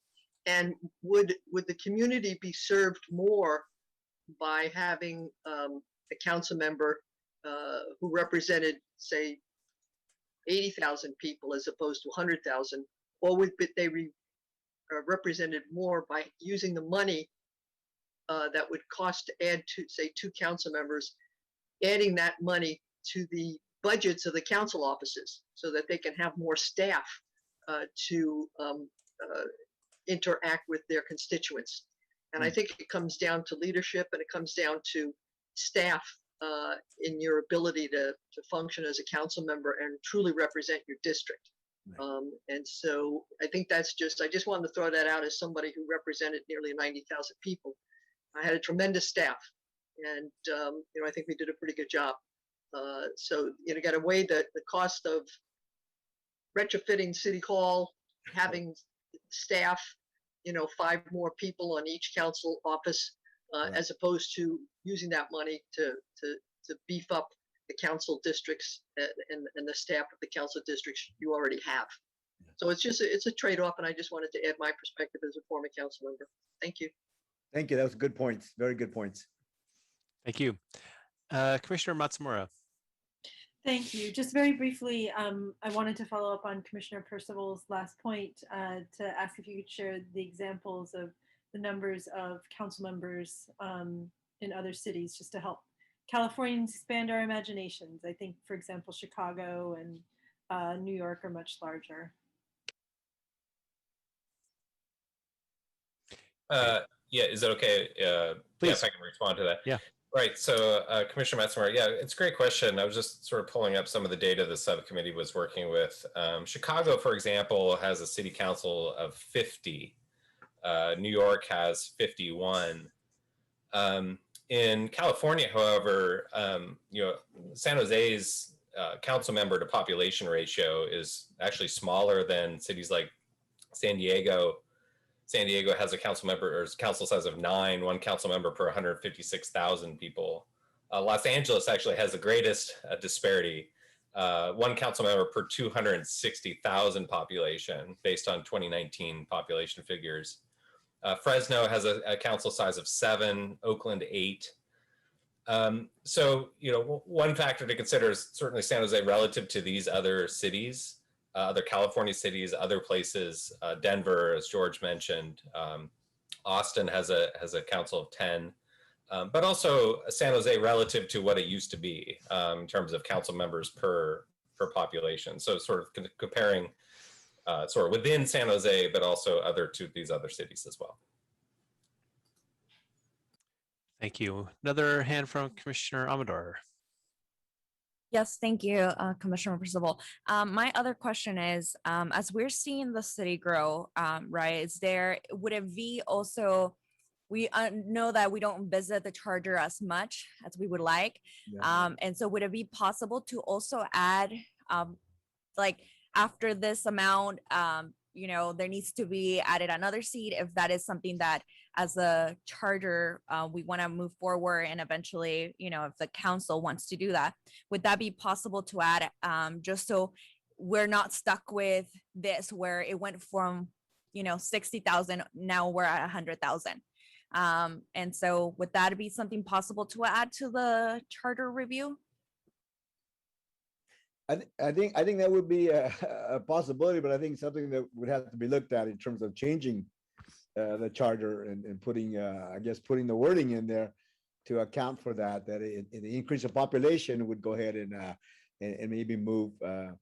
And would the community be served more by having a council member who represented, say, 80,000 people as opposed to 100,000, or would they represented more by using the money that would cost to add say 2 council members, adding that money to the budgets of the council offices so that they can have more staff to interact with their constituents. And I think it comes down to leadership, and it comes down to staff in your ability to function as a council member and truly represent your district. And so I think that's I just wanted to throw that out as somebody who represented nearly 90,000 people. I had a tremendous staff, and I think we did a pretty good job. So got to weigh the cost of retrofitting City Hall, having staff, 5 more people on each council office, as opposed to using that money to beef up the council districts and the staff of the council districts you already have. So it's a trade-off, and I just wanted to add my perspective as a former council member. Thank you. Thank you. That was good points. Very good points. Thank you. Commissioner Matsumura. Thank you. Just very briefly, I wanted to follow up on Commissioner Percival's last point to ask if you could share the examples of the numbers of council members in other cities, just to help Californians expand our imaginations. I think, for example, Chicago and New York are much larger. Yeah, is that okay? Please. Yeah, if I can respond to that. Yeah. Right. So Commissioner Matsumura, yeah, it's a great question. I was just sort of pulling up some of the data the subcommittee was working with. Chicago, for example, has a city council of 50. New York has 51. In California, however, San Jose's council member to population ratio is actually smaller than cities like San Diego. San Diego has a council member or council size of 9, 1 council member per 156,000 people. Los Angeles actually has the greatest disparity, 1 council member per 260,000 population based on 2019 population figures. Fresno has a council size of 7, Oakland 8. So, one factor to consider is certainly San Jose relative to these other cities. Other California cities, other places, Denver, as George mentioned, Austin has a council of 10, but also San Jose relative to what it used to be in terms of council members per population. So sort of comparing sort of within San Jose, but also these other cities as well. Thank you. Another hand from Commissioner Amador. Yes, thank you, Commissioner Percival. My other question is, as we're seeing the city grow, right, would it be also, we know that we don't visit the charger as much as we would like. Yeah. And so would it be possible to also add, like after this amount, there needs to be added another seat if that is something that as a charter, we want to move forward, and eventually, if the council wants to do that, would that be possible to add, just so we're not stuck with this where it went from, 60,000, now we're at 100,000. And so would that be something possible to add to the charter review? I think that would be a possibility, but I think something that would have to be looked at in terms of changing the charter and putting, putting the wording in there to account for that the increase of population would go ahead and maybe move the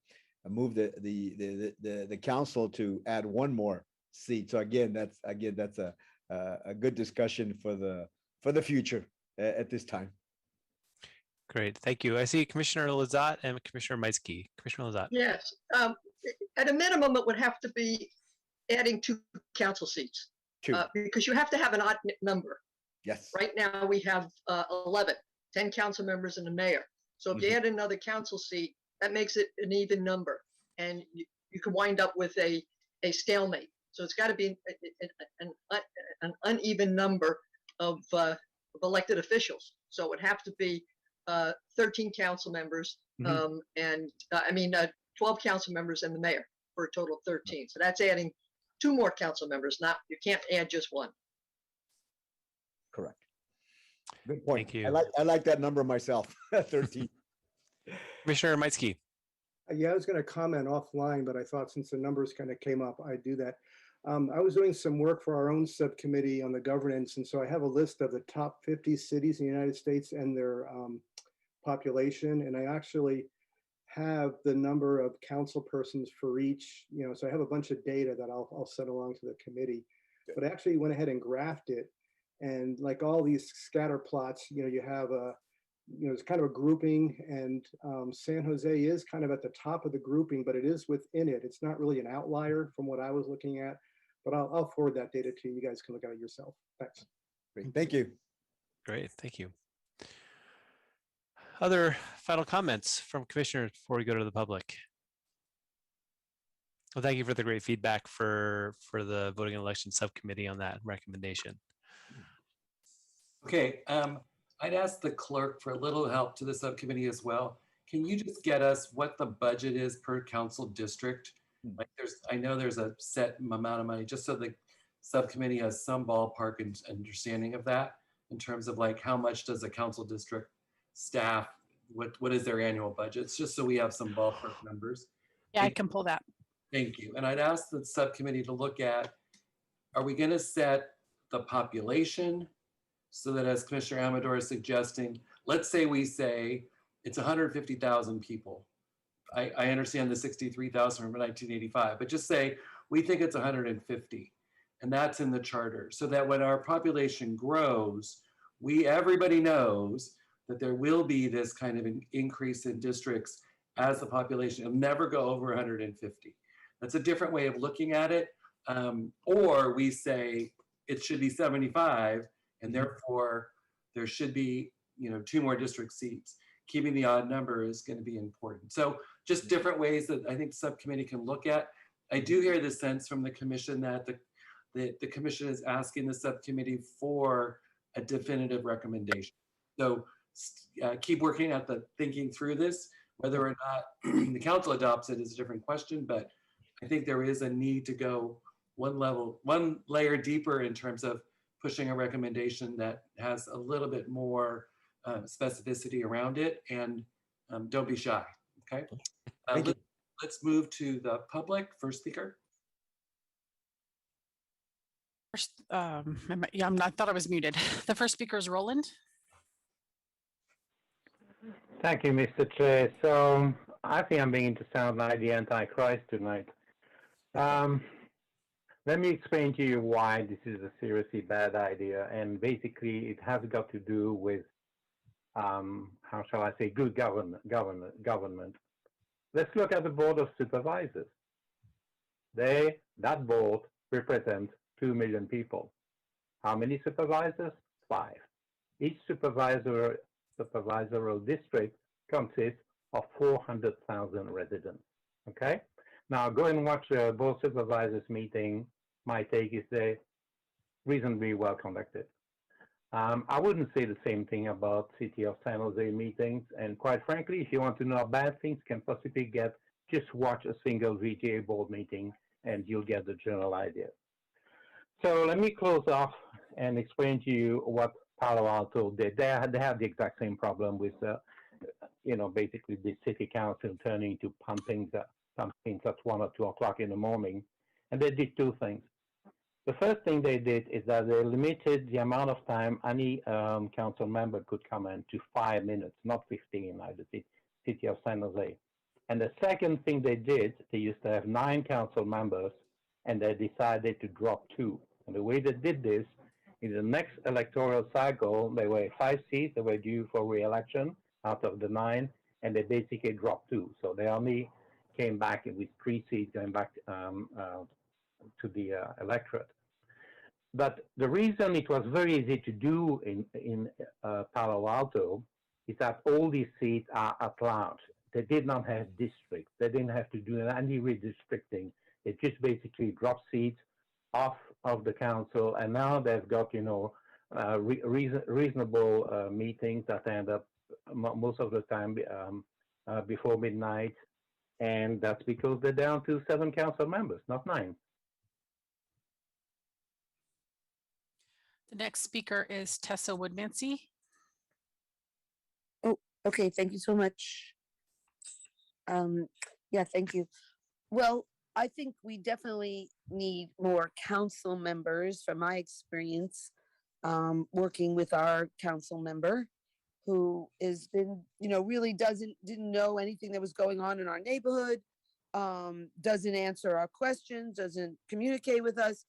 council to add 1 more seat. So again, that's a good discussion for the future at this time. Great, thank you. I see Commissioner Lazat and Commissioner Meisky. Commissioner Lazat. Yes, at a minimum, it would have to be adding 2 council seats because you have to have an odd number. Yes. Right now we have 11, 10 council members and a mayor. So if you add another council seat, that makes it an even number, and you can wind up with a stalemate. So it's got to be an uneven number of elected officials. So it would have to be 13 council members, 12 council members and the mayor for a total of 13. So that's adding 2 more council members. You can't add just 1. Correct. Good point. Thank you. I like that number myself. 13. Commissioner Meisky. Yeah, I was going to comment offline, but I thought since the numbers kind of came up, I'd do that. I was doing some work for our own subcommittee on the governance, and so I have a list of the top 50 cities in the United States and their population, and I actually have the number of council persons for each, so I have a bunch of data that I'll send along to the committee. But I actually went ahead and graphed it, and like all these scatter plots, you have it's kind of a grouping, and San Jose is kind of at the top of the grouping, but it is within it. It's not really an outlier from what I was looking at, but I'll forward that data to you. You guys can look at it yourself. Thanks. Great. Thank you. Great, thank you. Other final comments from commissioners before we go to the public? Well, thank you for the great feedback for the Voting and Election Subcommittee on that recommendation. Okay, I'd ask the clerk for a little help to the subcommittee as well. Can you just get us what the budget is per council district? Like I know there's a set amount of money, just so the subcommittee has some ballpark and understanding of that in terms of like how much does a council district staff, what is their annual budgets, just so we have some ballpark numbers. Yeah, I can pull that. Thank you. And I'd ask the subcommittee to look at, are we going to set the population so that, as Commissioner Amador is suggesting, let's say we say it's 150,000 people. I understand the 63,000 from 1985, but just say we think it's 150, and that's in the charter, so that when our population grows, everybody knows that there will be this kind of an increase in districts as the population will never go over 150. That's a different way of looking at it. Or we say it should be 75, and therefore there should be 2 more district seats. Keeping the odd number is going to be important. So just different ways that I think the subcommittee can look at. I do hear the sense from the commission that the commission is asking the subcommittee for a definitive recommendation. So keep working at the thinking through this. Whether or not the council adopts it is a different question, but I think there is a need to go one layer deeper in terms of pushing a recommendation that has a little bit more specificity around it, and don't be shy, okay? Let's move to the public. First speaker. First, I thought I was muted. The first speaker is Roland. Thank you, Mr. Chair. So I think I'm beginning to sound like the Antichrist tonight. Let me explain to you why this is a seriously bad idea. And basically, it has got to do with, how shall I say, good government. Let's look at the Board of Supervisors. That board represents 2 million people. How many supervisors? 5. Each supervisory supervisorial district consists of 400,000 residents. Okay? Now go and watch a board supervisors meeting. My take is they're reasonably well conducted. I wouldn't say the same thing about City of San Jose meetings. And quite frankly, if you want to know how bad things can possibly get, just watch a single VGA board meeting and you'll get the general idea. So let me close off and explain to you what Palo Alto did. They have the exact same problem with, basically the city council turning to pumping at 1 or 2 o'clock in the morning. And they did 2 things. The first thing they did is that they limited the amount of time any council member could comment to 5 minutes, not 15, like the City of San Jose. And the second thing they did, they used to have 9 council members, and they decided to drop 2. And the way they did this, in the next electoral cycle, there were 5 seats that were due for re-election out of the 9, and they basically dropped 2. So they only came back with 3 seats going back to the electorate. But the reason it was very easy to do in Palo Alto is that all these seats are at large. They did not have districts. They didn't have to do any redistricting. They just basically dropped seats off of the council, and now they've got reasonable meetings that end up most of the time before midnight, and that's because they're down to 7 council members, not 9. The next speaker is Tessa Woodmansey. Oh, okay. Thank you so much. Yeah, thank you. Well, I think we definitely need more council members from my experience, working with our council member who has been, really didn't know anything that was going on in our neighborhood, doesn't answer our questions, doesn't communicate with us.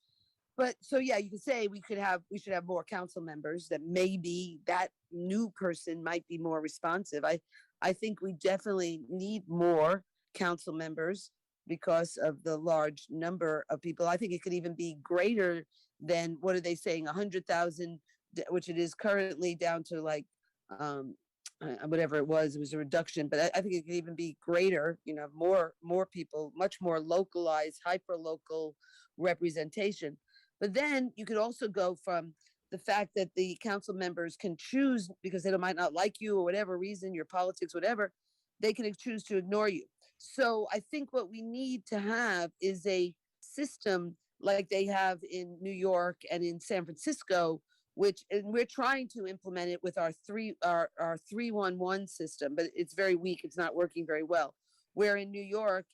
But so yeah, you could say we should have more council members, that maybe that new person might be more responsive. I think we definitely need more council members because of the large number of people. I think it could even be greater than, what are they saying, 100,000, which it is currently, down to like whatever it was a reduction, but I think it could even be greater, more people, much more localized, hyper local representation. But then you could also go from the fact that the council members can choose, because they might not like you or whatever reason, your politics, whatever, they can choose to ignore you. So I think what we need to have is a system like they have in New York and in San Francisco, and we're trying to implement it with our 311 system, but it's very weak. It's not working very well. Where in New York,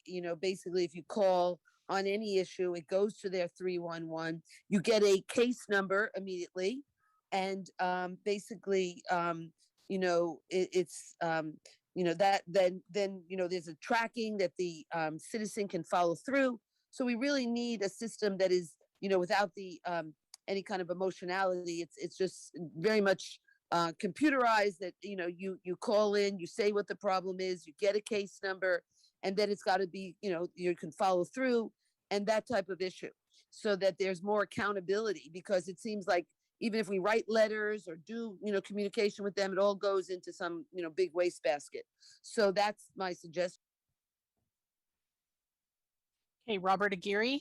basically if you call on any issue, it goes to their 311. You get a case number immediately, and basically, it's that then there's a tracking that the citizen can follow through. So we really need a system that is, without the any kind of emotionality. It's just very much computerized, that you call in, you say what the problem is, you get a case number, and then it's got to be, you can follow through, and that type of issue, so that there's more accountability. Because it seems like even if we write letters or do communication with them, it all goes into some big wastebasket. So that's my suggestion. Okay, Robert Aguirre.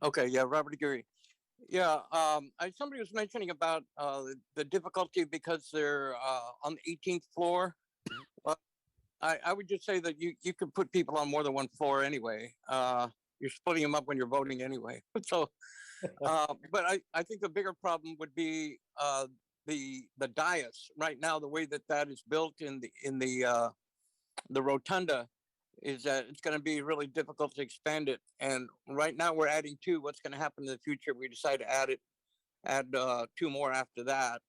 Okay, yeah, Robert Aguirre. Yeah, somebody was mentioning about the difficulty because they're on the 18th floor. I would just say that you could put people on more than one floor anyway. You're splitting them up when you're voting anyway. So, but I think the bigger problem would be the dais. Right now, the way that is built in the rotunda is that it's going to be really difficult to expand it. And right now we're adding two. What's going to happen in the future if we decide to add two more after that,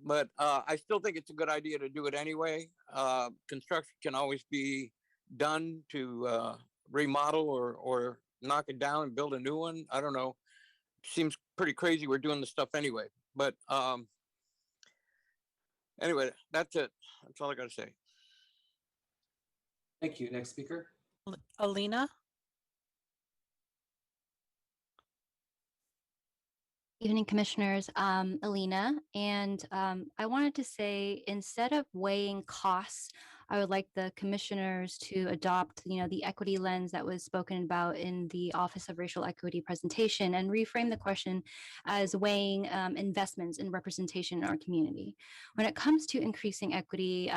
But I still think it's a good idea to do it anyway. Construction can always be done to remodel or knock it down and build a new one. I don't know. Seems pretty crazy we're doing this stuff anyway. But anyway, that's it. That's all I got to say. Thank you. Next speaker. Alina. Evening, Commissioners. Alina, and I wanted to say, instead of weighing costs, I would like the commissioners to adopt, the equity lens that was spoken about in the Office of Racial Equity presentation, and reframe the question as weighing investments in representation in our community. When it comes to increasing equity,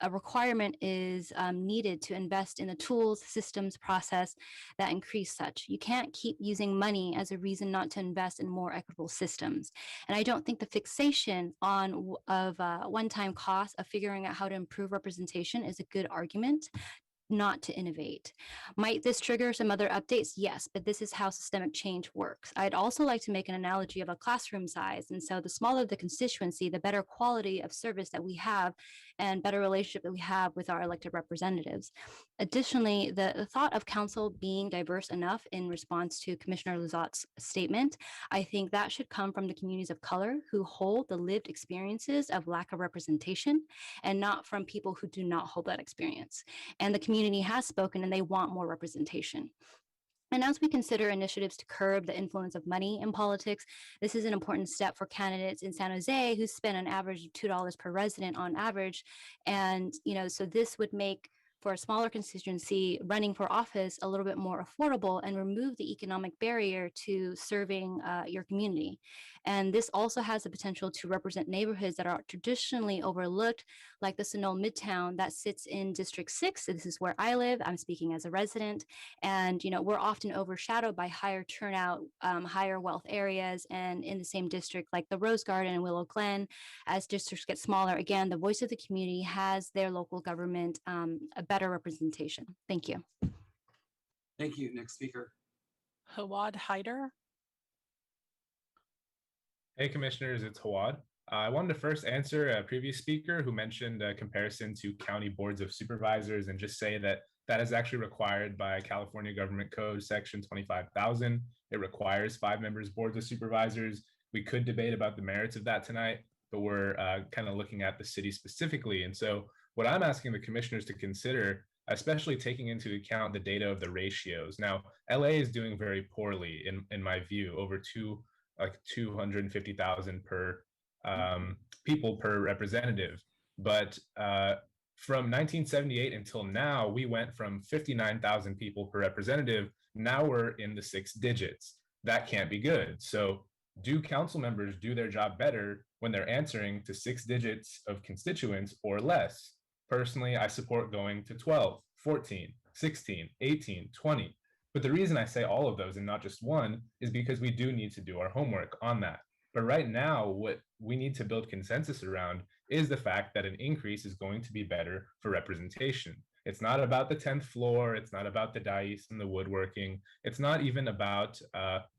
a requirement is needed to invest in the tools, systems, process that increase such. You can't keep using money as a reason not to invest in more equitable systems. And I don't think the fixation of one-time costs of figuring out how to improve representation is a good argument not to innovate. Might this trigger some other updates? Yes, but this is how systemic change works. I'd also like to make an analogy of a classroom size. And so the smaller the constituency, the better quality of service that we have and better relationship that we have with our elected representatives. Additionally, the thought of council being diverse enough in response to Commissioner Lizotte's statement, I think that should come from the communities of color who hold the lived experiences of lack of representation, and not from people who do not hold that experience. And the community has spoken, and they want more representation. And as we consider initiatives to curb the influence of money in politics, this is an important step for candidates in San Jose who spend an average of $2 per resident on average. And, so this would make for a smaller constituency, running for office a little bit more affordable and remove the economic barrier to serving your community. And this also has the potential to represent neighborhoods that are traditionally overlooked, like the Sunol Midtown that sits in District 6. This is where I live. I'm speaking as a resident. And, we're often overshadowed by higher turnout, higher wealth areas, and in the same district, like the Rose Garden and Willow Glen, as districts get smaller, again, the voice of the community has their local government a better representation. Thank you. Thank you. Next speaker. Hawad Haider. Hey, commissioners, it's Hawad. I wanted to first answer a previous speaker who mentioned a comparison to county boards of supervisors and just say that that is actually required by California Government Code Section 25,000. It requires 5 members boards of supervisors. We could debate about the merits of that tonight, but we're kind of looking at the city specifically. And so what I'm asking the commissioners to consider, especially taking into account the data of the ratios. Now, LA is doing very poorly in my view, over 250,000 per people per representative. But from 1978 until now, we went from 59,000 people per representative. Now we're in the 6 digits. That can't be good. So do council members do their job better when they're answering to 6 digits of constituents or less? Personally, I support going to 12, 14, 16, 18, 20. But the reason I say all of those and not just one is because we do need to do our homework on that. But right now, what we need to build consensus around is the fact that an increase is going to be better for representation. It's not about the 10th floor. It's not about the dice and the woodworking. It's not even about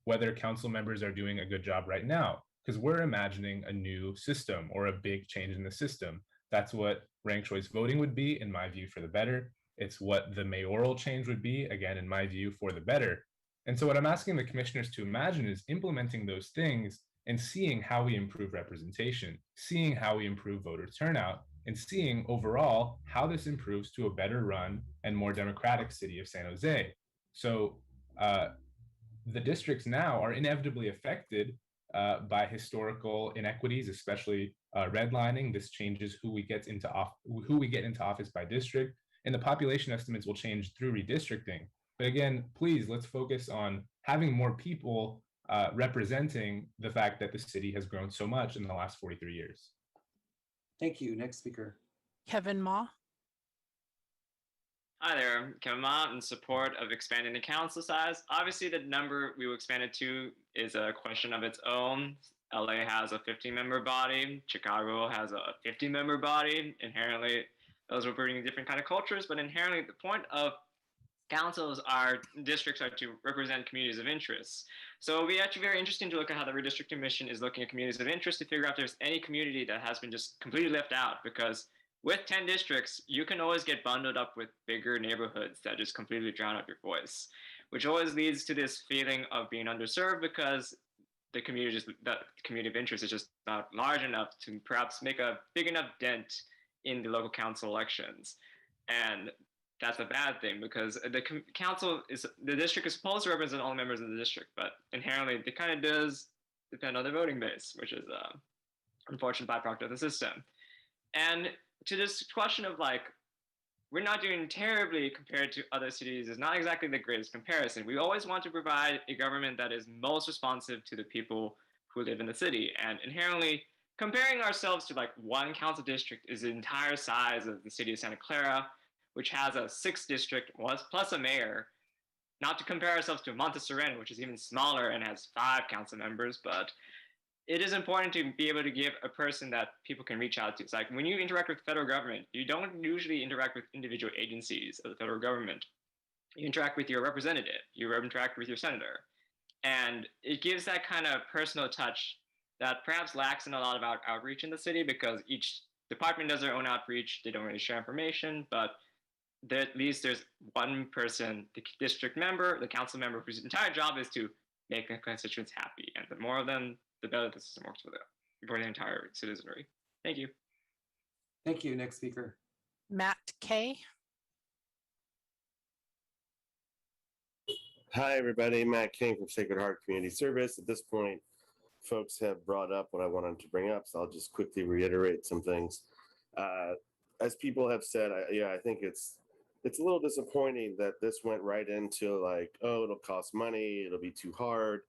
whether council members are doing a good job right now, because we're imagining a new system or a big change in the system. That's what ranked choice voting would be, in my view, for the better. It's what the mayoral change would be, again, in my view, for the better. And so what I'm asking the commissioners to imagine is implementing those things and seeing how we improve representation, seeing how we improve voter turnout, and seeing overall how this improves to a better run and more democratic city of San Jose. So the districts now are inevitably affected by historical inequities, especially redlining. This changes who we get into office by district, and the population estimates will change through redistricting. But again, please, let's focus on having more people representing the fact that the city has grown so much in the last 43 years. Thank you. Next speaker. Kevin Ma. Hi there, I'm Kevin Ma in support of expanding the council size. Obviously, the number we will expand it to is a question of its own. LA has a 15-member body. Chicago has a 50-member body. Inherently, those are bringing different kind of cultures, but inherently the point of councils are districts are to represent communities of interest. So it'll be actually very interesting to look at how the redistricting mission is looking at communities of interest to figure out if there's any community that has been just completely left out, because with 10 districts, you can always get bundled up with bigger neighborhoods that just completely drown out your voice, which always leads to this feeling of being underserved because the community of interest is just not large enough to perhaps make a big enough dent in the local council elections. And that's a bad thing because the district is supposed to represent all members of the district, but inherently it kind of does depend on the voting base, which is an unfortunate byproduct of the system. And to this question of we're not doing terribly compared to other cities is not exactly the greatest comparison. We always want to provide a government that is most responsive to the people who live in the city. And inherently, comparing ourselves to one council district is the entire size of the city of Santa Clara, which has a 6th district plus a mayor. Not to compare ourselves to Monte Sereno, which is even smaller and has 5 council members, but it is important to be able to give a person that people can reach out to. It's like when you interact with the federal government, you don't usually interact with individual agencies of the federal government. You interact with your representative, you interact with your senator. And it gives that kind of personal touch that perhaps lacks in a lot of outreach in the city because each department does their own outreach. They don't really share information, but at least there's one person, the district member, the council member, whose entire job is to make the constituents happy. And the more of them, the better the system works for the entire citizenry. Thank you. Thank you. Next speaker. Matt Kay. Hi, everybody. Matt King from Sacred Heart Community Service. At this point, folks have brought up what I wanted to bring up, so I'll just quickly reiterate some things. As people have said, I think it's it's a little disappointing that this went right into like, oh, it'll cost money, it'll be too hard.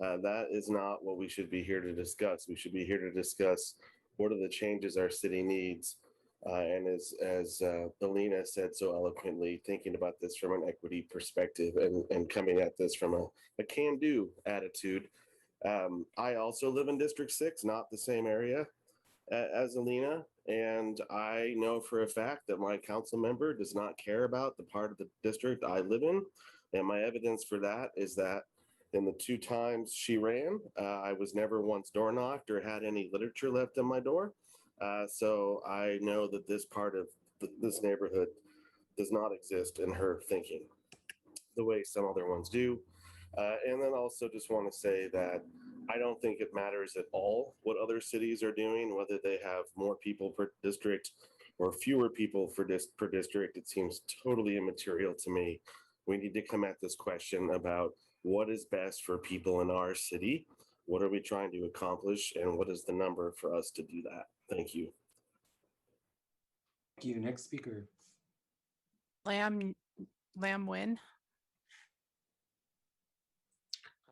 That is not what we should be here to discuss. We should be here to discuss what are the changes our city needs. And as Alina said so eloquently, thinking about this from an equity perspective and coming at this from a can-do attitude. I also live in District 6, not the same area as Alina, and I know for a fact that my council member does not care about the part of the district I live in. And my evidence for that is that in the 2 times she ran, I was never once door knocked or had any literature left in my door. So I know that this part of this neighborhood does not exist in her thinking the way some other ones do. And then also just want to say that I don't think it matters at all what other cities are doing, whether they have more people per district or fewer people per district. It seems totally immaterial to me. We need to come at this question about what is best for people in our city. What are we trying to accomplish, and what is the number for us to do that? Thank you. Thank you. Next speaker. Lamb Win.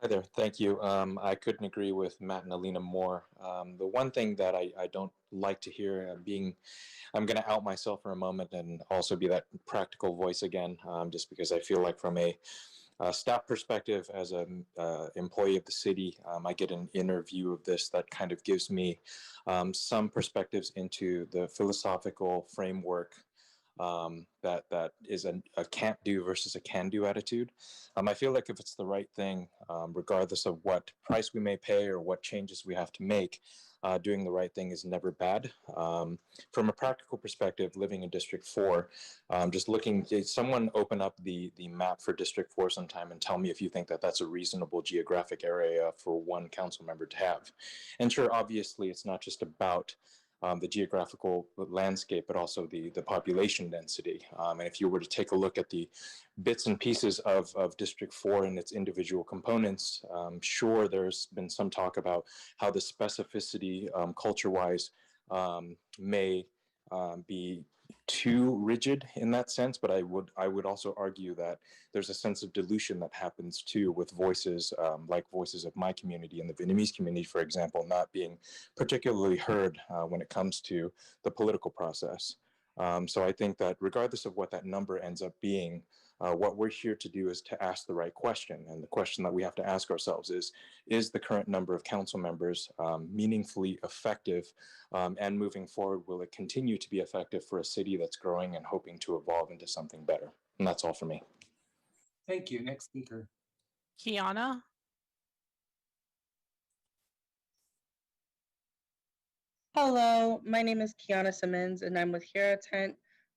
Hi there. Thank you. I couldn't agree with Matt and Alina more. The one thing that I don't like to hear, I'm going to out myself for a moment and also be that practical voice again, just because I feel like from a staff perspective, as an employee of the city, I get an inner view of this that kind of gives me some perspectives into the philosophical framework that is a can't do versus a can do attitude. I feel like if it's the right thing, regardless of what price we may pay or what changes we have to make, doing the right thing is never bad. From a practical perspective, living in District 4, just looking, someone open up the map for District 4 sometime and tell me if you think that that's a reasonable geographic area for one council member to have. And sure, obviously, it's not just about the geographical landscape, but also the population density. And if you were to take a look at the bits and pieces of District 4 and its individual components, sure, there's been some talk about how the specificity culture-wise may be too rigid in that sense, but I would also argue that there's a sense of dilution that happens too with voices like voices of my community and the Vietnamese community, for example, not being particularly heard when it comes to the political process. So I think that regardless of what that number ends up being, what we're here to do is to ask the right question. And the question that we have to ask ourselves is the current number of council members meaningfully effective? And moving forward, will it continue to be effective for a city that's growing and hoping to evolve into something better? And that's all for me. Thank you. Next speaker. Kiana. Hello, my name is Kiana Simmons and I'm with Hero Tent.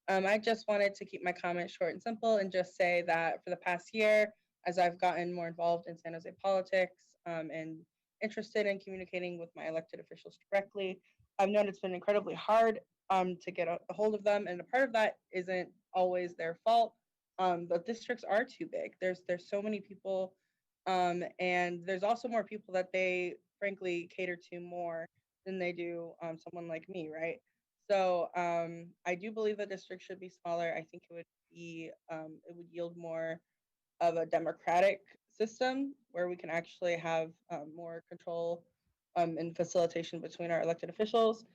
I just wanted to keep my comment short and simple and just say that for the past year, as I've gotten more involved in San Jose politics and interested in communicating with my elected officials directly, I've known it's been incredibly hard to get a hold of them, and a part of that isn't always their fault. The districts are too big. There's so many people, and there's also more people that they frankly cater to more than they do someone like me, right? So I do believe the district should be smaller. I think it would yield more of a democratic system where we can actually have more control and facilitation between our elected officials.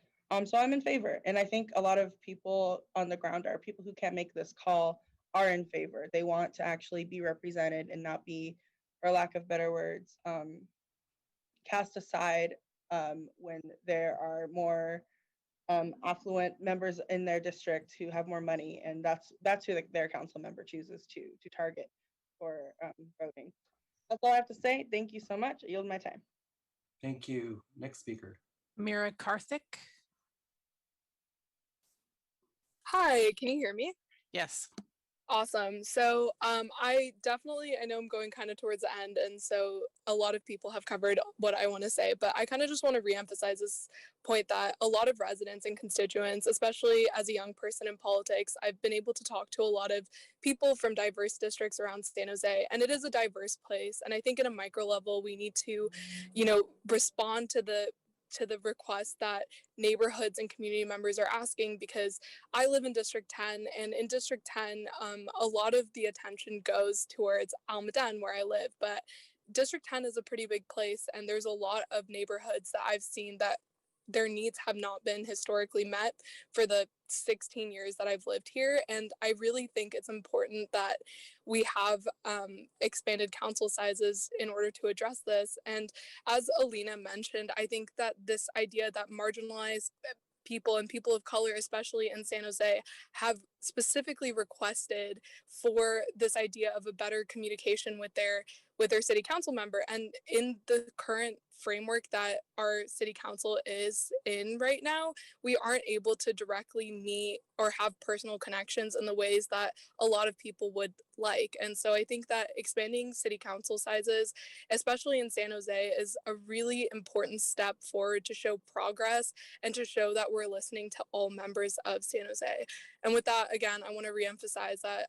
So I'm in favor, and I think a lot of people on the ground are people who can't make this call are in favor. They want to actually be represented and not be, for lack of better words, cast aside when there are more affluent members in their district who have more money, and that's who their council member chooses to target for voting. That's all I have to say. Thank you so much. I yield my time. Thank you. Next speaker. Mira Karthik. Hi, can you hear me? Yes. Awesome. So I know I'm going kind of towards the end, and so a lot of people have covered what I want to say, but I kind of just want to reemphasize this point that a lot of residents and constituents, especially as a young person in politics, I've been able to talk to a lot of people from diverse districts around San Jose, and it is a diverse place. And I think at a micro level, we need to, respond to the to the request that neighborhoods and community members are asking, because I live in District 10, and in District 10, a lot of the attention goes towards Almaden, where I live, but District 10 is a pretty big place, and there's a lot of neighborhoods that I've seen that their needs have not been historically met for the 16 years that I've lived here. And I really think it's important that we have expanded council sizes in order to address this. And as Alina mentioned, I think that this idea that marginalized people and people of color, especially in San Jose, have specifically requested for this idea of a better communication with their city council member. And in the current framework that our city council is in right now, we aren't able to directly meet or have personal connections in the ways that a lot of people would like. And so I think that expanding city council sizes, especially in San Jose, is a really important step forward to show progress and to show that we're listening to all members of San Jose. And with that, again, I want to reemphasize that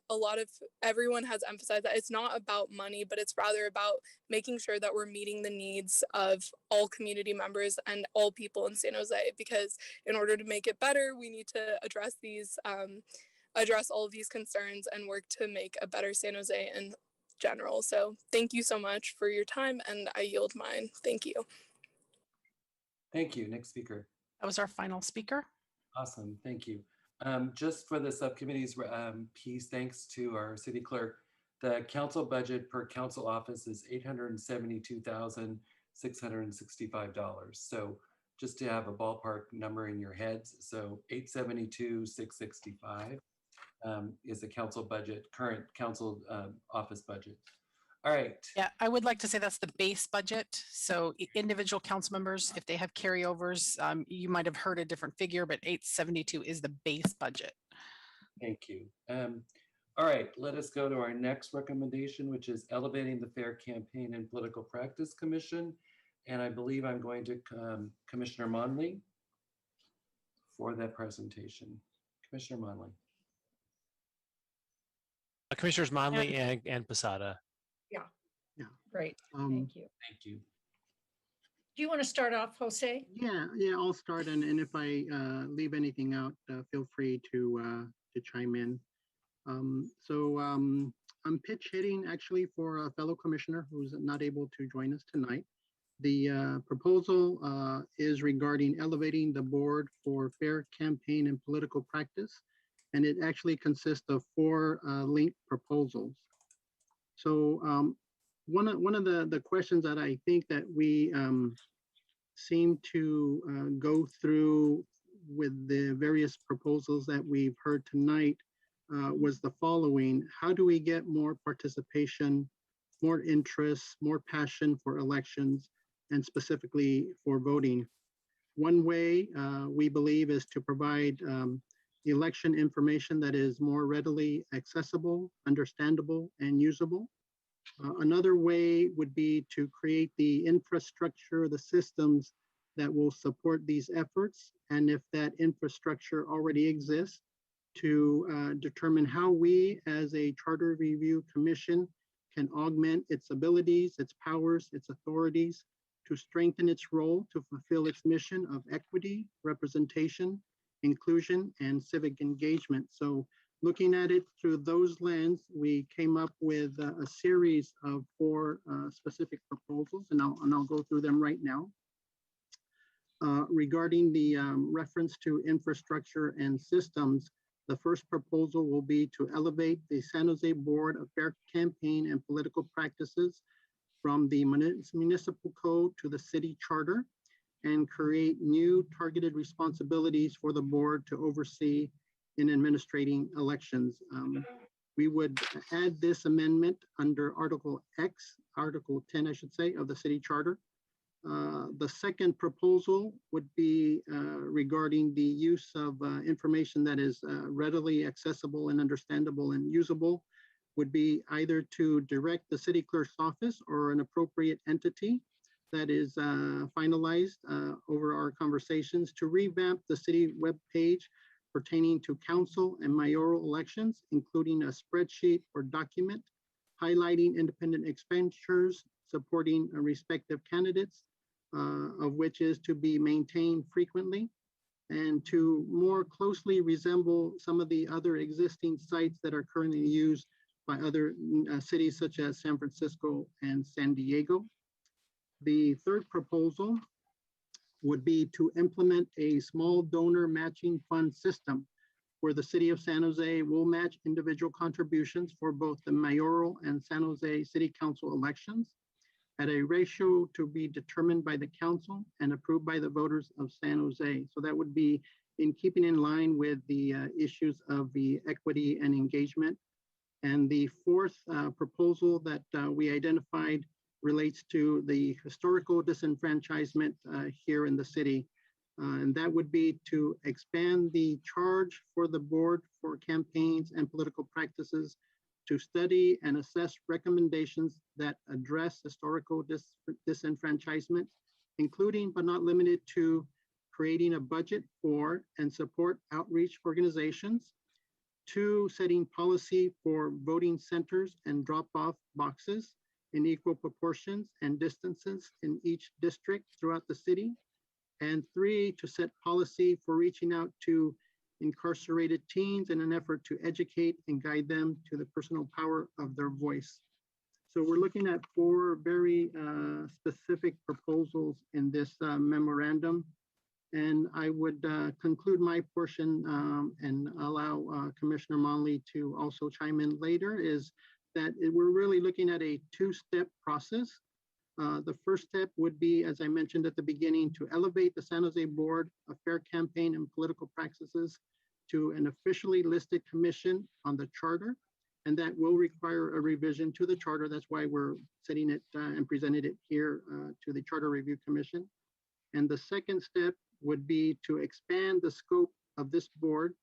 everyone has emphasized that it's not about money, but it's rather about making sure that we're meeting the needs of all community members and all people in San Jose, because in order to make it better, we need to address all of these concerns and work to make a better San Jose in general. So thank you so much for your time, and I yield mine. Thank you. Thank you. Next speaker. That was our final speaker. Awesome. Thank you. Just for the subcommittee's piece, thanks to our city clerk, the council budget per council office is $872,665. So just to have a ballpark number in your heads, so $872,665 is the council budget, current council office budget. All right. Yeah, I would like to say that's the base budget. So individual council members, if they have carryovers, you might have heard a different figure, but 872 is the base budget. Thank you. All right, let us go to our next recommendation, which is elevating the Fair Campaign and Political Practice Commission. And I believe I'm going to Commissioner Monley for that presentation. Commissioner Monley. Commissioners Monley and Posada. Yeah, great. Thank you. Do you want to start off, Jose? Yeah, I'll start, and if I leave anything out, feel free to chime in. So I'm pitch hitting actually for a fellow commissioner who's not able to join us tonight. The proposal is regarding elevating the board for fair campaign and political practice, and it actually consists of 4 linked proposals. So one of the questions that I think that we seem to go through with the various proposals that we've heard tonight was the following: how do we get more participation, more interest, more passion for elections, and specifically for voting? One way we believe is to provide election information that is more readily accessible, understandable, and usable. Another way would be to create the infrastructure, the systems that will support these efforts. And if that infrastructure already exists, to determine how we as a Charter Review Commission can augment its abilities, its powers, its authorities to strengthen its role to fulfill its mission of equity, representation, inclusion, and civic engagement. So looking at it through those lens, we came up with a series of 4 specific proposals, and I'll go through them right now. Regarding the reference to infrastructure and systems, the first proposal will be to elevate the San Jose Board of Fair Campaign and Political Practices from the municipal code to the city charter, and create new targeted responsibilities for the board to oversee in administrating elections. We would add this amendment under Article 10, I should say, of the city charter. The second proposal would be regarding the use of information that is readily accessible and understandable and usable, would be either to direct the city clerk's office or an appropriate entity that is finalized over our conversations to revamp the city webpage pertaining to council and mayoral elections, including a spreadsheet or document highlighting independent expenditures, supporting respective candidates, of which is to be maintained frequently and to more closely resemble some of the other existing sites that are currently used by other cities such as San Francisco and San Diego. The third proposal would be to implement a small donor matching fund system where the city of San Jose will match individual contributions for both the mayoral and San Jose City Council elections at a ratio to be determined by the council and approved by the voters of San Jose. So that would be in keeping in line with the issues of the equity and engagement. And the fourth proposal that we identified relates to the historical disenfranchisement here in the city. And that would be to expand the charge for the board for campaigns and political practices to study and assess recommendations that address historical disenfranchisement, including but not limited to creating a budget for and support outreach organizations, 2, setting policy for voting centers and drop-off boxes in equal proportions and distances in each district throughout the city, and 3, to set policy for reaching out to incarcerated teens in an effort to educate and guide them to the personal power of their voice. So we're looking at 4 very specific proposals in this memorandum. And I would conclude my portion and allow Commissioner Monley to also chime in later, is that we're really looking at a 2-step process. The first step would be, as I mentioned at the beginning, to elevate the San Jose Board of Fair Campaign and Political Practices to an officially listed commission on the charter. And that will require a revision to the charter. That's why we're setting it and presented it here to the Charter Review Commission. And the second step would be to expand the scope of this board,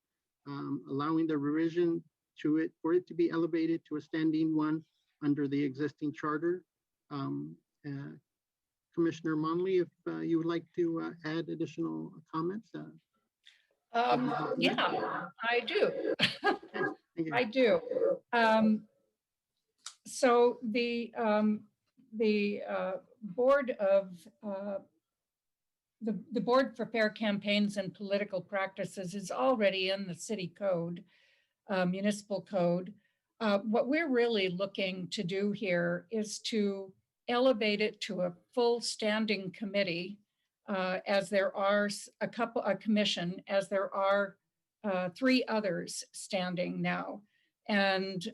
allowing the revision to it for it to be elevated to a standing one under the existing charter. Commissioner Monley, if you would like to add additional comments. Yeah, I do. I do. So the board of the Board for Fair Campaigns and Political Practices is already in the city code, municipal code. What we're really looking to do here is to elevate it to a full standing committee, as there are a commission, as there are 3 others standing now. And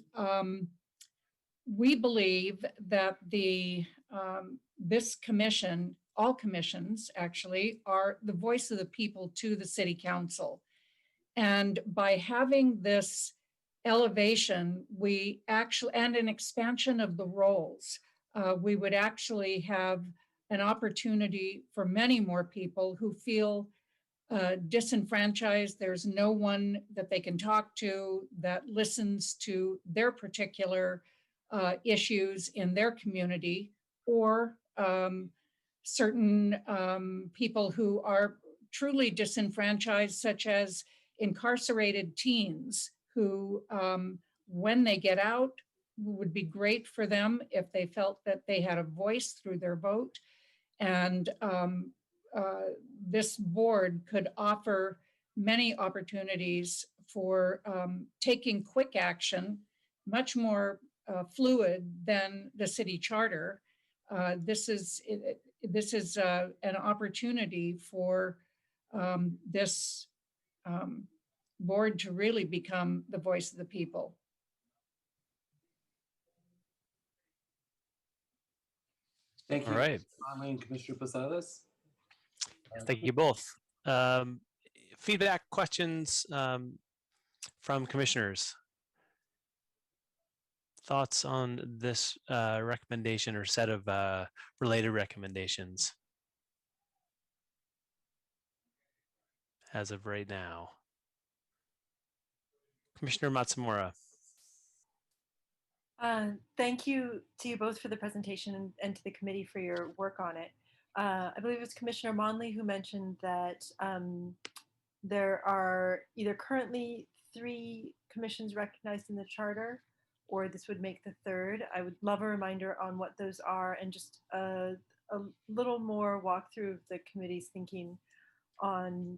we believe that this commission, all commissions actually, are the voice of the people to the city council. And by having this elevation, we actually, and an expansion of the roles, we would actually have an opportunity for many more people who feel disenfranchised. There's no one that they can talk to that listens to their particular issues in their community, or certain people who are truly disenfranchised, such as incarcerated teens who, when they get out, would be great for them if they felt that they had a voice through their vote. And this board could offer many opportunities for taking quick action, much more fluid than the city charter. This is an opportunity for this board to really become the voice of the people. Thank you, All right. Conley and Commissioner Posadas. Thank you both. Feedback, questions from commissioners? Thoughts on this recommendation or set of related recommendations as of right now? Commissioner Matsumura. Thank you to you both for the presentation and to the committee for your work on it. I believe it was Commissioner Monley who mentioned that there are either currently 3 commissions recognized in the charter, or this would make the 3rd. I would love a reminder on what those are, and just a little more walkthrough of the committee's thinking on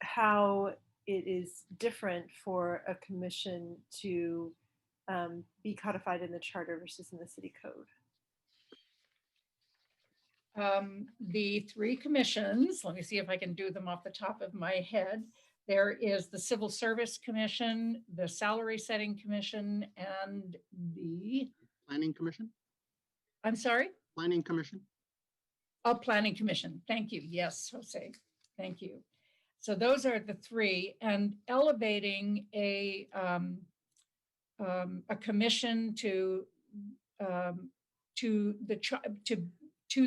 how it is different for a commission to be codified in the charter versus in the city code. The three commissions, let me see if I can do them off the top of my head. There is the Civil Service Commission, the Salary Setting Commission, and the Planning Commission? I'm sorry? Planning Commission? Oh, Planning Commission. Thank you. Yes, Jose. Thank you. So those are the three, and elevating a commission to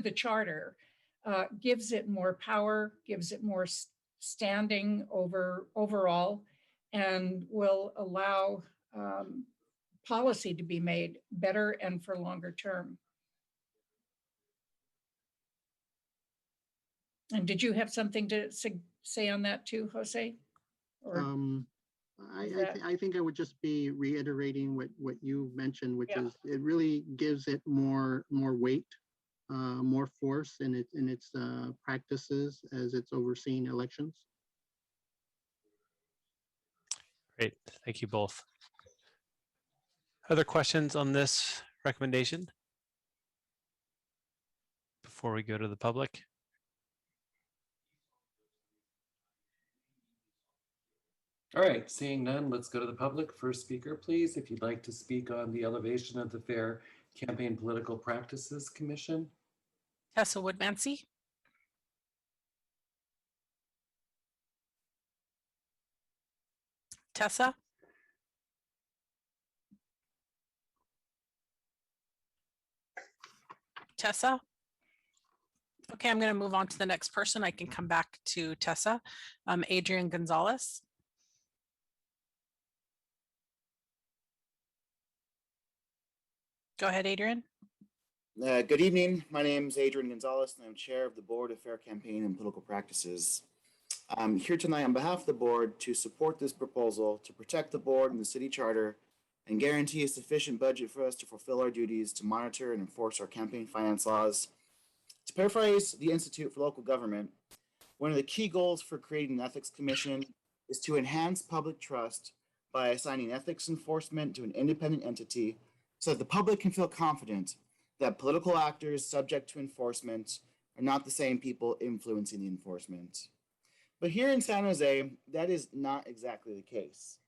the charter gives it more power, gives it more standing overall, and will allow policy to be made better and for longer term. And did you have something to say on that too, Jose? Or I think I would just be reiterating what you mentioned, which is it really gives it more weight, more force in its practices as it's overseeing elections. Great, thank you both. Other questions on this recommendation before we go to the public? All right, seeing none, let's go to the public. First speaker, please, if you'd like to speak on the elevation of the Fair Campaign Political Practices Commission. Tessa Woodmansey. Tessa? Tessa? Okay, I'm going to move on to the next person. I can come back to Tessa. Adrian Gonzalez. Go ahead, Adrian. Good evening. My name is Adrian Gonzalez, and I'm chair of the Board of Fair Campaign and Political Practices. I'm here tonight on behalf of the board to support this proposal to protect the board and the city charter and guarantee a sufficient budget for us to fulfill our duties to monitor and enforce our campaign finance laws. To paraphrase the Institute for Local Government, one of the key goals for creating an ethics commission is to enhance public trust by assigning ethics enforcement to an independent entity so that the public can feel confident that political actors subject to enforcement are not the same people influencing the enforcement. But here in San Jose, that is not exactly the case.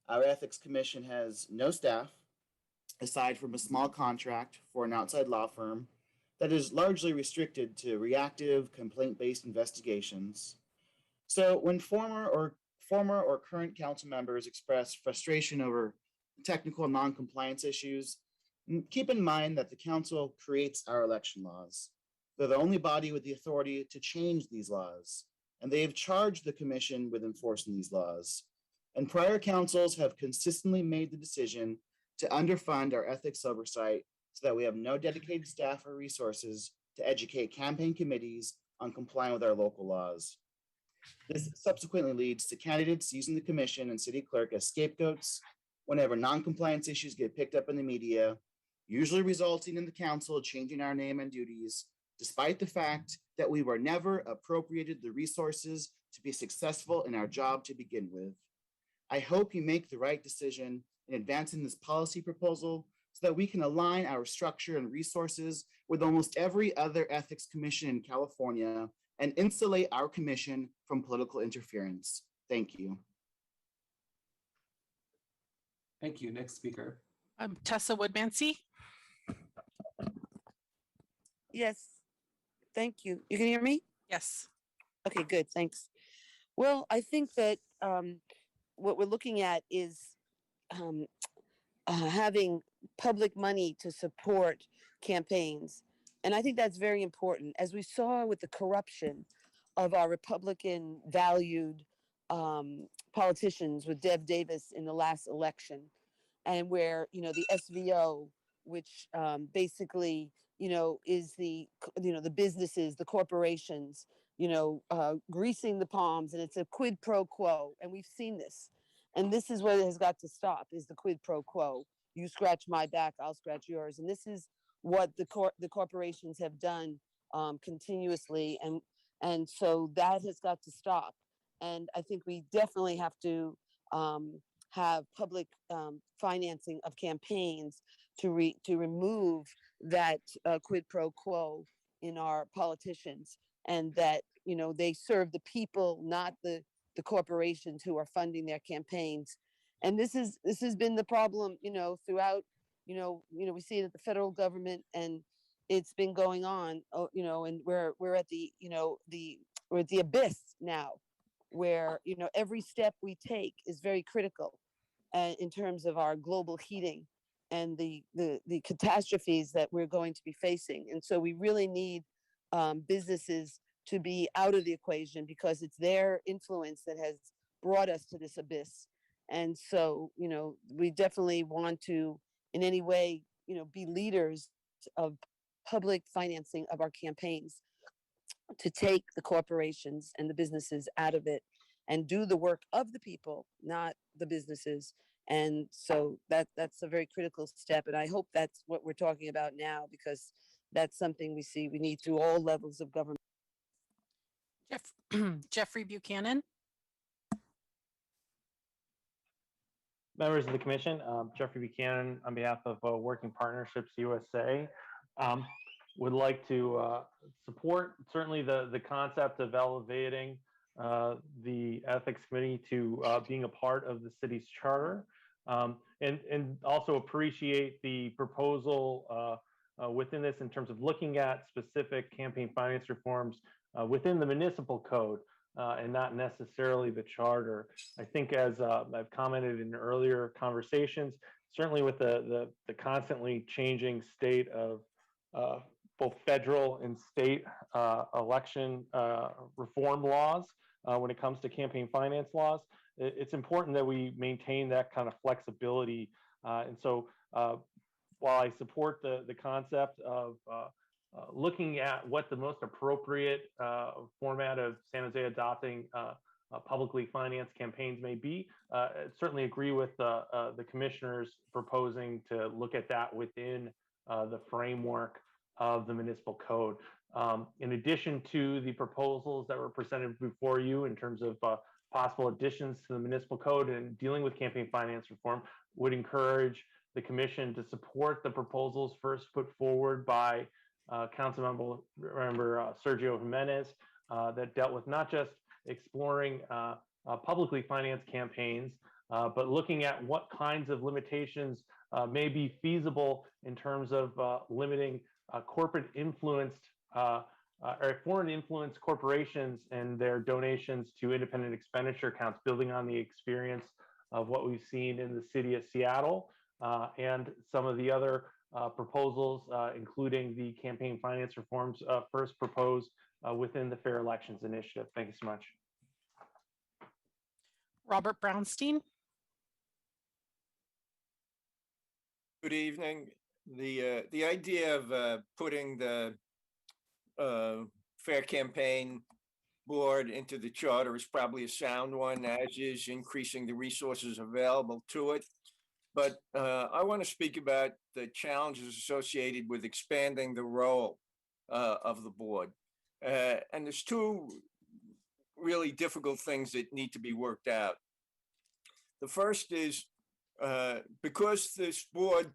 Our ethics commission has no staff, aside from a small contract for an outside law firm that is largely restricted to reactive, complaint-based investigations. So when former or current council members express frustration over technical non-compliance issues, keep in mind that the council creates our election laws. They're the only body with the authority to change these laws, and they have charged the commission with enforcing these laws. And prior councils have consistently made the decision to underfund our ethics oversight so that we have no dedicated staff or resources to educate campaign committees on complying with our local laws. This subsequently leads to candidates using the commission and city clerk as scapegoats whenever non-compliance issues get picked up in the media, usually resulting in the council changing our name and duties, despite the fact that we were never appropriated the resources to be successful in our job to begin with. I hope you make the right decision in advancing this policy proposal so that we can align our structure and resources with almost every other ethics commission in California and insulate our commission from political interference. Thank you. Thank you. Next speaker. Tessa Woodmansey. Yes, thank you. You can hear me? Yes. Okay, good, thanks. Well, I think that what we're looking at is having public money to support campaigns. And I think that's very important. As we saw with the corruption of our Republican valued politicians with Dev Davis in the last election, and where, you know, the SVO, which basically, you know, is the, you know, the businesses, the corporations, you know, greasing the palms, and it's a quid pro quo. And we've seen this. And this is what has got to stop, is the quid pro quo. You scratch my back, I'll scratch yours. And this is what the corporations have done continuously, and so that has got to stop. And I think we definitely have to have public financing of campaigns to remove that quid pro quo in our politicians, and that they serve the people, not the corporations who are funding their campaigns. And this has been the problem throughout. We see it at the federal government, and it's been going on. And we're at we're at the abyss now, where every step we take is very critical in terms of our global heating and the catastrophes that we're going to be facing. And so we really need businesses to be out of the equation, because it's their influence that has brought us to this abyss. And so we definitely want to, in any way, be leaders of public financing of our campaigns, to take the corporations and the businesses out of it and do the work of the people, not the businesses. And so that's a very critical step. And I hope that's what we're talking about now, because that's something we see we need through all levels of government. Jeffrey Buchanan. Members of the commission, Jeffrey Buchanan on behalf of Working Partnerships USA. Would like to support certainly the concept of elevating the ethics committee to being a part of the city's charter, and also appreciate the proposal within this in terms of looking at specific campaign finance reforms within the municipal code and not necessarily the charter. I think, as I've commented in earlier conversations, certainly with the constantly changing state of both federal and state election reform laws when it comes to campaign finance laws, it's important that we maintain that kind of flexibility. And so while I support the concept of looking at what the most appropriate format of San Jose adopting publicly financed campaigns may be, certainly agree with the commissioners proposing to look at that within the framework of the municipal code. In addition to the proposals that were presented before you in terms of possible additions to the municipal code and dealing with campaign finance reform, would encourage the commission to support the proposals first put forward by Councilmember Sergio Jimenez that dealt with not just exploring publicly financed campaigns, but looking at what kinds of limitations may be feasible in terms of limiting corporate influenced or foreign influenced corporations and their donations to independent expenditure accounts, building on the experience of what we've seen in the city of Seattle and some of the other proposals, including the campaign finance reforms first proposed within the Fair Elections Initiative. Thank you so much. Robert Brownstein. Good evening. The idea of putting the Fair Campaign Board into the charter is probably a sound one, as is increasing the resources available to it. But I want to speak about the challenges associated with expanding the role of the board. And there's two really difficult things that need to be worked out. The first is because this board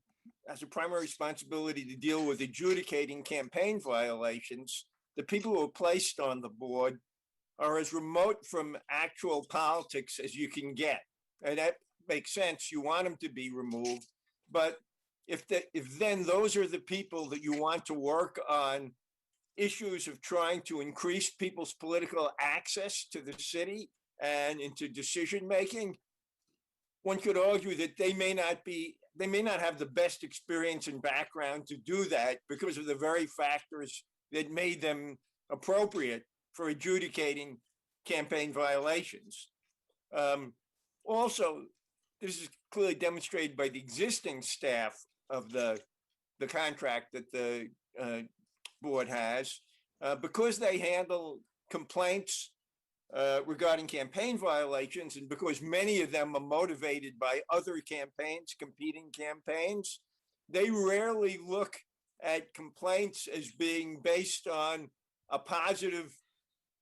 has a primary responsibility to deal with adjudicating campaign violations, the people who are placed on the board are as remote from actual politics as you can get. And that makes sense. You want them to be removed. But if then those are the people that you want to work on issues of trying to increase people's political access to the city and into decision making, one could argue that they may not have the best experience and background to do that because of the very factors that made them appropriate for adjudicating campaign violations. Also, this is clearly demonstrated by the existing staff of the contract that the board has, because they handle complaints regarding campaign violations, and because many of them are motivated by other campaigns, competing campaigns, they rarely look at complaints as being based on a positive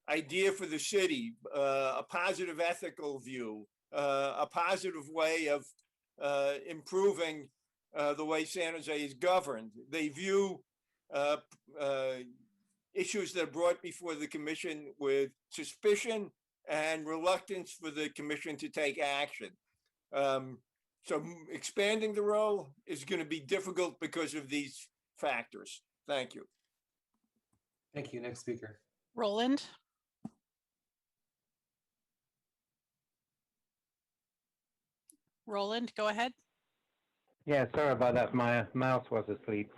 idea for the city, a positive ethical view, a positive way of improving the way San Jose is governed. They view issues that are brought before the commission with suspicion and reluctance for the commission to take action. So expanding the role is going to be difficult because of these factors. Thank you. Thank you. Next speaker. Roland. Roland, go ahead. Yeah, sorry about that. My mouse was asleep.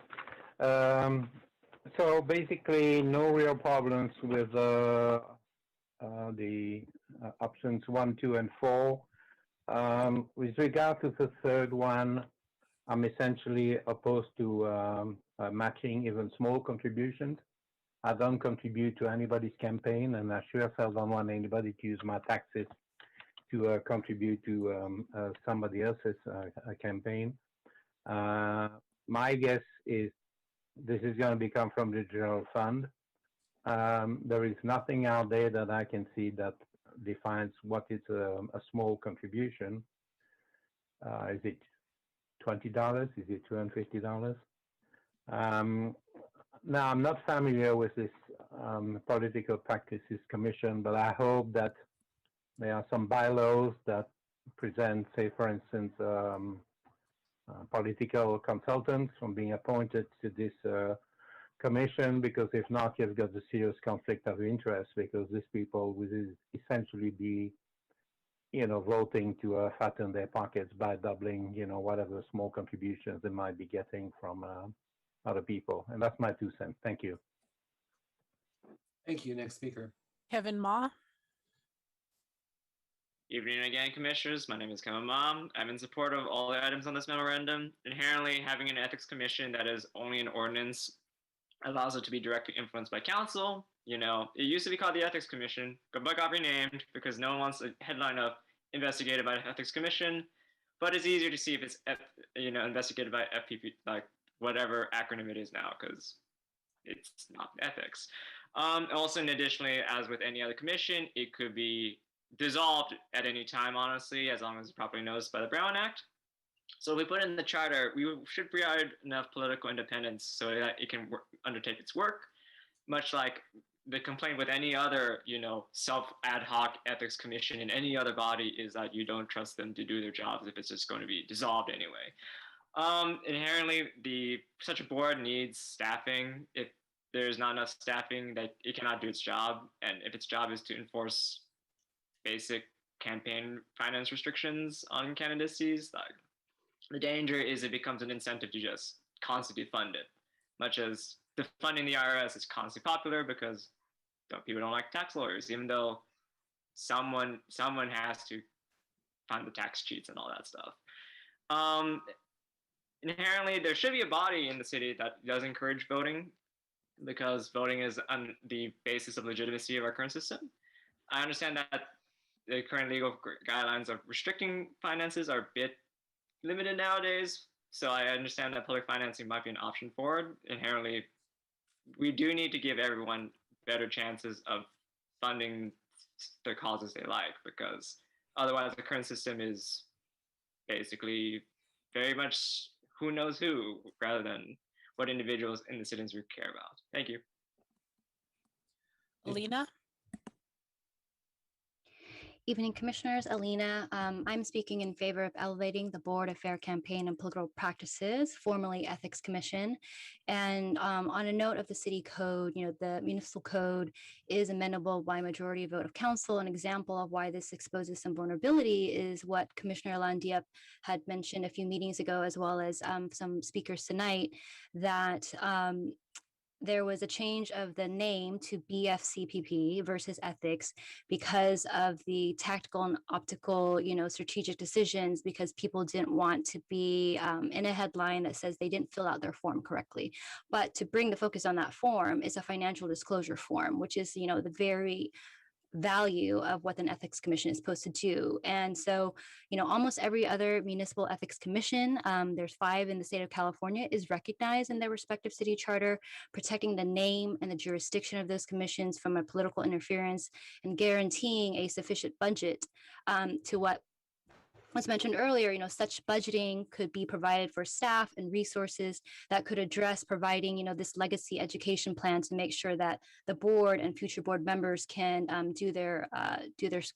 So basically, no real problems with the options 1, 2, and 4. With regard to the third one, I'm essentially opposed to matching even small contributions. I don't contribute to anybody's campaign, and I sure as hell don't want anybody to use my taxes to contribute to somebody else's campaign. My guess is this is going to become from the general fund. There is nothing out there that I can see that defines what is a small contribution. Is it $20? Is it $250? Now, I'm not familiar with this Political Practices Commission, but I hope that there are some bylaws that present, say, for instance, political consultants from being appointed to this commission, because if not, you've got a serious conflict of interest, because these people will essentially be, voting to fatten their pockets by doubling, whatever small contributions they might be getting from other people. And that's my 2 cents. Thank you. Thank you. Next speaker. Kevin Ma. Evening again, commissioners. My name is Kevin Ma. I'm in support of all the items on this memorandum. Inherently, having an ethics commission that is only an ordinance allows it to be directly influenced by council. It used to be called the Ethics Commission, but got renamed because no one wants a headline of investigated by the Ethics Commission. But it's easier to see if it's investigated by FPP, like whatever acronym it is now, because it's not ethics. Also, and additionally, as with any other commission, it could be dissolved at any time, honestly, as long as it's properly noticed by the Brown Act. So if we put in the charter, we should provide enough political independence so that it can undertake its work, much like the complaint with any other, self ad hoc ethics commission in any other body is that you don't trust them to do their jobs if it's just going to be dissolved anyway. Inherently, such a board needs staffing. If there's not enough staffing, that it cannot do its job. And if its job is to enforce basic campaign finance restrictions on candidacies, the danger is it becomes an incentive to just constantly fund it, much as defunding the IRS is constantly popular because people don't like tax lawyers, even though someone has to find the tax cheats and all that stuff. Inherently, there should be a body in the city that does encourage voting, because voting is on the basis of legitimacy of our current system. I understand that the current legal guidelines of restricting finances are a bit limited nowadays, so I understand that public financing might be an option forward. Inherently, we do need to give everyone better chances of funding the causes they like, because otherwise the current system is basically very much who knows who rather than what individuals in the citizens we care about. Thank you. Alina. Evening, Commissioners. Alina. I'm speaking in favor of elevating the Board of Fair Campaign and Political Practices, formerly Ethics Commission. And on a note of the city code, the municipal code is amendable by majority vote of council. An example of why this exposes some vulnerability is what Commissioner Landiep had mentioned a few meetings ago, as well as some speakers tonight, that there was a change of the name to BFCPP versus ethics because of the tactical and optical, strategic decisions, because people didn't want to be in a headline that says they didn't fill out their form correctly. But to bring the focus on that form is a financial disclosure form, which is, the very value of what an ethics commission is supposed to do. And so, almost every other municipal ethics commission, there's 5 in the state of California, is recognized in their respective city charter, protecting the name and the jurisdiction of those commissions from a political interference and guaranteeing a sufficient budget to what was mentioned earlier, such budgeting could be provided for staff and resources that could address providing, this legacy education plan to make sure that the board and future board members can do their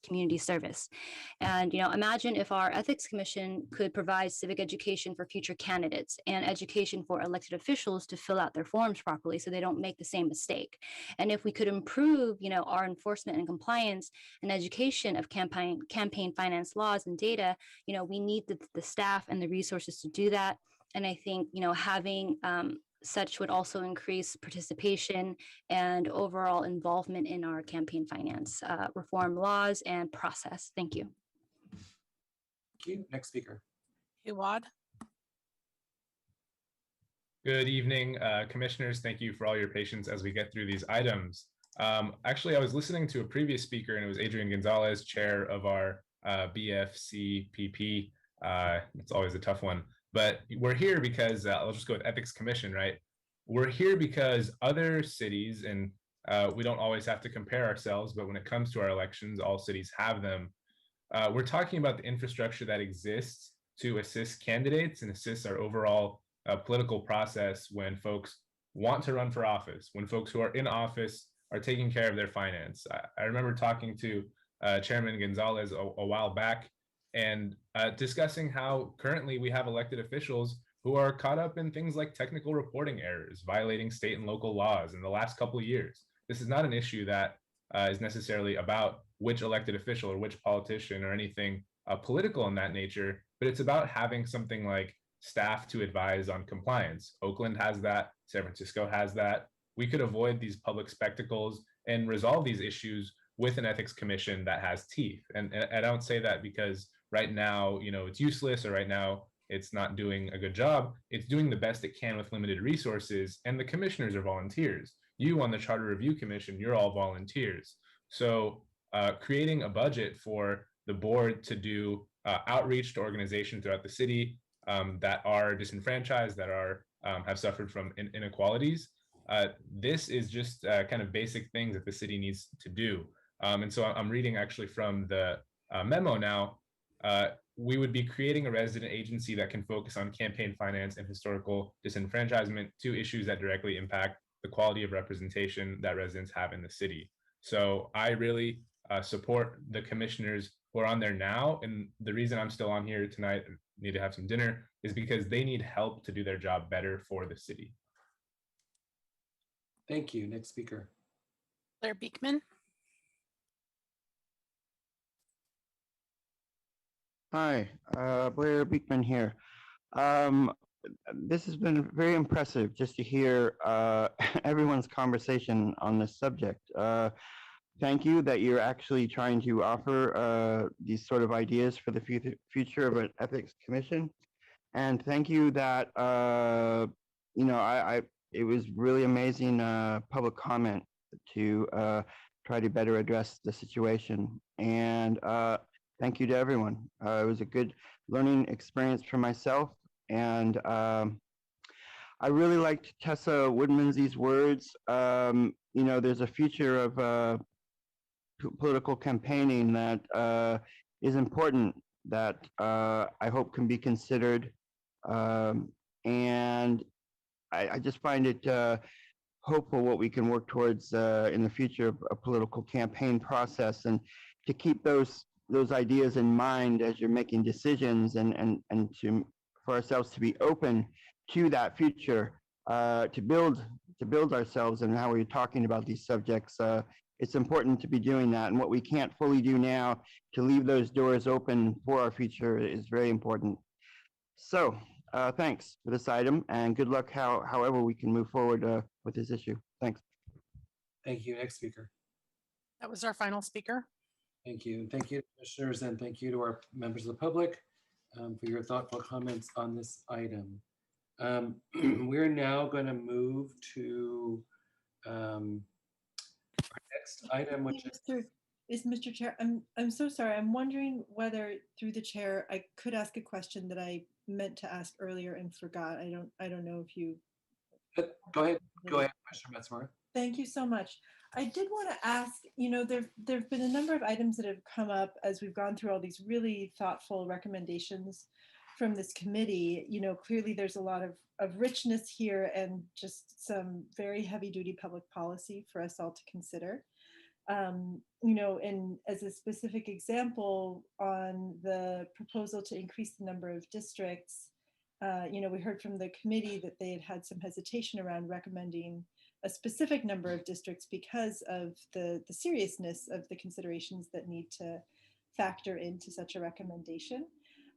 community service. And, imagine if our ethics commission could provide civic education for future candidates and education for elected officials to fill out their forms properly so they don't make the same mistake. And if we could improve, our enforcement and compliance and education of campaign finance laws and data, we need the staff and the resources to do that. And I think, having such would also increase participation and overall involvement in our campaign finance reform laws and process. Thank you. Thank you. Next speaker. Wad. Good evening, commissioners. Thank you for all your patience as we get through these items. Actually, I was listening to a previous speaker, and it was Adrian Gonzalez, chair of our BFCPP. It's always a tough one, but we're here because I'll just go with Ethics Commission, right? We're here because other cities, and we don't always have to compare ourselves, but when it comes to our elections, all cities have them. We're talking about the infrastructure that exists to assist candidates and assist our overall political process when folks want to run for office, when folks who are in office are taking care of their finance. I remember talking to Chairman Gonzalez a while back and discussing how currently we have elected officials who are caught up in things like technical reporting errors, violating state and local laws in the last couple of years. This is not an issue that is necessarily about which elected official or which politician or anything political in that nature, but it's about having something like staff to advise on compliance. Oakland has that, San Francisco has that. We could avoid these public spectacles and resolve these issues with an ethics commission that has teeth. And I don't say that because right now, it's useless, or right now it's not doing a good job. It's doing the best it can with limited resources, and the commissioners are volunteers. You on the Charter Review Commission, you're all volunteers. So creating a budget for the board to do outreach to organizations throughout the city that are disenfranchised, that are have suffered from inequalities. This is just kind of basic things that the city needs to do. And so I'm reading actually from the memo now. We would be creating a resident agency that can focus on campaign finance and historical disenfranchisement, 2 issues that directly impact the quality of representation that residents have in the city. So I really support the commissioners who are on there now. And the reason I'm still on here tonight, need to have some dinner, is because they need help to do their job better for the city. Thank you. Next speaker. Blair Beekman. Hi, Blair Beekman here. This has been very impressive just to hear everyone's conversation on this subject. Thank you that you're actually trying to offer these sort of ideas for the future of an ethics commission. And thank you that, it was really amazing public comment to try to better address the situation. And thank you to everyone. It was a good learning experience for myself. And I really liked Tessa Woodmansey's words. There's a future of political campaigning that is important, that I hope can be considered. And I just find it hopeful what we can work towards in the future of a political campaign process, and to keep those ideas in mind as you're making decisions, and for ourselves to be open to that future, to build ourselves, and how we're talking about these subjects. It's important to be doing that, and what we can't fully do now, to leave those doors open for our future, is very important. So thanks for this item, and good luck however we can move forward with this issue. Thanks. Thank you. Next speaker. That was our final speaker. Thank you. Thank you, commissioners, and thank you to our members of the public for your thoughtful comments on this item. We're now going to move to our next item, which is is Mr. Chair. I'm so sorry. I'm wondering whether through the chair I could ask a question that I meant to ask earlier and forgot. I don't know if you. Go ahead, Commissioner Metzmore. Thank you so much. I did want to ask, you know, there've been a number of items that have come up as we've gone through all these really thoughtful recommendations from this committee. You know, clearly there's a lot of richness here and just some very heavy duty public policy for us all to consider. You know, and as a specific example on the proposal to increase the number of districts, you know, we heard from the committee that they had some hesitation around recommending a specific number of districts because of the seriousness of the considerations that need to factor into such a recommendation.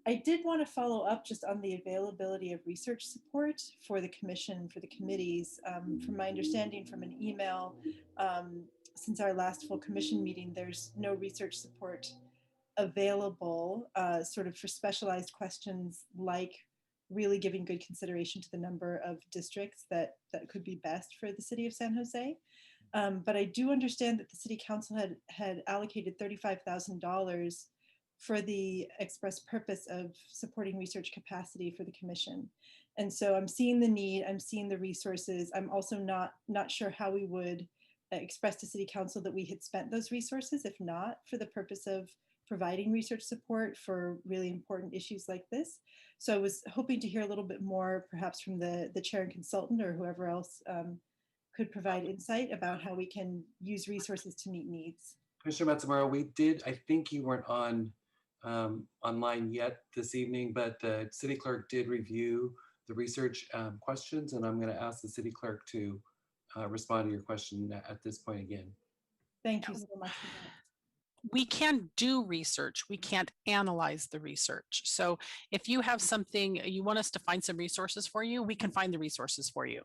I did want to follow up just on the availability of research support for the commission, for the committees. From my understanding from an email, since our last full commission meeting, there's no research support available sort of for specialized questions like really giving good consideration to the number of districts that could be best for the city of San Jose. But I do understand that the city council had allocated $35,000 for the express purpose of supporting research capacity for the commission. And so I'm seeing the need, I'm seeing the resources. I'm also not sure how we would express to city council that we had spent those resources, if not for the purpose of providing research support for really important issues like this. So I was hoping to hear a little bit more perhaps from the chair and consultant or whoever else could provide insight about how we can use resources to meet needs. Commissioner Matsumura, we did, I think you weren't on online yet this evening, but the city clerk did review the research questions, and I'm going to ask the city clerk to respond to your question at this point again. Thank you so much for that. We can do research. We can't analyze the research. So if you have something, you want us to find some resources for you, we can find the resources for you.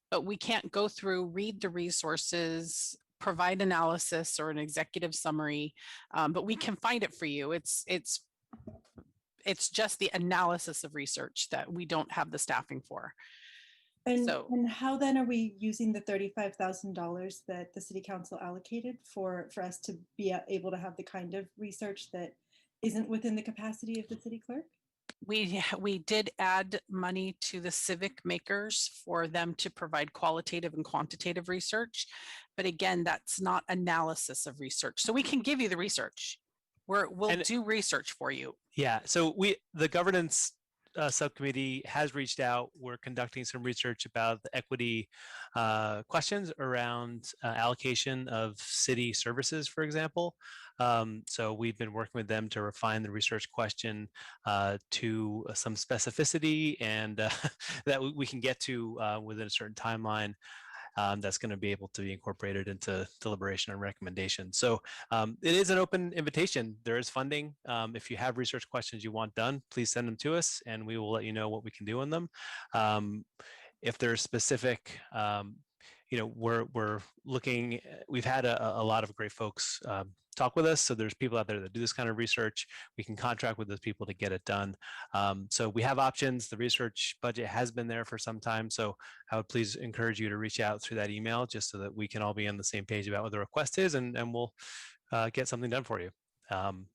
But we can't go through, read the resources, provide analysis or an executive summary, but we can find it for you. It's just the analysis of research that we don't have the staffing for. And how then are we using the $35,000 that the city council allocated for us to be able to have the kind of research that isn't within the capacity of the city clerk? We did add money to the civic makers for them to provide qualitative and quantitative research. But again, that's not analysis of research. So we can give you the research. We'll do research for you. Yeah, so the governance subcommittee has reached out. We're conducting some research about the equity questions around allocation of city services, for example. So we've been working with them to refine the research question to some specificity and that we can get to within a certain timeline. That's going to be able to be incorporated into deliberation and recommendation. So it is an open invitation. There is funding. If you have research questions you want done, please send them to us and we will let you know what we can do on them. If there's specific, you know, we're looking, we've had a lot of great folks talk with us. So there's people out there that do this kind of research. We can contract with those people to get it done. So we have options. The research budget has been there for some time. So I would please encourage you to reach out through that email just so that we can all be on the same page about what the request is and we'll get something done for you. Some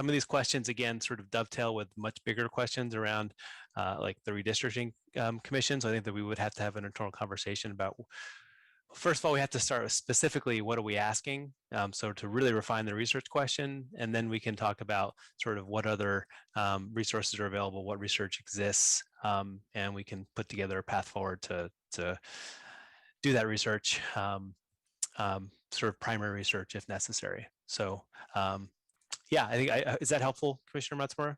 of these questions, again, sort of dovetail with much bigger questions around like the redistricting commission. So I think that we would have to have an internal conversation about, first of all, we have to start with specifically what are we asking? So to really refine the research question, and then we can talk about sort of what other resources are available, what research exists, and we can put together a path forward to do that research, sort of primary research if necessary. So yeah, I think, is that helpful, Commissioner Matsumura?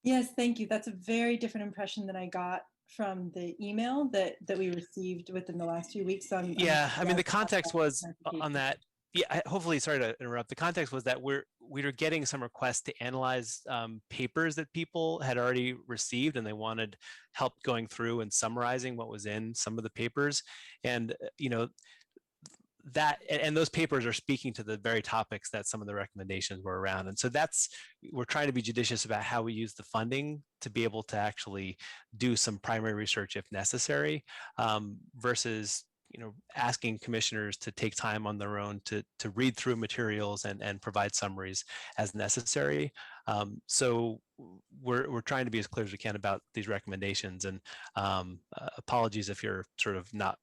Yes, thank you. That's a very different impression than I got from the email that we received within the last few weeks. Yeah, I mean, the context was on that. Yeah, hopefully, sorry to interrupt. The context was that we were getting some requests to analyze papers that people had already received, and they wanted help going through and summarizing what was in some of the papers. And you know, that and those papers are speaking to the very topics that some of the recommendations were around. And so we're trying to be judicious about how we use the funding to be able to actually do some primary research if necessary, versus asking commissioners to take time on their own to read through materials and provide summaries as necessary. So we're trying to be as clear as we can about these recommendations, and apologies if you're sort of not,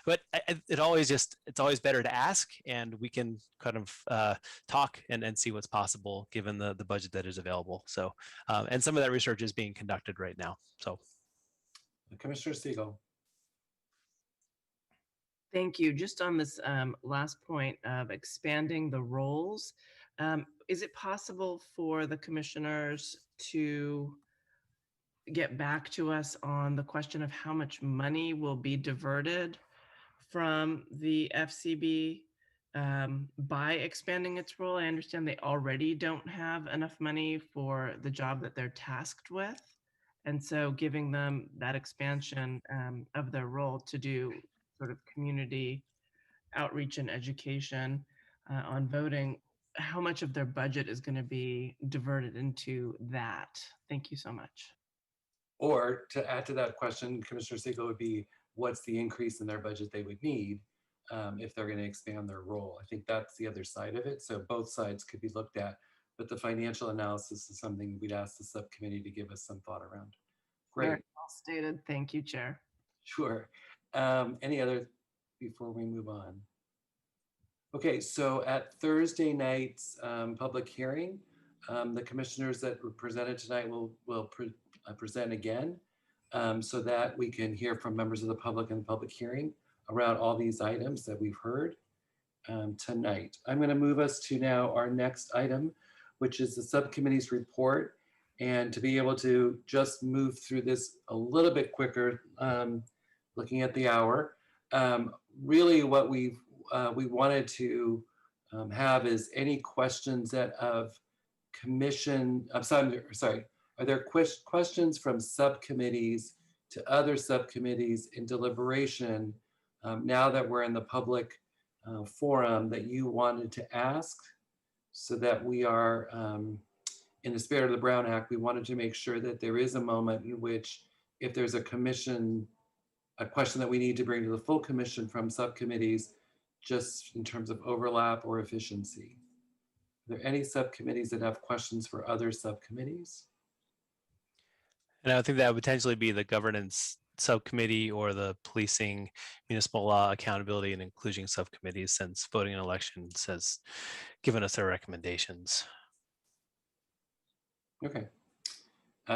but it's always better to ask, and we can kind of talk and see what's possible given the budget that is available. So, and some of that research is being conducted right now. So, Commissioner Siegel. Thank you. Just on this last point of expanding the roles, is it possible for the commissioners to get back to us on the question of how much money will be diverted from the FCB by expanding its role? I understand they already don't have enough money for the job that they're tasked with. And so giving them that expansion of their role to do sort of community outreach and education on voting, how much of their budget is going to be diverted into that? Thank you so much. Or to add to that question, Commissioner Siegel, would be what's the increase in their budget they would need if they're going to expand their role? I think that's the other side of it. So both sides could be looked at, but the financial analysis is something we'd ask the subcommittee to give us some thought around. Great. Very well stated. Thank you, Chair. Sure. Any other before we move on? Okay, so at Thursday night's public hearing, the commissioners that were presented tonight will present again so that we can hear from members of the public in the public hearing around all these items that we've heard tonight. I'm going to move us to now our next item, which is the subcommittee's report. And to be able to just move through this a little bit quicker, looking at the hour, really what we wanted to have is any questions that of commission, sorry, are there questions from subcommittees to other subcommittees in deliberation now that we're in the public forum that you wanted to ask, so that we are, in the spirit of the Brown Act, we wanted to make sure that there is a moment in which if there's a question that we need to bring to the full commission from subcommittees, just in terms of overlap or efficiency. Are there any subcommittees that have questions for other subcommittees? And I think that would potentially be the governance subcommittee or the policing, municipal law, accountability and inclusion subcommittees, since voting and elections has given us their recommendations. Okay.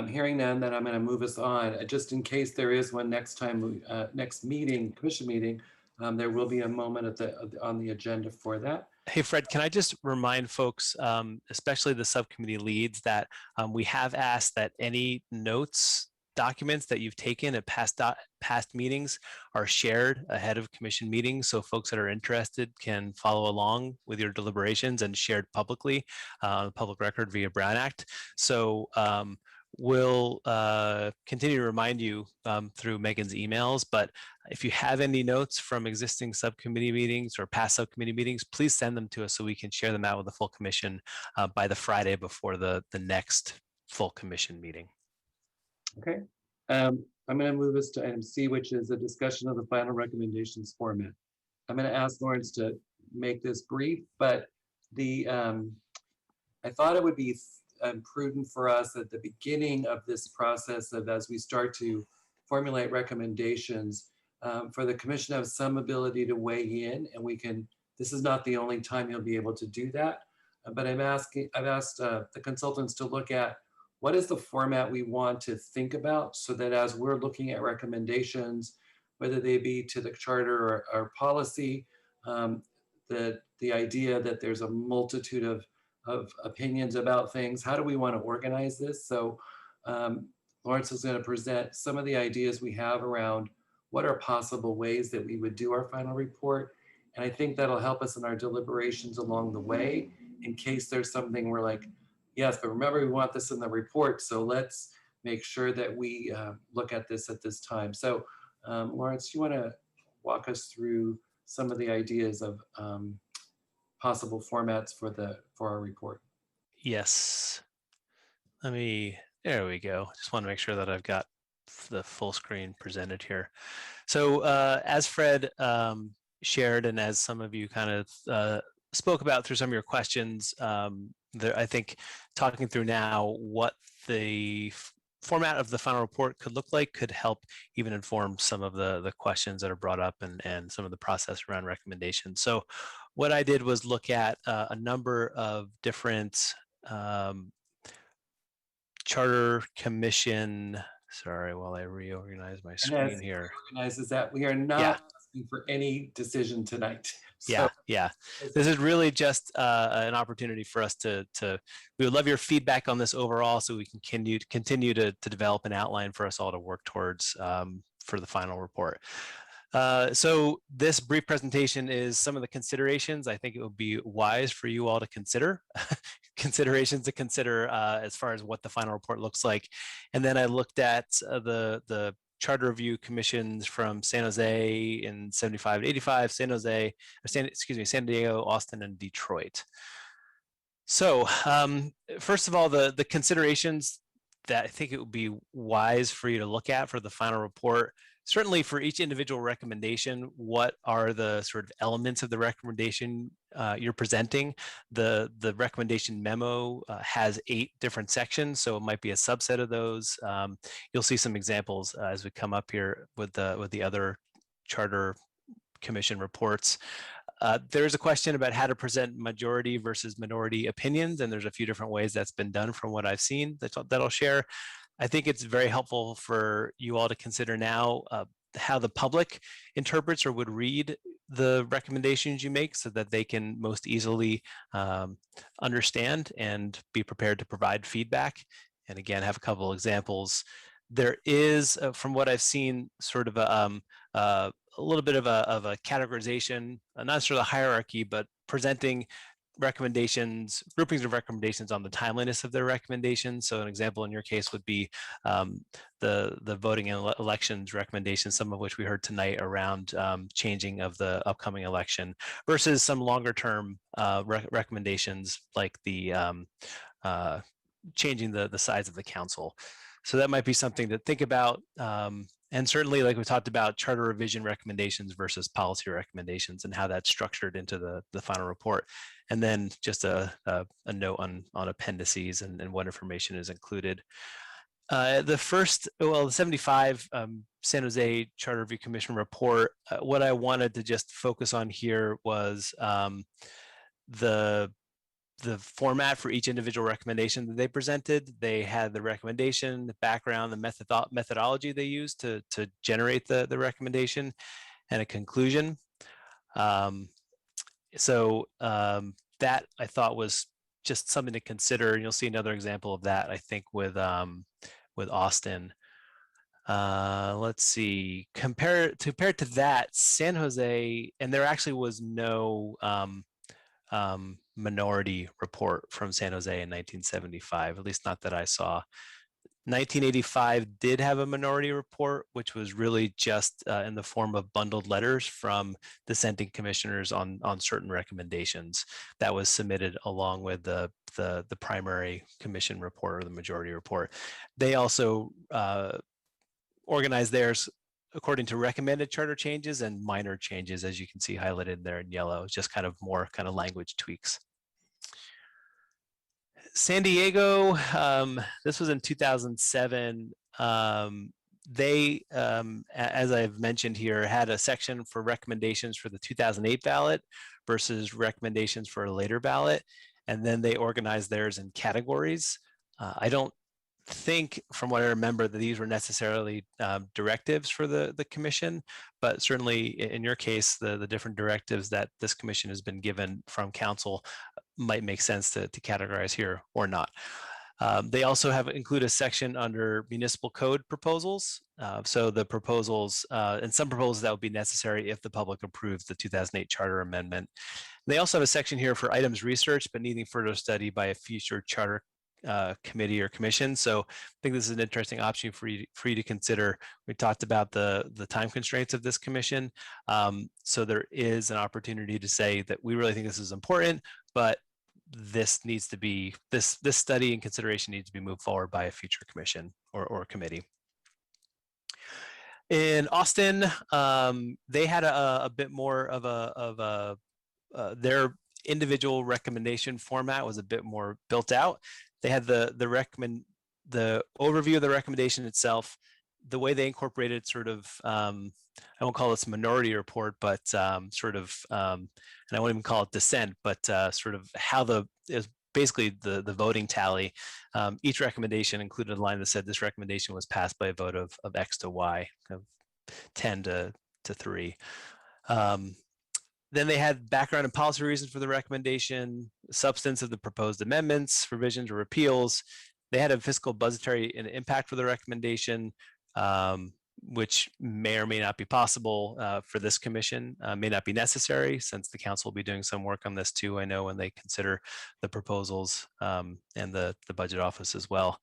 Hearing none, then I'm going to move us on. Just in case there is one next time, next meeting, commission meeting, there will be a moment on the agenda for that. Hey, Fred, can I just remind folks, especially the subcommittee leads, that we have asked that any notes, documents that you've taken at past meetings are shared ahead of commission meetings, so folks that are interested can follow along with your deliberations and shared publicly on the public record via Brown Act. So we'll continue to remind you through Megan's emails, but if you have any notes from existing subcommittee meetings or past subcommittee meetings, please send them to us so we can share them out with the full commission by the Friday before the next full commission meeting. Okay. I'm going to move us to item C, which is a discussion of the final recommendations format. I'm going to ask Lawrence to make this brief, but I thought it would be prudent for us at the beginning of this process of as we start to formulate recommendations for the commission to have some ability to weigh in, and we can, this is not the only time you'll be able to do that, but I've asked the consultants to look at what is the format we want to think about, so that as we're looking at recommendations, whether they be to the charter or policy, the idea that there's a multitude of opinions about things, how do we want to organize this? So Lawrence is going to present some of the ideas we have around what are possible ways that we would do our final report. And I think that'll help us in our deliberations along the way, in case there's something we're like, yes, but remember we want this in the report, so let's make sure that we look at this at this time. So Lawrence, you want to walk us through some of the ideas of possible formats for our report? Yes. There we go. Just want to make sure that I've got the full screen presented here. So as Fred shared, and as some of you kind of spoke about through some of your questions, I think talking through now what the format of the final report could look like could help even inform some of the questions that are brought up and some of the process around recommendations. So what I did was look at a number of different charter commission, sorry, while I reorganize my screen here. Organizes that we are not asking for any decision tonight. So, yeah. This is really just an opportunity for us to we would love your feedback on this overall, so we can continue to develop an outline for us all to work towards for the final report. So this brief presentation is some of the considerations I think it would be wise for you all to consider, considerations to consider as far as what the final report looks like. And then I looked at the charter review commissions from San Jose in 75 to 85, San Diego, Austin, and Detroit. So first of all, the considerations that I think it would be wise for you to look at for the final report. Certainly for each individual recommendation, what are the sort of elements of the recommendation you're presenting? The recommendation memo has 8 different sections, so it might be a subset of those. You'll see some examples as we come up here with the other charter commission reports. There's a question about how to present majority versus minority opinions, and there's a few different ways that's been done from what I've seen that I'll share. I think it's very helpful for you all to consider now how the public interprets or would read the recommendations you make so that they can most easily understand and be prepared to provide feedback. And again, have a couple examples. There is, from what I've seen, sort of a little bit of a categorization, not necessarily a hierarchy, but presenting recommendations, groupings of recommendations on the timeliness of their recommendations. So an example in your case would be the voting and elections recommendations, some of which we heard tonight around changing of the upcoming election versus some longer term recommendations like the changing the size of the council. So that might be something to think about. And certainly, like we talked about, charter revision recommendations versus policy recommendations and how that's structured into the final report. And then just a note on appendices and what information is included. The 75 San Jose Charter Review Commission report, what I wanted to just focus on here was the format for each individual recommendation that they presented. They had the recommendation, the background, the methodology they used to generate the recommendation, and a conclusion. That I thought was just something to consider. And you'll see another example of that, I think, with Austin. Let's see, compared to that, San Jose, and there actually was no minority report from San Jose in 1975, at least not that I saw. 1985 did have a minority report, which was really just in the form of bundled letters from dissenting commissioners on certain recommendations that was submitted along with the primary commission report or the majority report. They also organized theirs according to recommended charter changes and minor changes, as you can see highlighted there in yellow, just kind of more kind of language tweaks. San Diego, this was in 2007. They, as I've mentioned here, had a section for recommendations for the 2008 ballot versus recommendations for a later ballot. And then they organized theirs in categories. I don't think, from what I remember, that these were necessarily directives for the commission, but certainly in your case, the different directives that this commission has been given from council might make sense to categorize here or not. They also include a section under municipal code proposals. So the proposals, and some proposals that would be necessary if the public approves the 2008 charter amendment. They also have a section here for items researched but needing further study by a future charter committee or commission. So I think this is an interesting option for you to consider. We talked about the time constraints of this commission. So there is an opportunity to say that we really think this is important, but this needs to be, this study and consideration needs to be moved forward by a future commission or committee. In Austin, they had a bit more of their individual recommendation format was a bit more built out. They had the overview of the recommendation itself, the way they incorporated sort of, I won't call this minority report, but sort of, and I won't even call it dissent, but sort of how is basically the voting tally. Each recommendation included a line that said this recommendation was passed by a vote of X to Y, of 10 to 3. Then they had background and policy reasons for the recommendation, substance of the proposed amendments, revisions or repeals. They had a fiscal, budgetary, and impact for the recommendation, which may or may not be possible for this commission, may not be necessary since the council will be doing some work on this too, I know, when they consider the proposals and the budget office as well.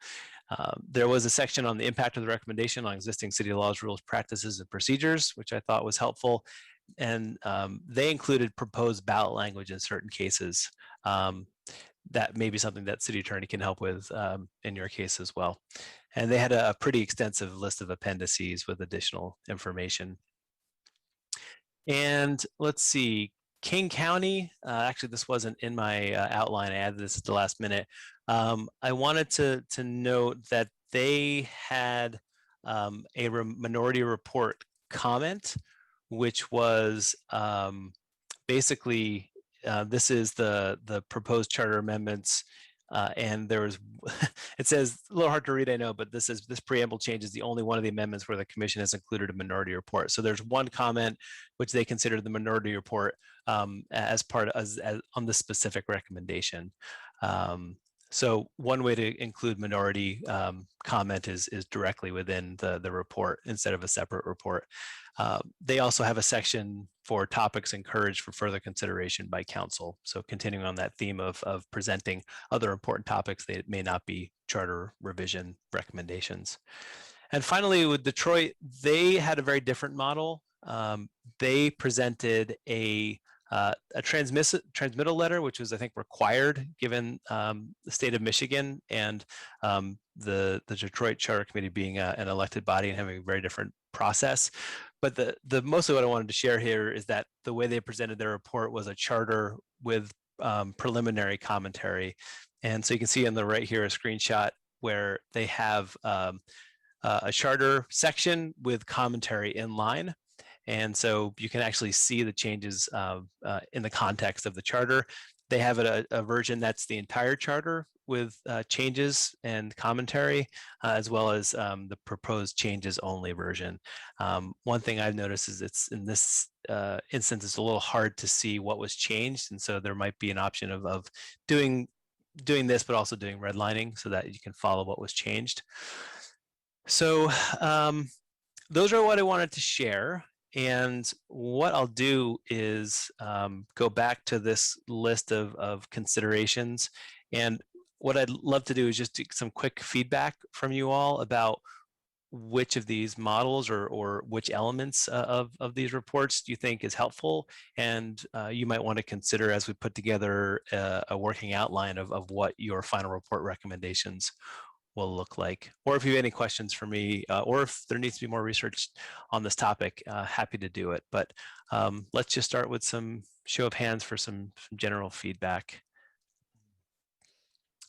There was a section on the impact of the recommendation on existing city laws, rules, practices, and procedures, which I thought was helpful. And they included proposed ballot language in certain cases. That may be something that city attorney can help with in your case as well. And they had a pretty extensive list of appendices with additional information. And let's see, King County, actually this wasn't in my outline, I added this at the last minute. I wanted to note that they had a minority report comment, which was basically, this is the proposed charter amendments, and there was, it says, a little hard to read, I know, but this preamble change is the only one of the amendments where the commission has included a minority report. So there's one comment which they consider the minority report as part as on the specific recommendation. So one way to include minority comment is directly within the report instead of a separate report. They also have a section for topics encouraged for further consideration by council. So continuing on that theme of presenting other important topics that may not be charter revision recommendations. And finally, with Detroit, they had a very different model. They presented a transmittal letter, which was, I think, required given the state of Michigan and the Detroit Charter Committee being an elected body and having a very different process. But the mostly what I wanted to share here is that the way they presented their report was a charter with preliminary commentary. And so you can see on the right here a screenshot where they have a charter section with commentary in line. And so you can actually see the changes in the context of the charter. They have a version that's the entire charter with changes and commentary, as well as the proposed changes only version. One thing I've noticed is it's in this instance, it's a little hard to see what was changed. And so there might be an option of doing this, but also doing redlining so that you can follow what was changed. So those are what I wanted to share. And what I'll do is go back to this list of considerations. And what I'd love to do is just take some quick feedback from you all about which of these models or which elements of these reports do you think is helpful, and you might want to consider as we put together a working outline of what your final report recommendations will look like. Or if you have any questions for me, or if there needs to be more research on this topic, happy to do it. But let's just start with some show of hands for some general feedback.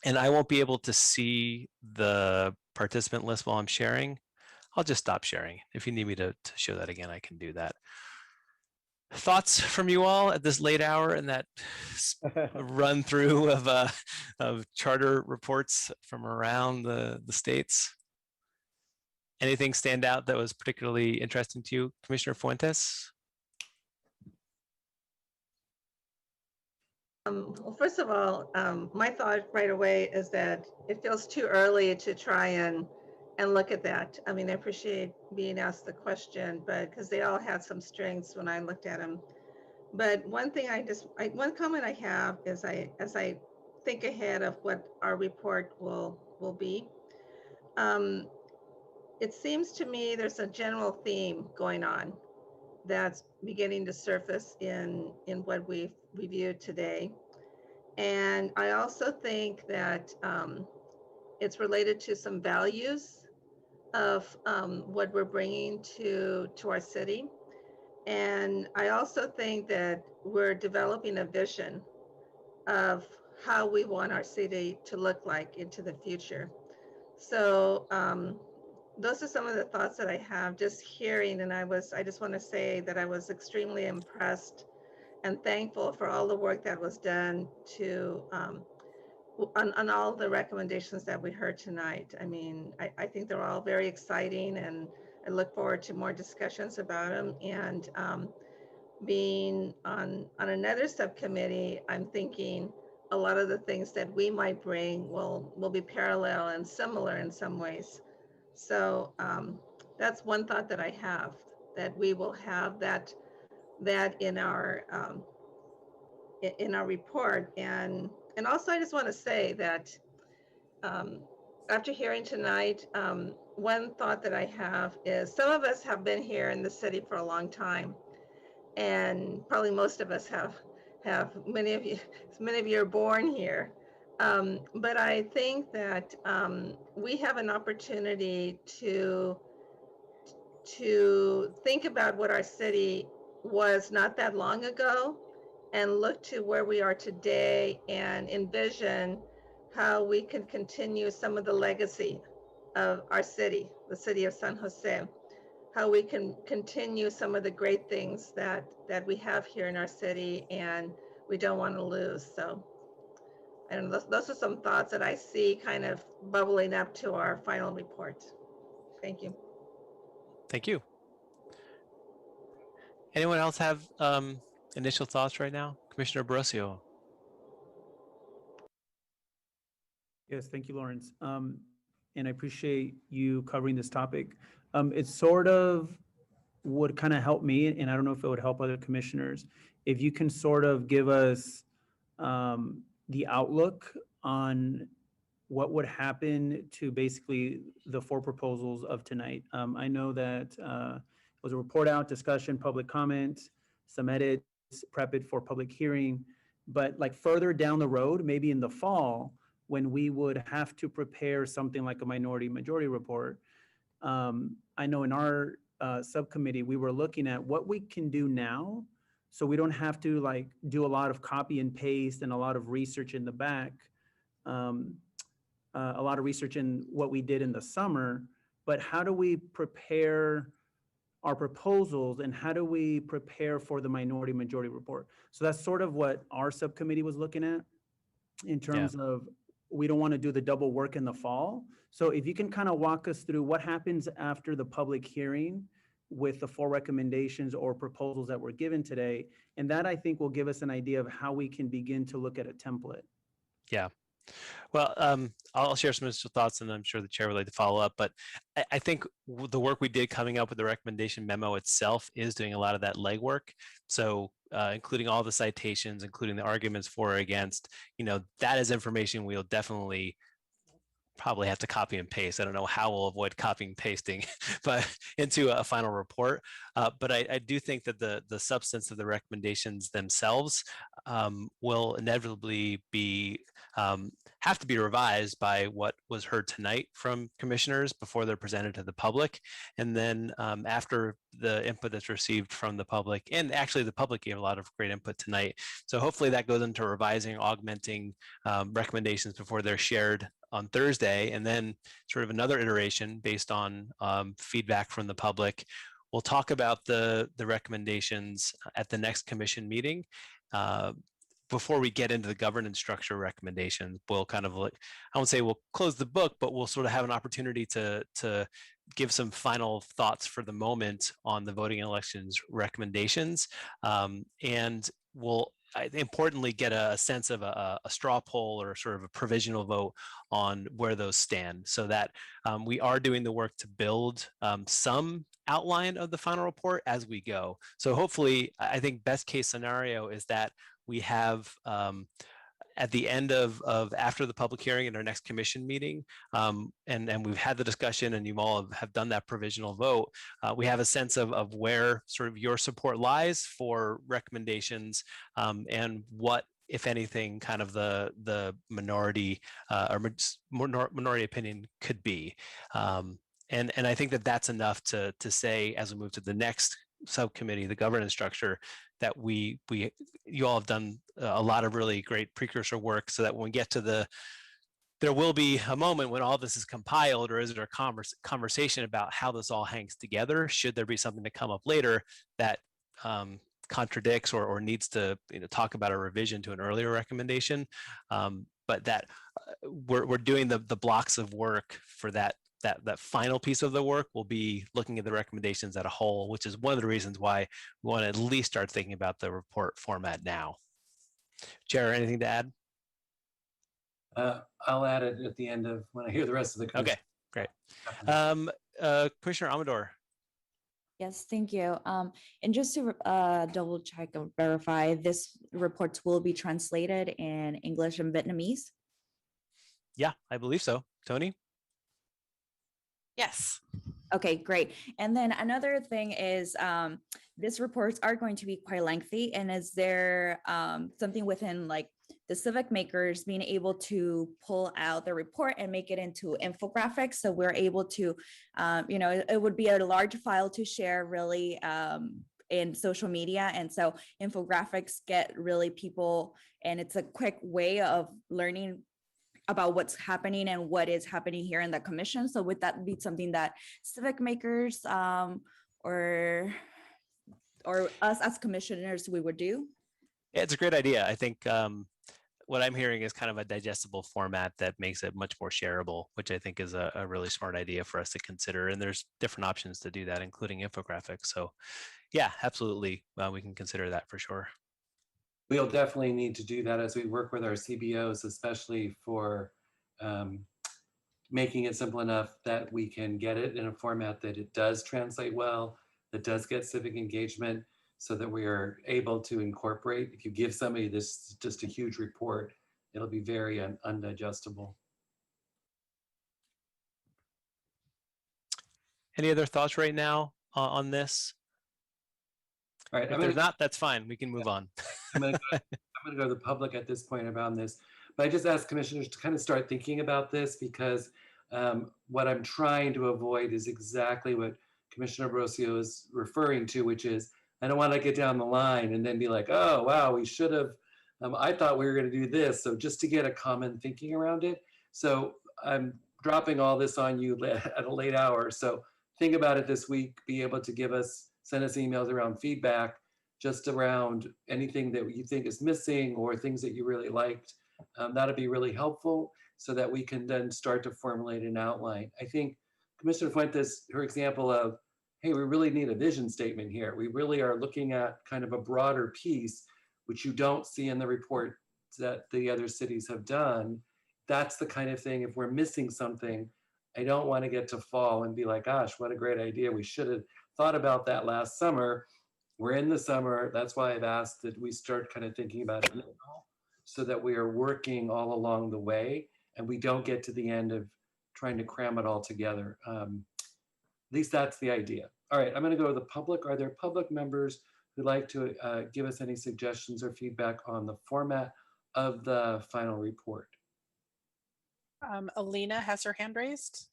And I won't be able to see the participant list while I'm sharing. I'll just stop sharing. If you need me to show that again, I can do that. Thoughts from you all at this late hour and that run through of charter reports from around the states? Anything stand out that was particularly interesting to you, Commissioner Fuentes? Well, first of all, my thought right away is that it feels too early to try and look at that. I mean, I appreciate being asked the question, but because they all had some strengths when I looked at them. But one thing one comment I have is as I think ahead of what our report will be, it seems to me there's a general theme going on that's beginning to surface in what we've reviewed today. And I also think that it's related to some values of what we're bringing to our city. And I also think that we're developing a vision of how we want our city to look like into the future. So those are some of the thoughts that I have just hearing. And I just want to say that I was extremely impressed and thankful for all the work that was done to on all the recommendations that we heard tonight. I mean, I think they're all very exciting, and I look forward to more discussions about them. And being on another subcommittee, I'm thinking a lot of the things that we might bring will be parallel and similar in some ways. So that's one thought that I have, that we will have that in our report. And also I just want to say that after hearing tonight, one thought that I have is some of us have been here in the city for a long time, and probably most of us have many of you are born here. But I think that we have an opportunity to think about what our city was not that long ago, and look to where we are today and envision how we can continue some of the legacy of our city, the city of San Jose, how we can continue some of the great things that we have here in our city and we don't want to lose. So I don't know, those are some thoughts that I see kind of bubbling up to our final report. Thank you. Thank you. Anyone else have initial thoughts right now? Commissioner Borosio. Yes, thank you, Lawrence. And I appreciate you covering this topic. It sort of would kind of help me, and I don't know if it would help other commissioners, if you can sort of give us the outlook on what would happen to basically the 4 proposals of tonight. I know that it was a report out, discussion, public comment, some edits, prep it for public hearing, but like further down the road, maybe in the fall, when we would have to prepare something like a minority majority report. I know in our subcommittee, we were looking at what we can do now, so we don't have to like do a lot of copy and paste and a lot of research in the back, a lot of research in what we did in the summer, but how do we prepare our proposals and how do we prepare for the minority majority report? So that's sort of what our subcommittee was looking at in terms of, we don't want to do the double work in the fall. So if you can kind of walk us through what happens after the public hearing with the 4 recommendations or proposals that were given today. And that I think will give us an idea of how we can begin to look at a template. Yeah. Well, I'll share some initial thoughts and I'm sure the chair would like to follow up, but I think the work we did coming up with the recommendation memo itself is doing a lot of that legwork. So including all the citations, including the arguments for or against, that is information we'll definitely probably have to copy and paste. I don't know how we'll avoid copying and pasting, but into a final report. But I do think that the substance of the recommendations themselves will inevitably be have to be revised by what was heard tonight from commissioners before they're presented to the public. And then after the input that's received from the public, and actually the public gave a lot of great input tonight. So hopefully that goes into revising, augmenting recommendations before they're shared on Thursday, and then sort of another iteration based on feedback from the public. We'll talk about the recommendations at the next commission meeting. Before we get into the governance structure recommendations, we'll kind of like, I won't say we'll close the book, but we'll sort of have an opportunity to give some final thoughts for the moment on the voting and elections recommendations. And we'll importantly get a sense of a straw poll or sort of a provisional vote on where those stand, so that we are doing the work to build some outline of the final report as we go. So hopefully, I think best case scenario is that we have at the end of after the public hearing in our next commission meeting, and we've had the discussion and you all have done that provisional vote, we have a sense of where sort of your support lies for recommendations, and what, if anything, kind of the minority or minority opinion could be. And I think that that's enough to say, as we move to the next subcommittee, the governance structure, that you all have done a lot of really great precursor work, so that when we get to there will be a moment when all this is compiled, or is there a conversation about how this all hangs together? Should there be something to come up later that contradicts or needs to talk about a revision to an earlier recommendation? But that we're doing the blocks of work for that final piece of the work will be looking at the recommendations at a whole, which is one of the reasons why we want to at least start thinking about the report format now. Chair, anything to add? I'll add it at the end of when I hear the rest of the commission. Okay, great. Commissioner Amador. Yes, thank you. And just to double check and verify, this reports will be translated in English and Vietnamese? Yeah, I believe so. Tony? Yes. Okay, great. And then another thing is these reports are going to be quite lengthy. And is there something within like the civic makers being able to pull out the report and make it into infographics? So we're able to, it would be a large file to share really in social media. And so infographics get really people, and it's a quick way of learning about what's happening and what is happening here in the commission. So would that be something that civic makers or us as commissioners we would do? Yeah, it's a great idea. I think what I'm hearing is kind of a digestible format that makes it much more shareable, which I think is a really smart idea for us to consider. And there's different options to do that, including infographics. So yeah, absolutely. We can consider that for sure. We'll definitely need to do that as we work with our CBOs, especially for making it simple enough that we can get it in a format that it does translate well, that does get civic engagement, so that we are able to incorporate. If you give somebody this just a huge report, it'll be very undigestible. Any other thoughts right now on this? All right, if there's not, that's fine. We can move on. I'm going to go to the public at this point about this. But I just ask commissioners to kind of start thinking about this, because what I'm trying to avoid is exactly what Commissioner Ambrosio is referring to, which is I don't want to get down the line and then be like, oh, wow, we should have, I thought we were going to do this. So just to get a common thinking around it. So I'm dropping all this on you at a late hour. So think about it this week, be able to send us emails around feedback, just around anything that you think is missing or things that you really liked. That'd be really helpful so that we can then start to formulate an outline. I think Commissioner Fuentes, her example of, hey, we really need a vision statement here. We really are looking at kind of a broader piece, which you don't see in the report that the other cities have done. That's the kind of thing, if we're missing something, I don't want to get to fall and be like, gosh, what a great idea. We should have thought about that last summer. We're in the summer. That's why I've asked that we start kind of thinking about it now, so that we are working all along the way and we don't get to the end of trying to cram it all together. At least that's the idea. All right, I'm going to go to the public. Are there public members who'd like to give us any suggestions or feedback on the format of the final report? Alina has her hand raised.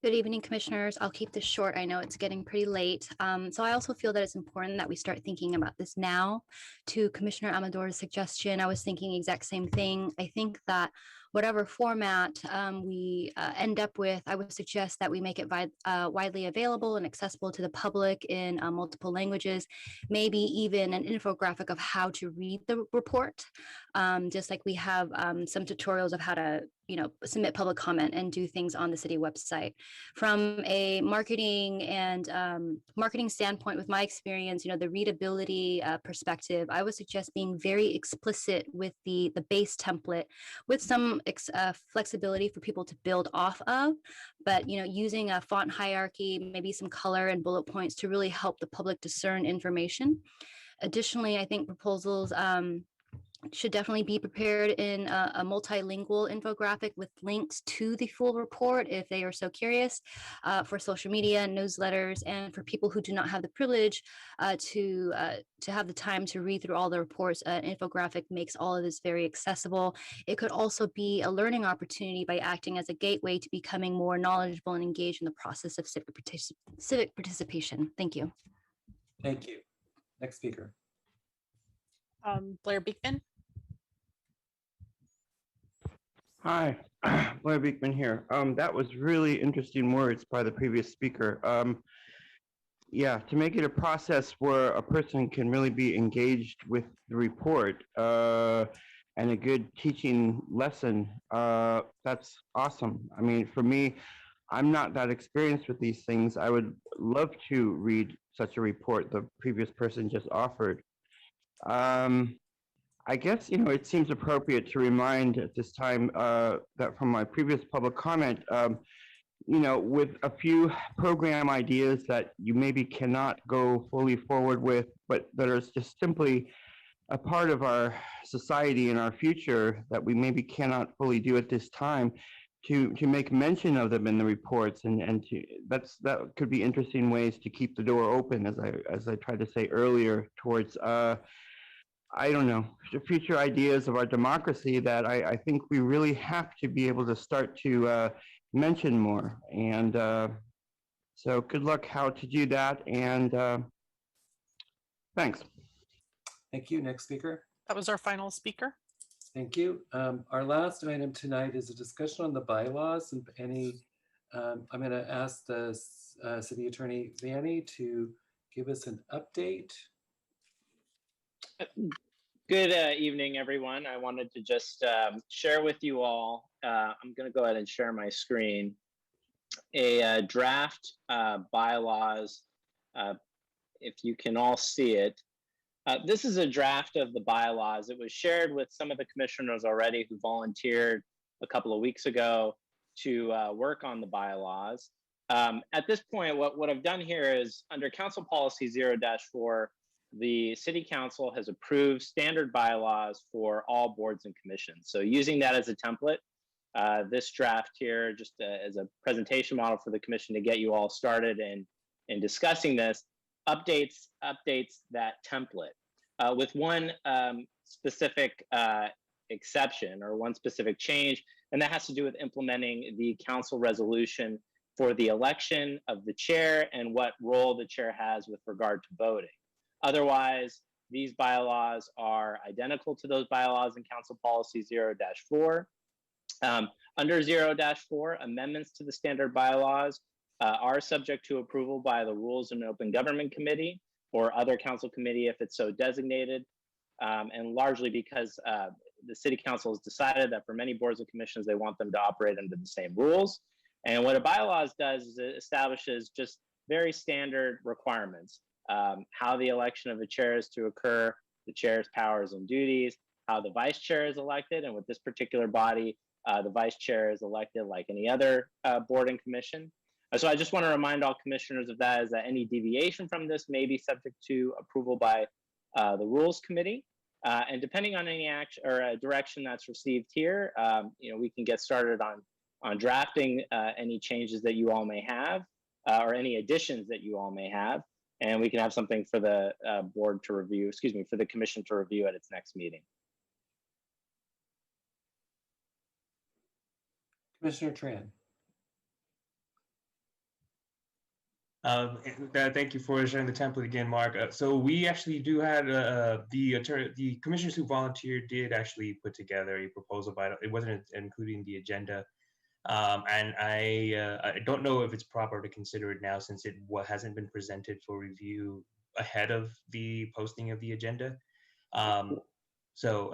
Good evening, commissioners. I'll keep this short. I know it's getting pretty late. So I also feel that it's important that we start thinking about this now. To Commissioner Amador's suggestion, I was thinking the exact same thing. I think that whatever format we end up with, I would suggest that we make it widely available and accessible to the public in multiple languages, maybe even an infographic of how to read the report, just like we have some tutorials of how to submit public comment and do things on the city website. From a marketing and marketing standpoint, with my experience, the readability perspective, I would suggest being very explicit with the base template, with some flexibility for people to build off of, but using a font hierarchy, maybe some color and bullet points to really help the public discern information. Additionally, I think proposals should definitely be prepared in a multilingual infographic with links to the full report if they are so curious, for social media, newsletters, and for people who do not have the privilege to have the time to read through all the reports. An infographic makes all of this very accessible. It could also be a learning opportunity by acting as a gateway to becoming more knowledgeable and engaged in the process of civic participation. Thank you. Thank you. Next speaker. Blair Beekman. Hi, Blair Beekman here. That was really interesting words by the previous speaker. Yeah, to make it a process where a person can really be engaged with the report and a good teaching lesson, that's awesome. I mean, for me, I'm not that experienced with these things. I would love to read such a report the previous person just offered. I guess, it seems appropriate to remind at this time that from my previous public comment, with a few program ideas that you maybe cannot go fully forward with, but that are just simply a part of our society and our future that we maybe cannot fully do at this time, to make mention of them in the reports, and that could be interesting ways to keep the door open, as I tried to say earlier, towards I don't know, the future ideas of our democracy that I think we really have to be able to start to mention more. And so good luck how to do that. And thanks. Thank you. Next speaker. That was our final speaker. Thank you. Our last item tonight is a discussion on the bylaws, and I'm going to ask the City Attorney Vanny to give us an update. Good evening, everyone. I wanted to just share with you all, I'm going to go ahead and share my screen, a draft bylaws, if you can all see it. This is a draft of the bylaws. It was shared with some of the commissioners already who volunteered a couple of weeks ago to work on the bylaws. At this point, what I've done here is under Council Policy 0-4, the City Council has approved standard bylaws for all boards and commissions. So using that as a template, this draft here, just as a presentation model for the commission to get you all started in discussing this, updates that template with one specific exception or one specific change, and that has to do with implementing the council resolution for the election of the chair and what role the chair has with regard to voting. Otherwise, these bylaws are identical to those bylaws in Council Policy 0-4. Under 0-4, amendments to the standard bylaws are subject to approval by the Rules and Open Government Committee or other council committee if it's so designated, and largely because the City Council has decided that for many boards and commissions, they want them to operate under the same rules. And what a bylaws does is it establishes just very standard requirements. How the election of a chair is to occur, the chair's powers and duties, how the vice chair is elected, and with this particular body, the vice chair is elected like any other board and commission. So I just want to remind all commissioners of that, is that any deviation from this may be subject to approval by the Rules Committee. And depending on any action or direction that's received here, we can get started on drafting any changes that you all may have or any additions that you all may have. And we can have something for the board to review, for the commission to review at its next meeting. Commissioner Tran. Thank you for sharing the template again, Mark. So we actually do have the commissioners who volunteered did actually put together a proposal, but it wasn't including the agenda. And I don't know if it's proper to consider it now since it hasn't been presented for review ahead of the posting of the agenda. So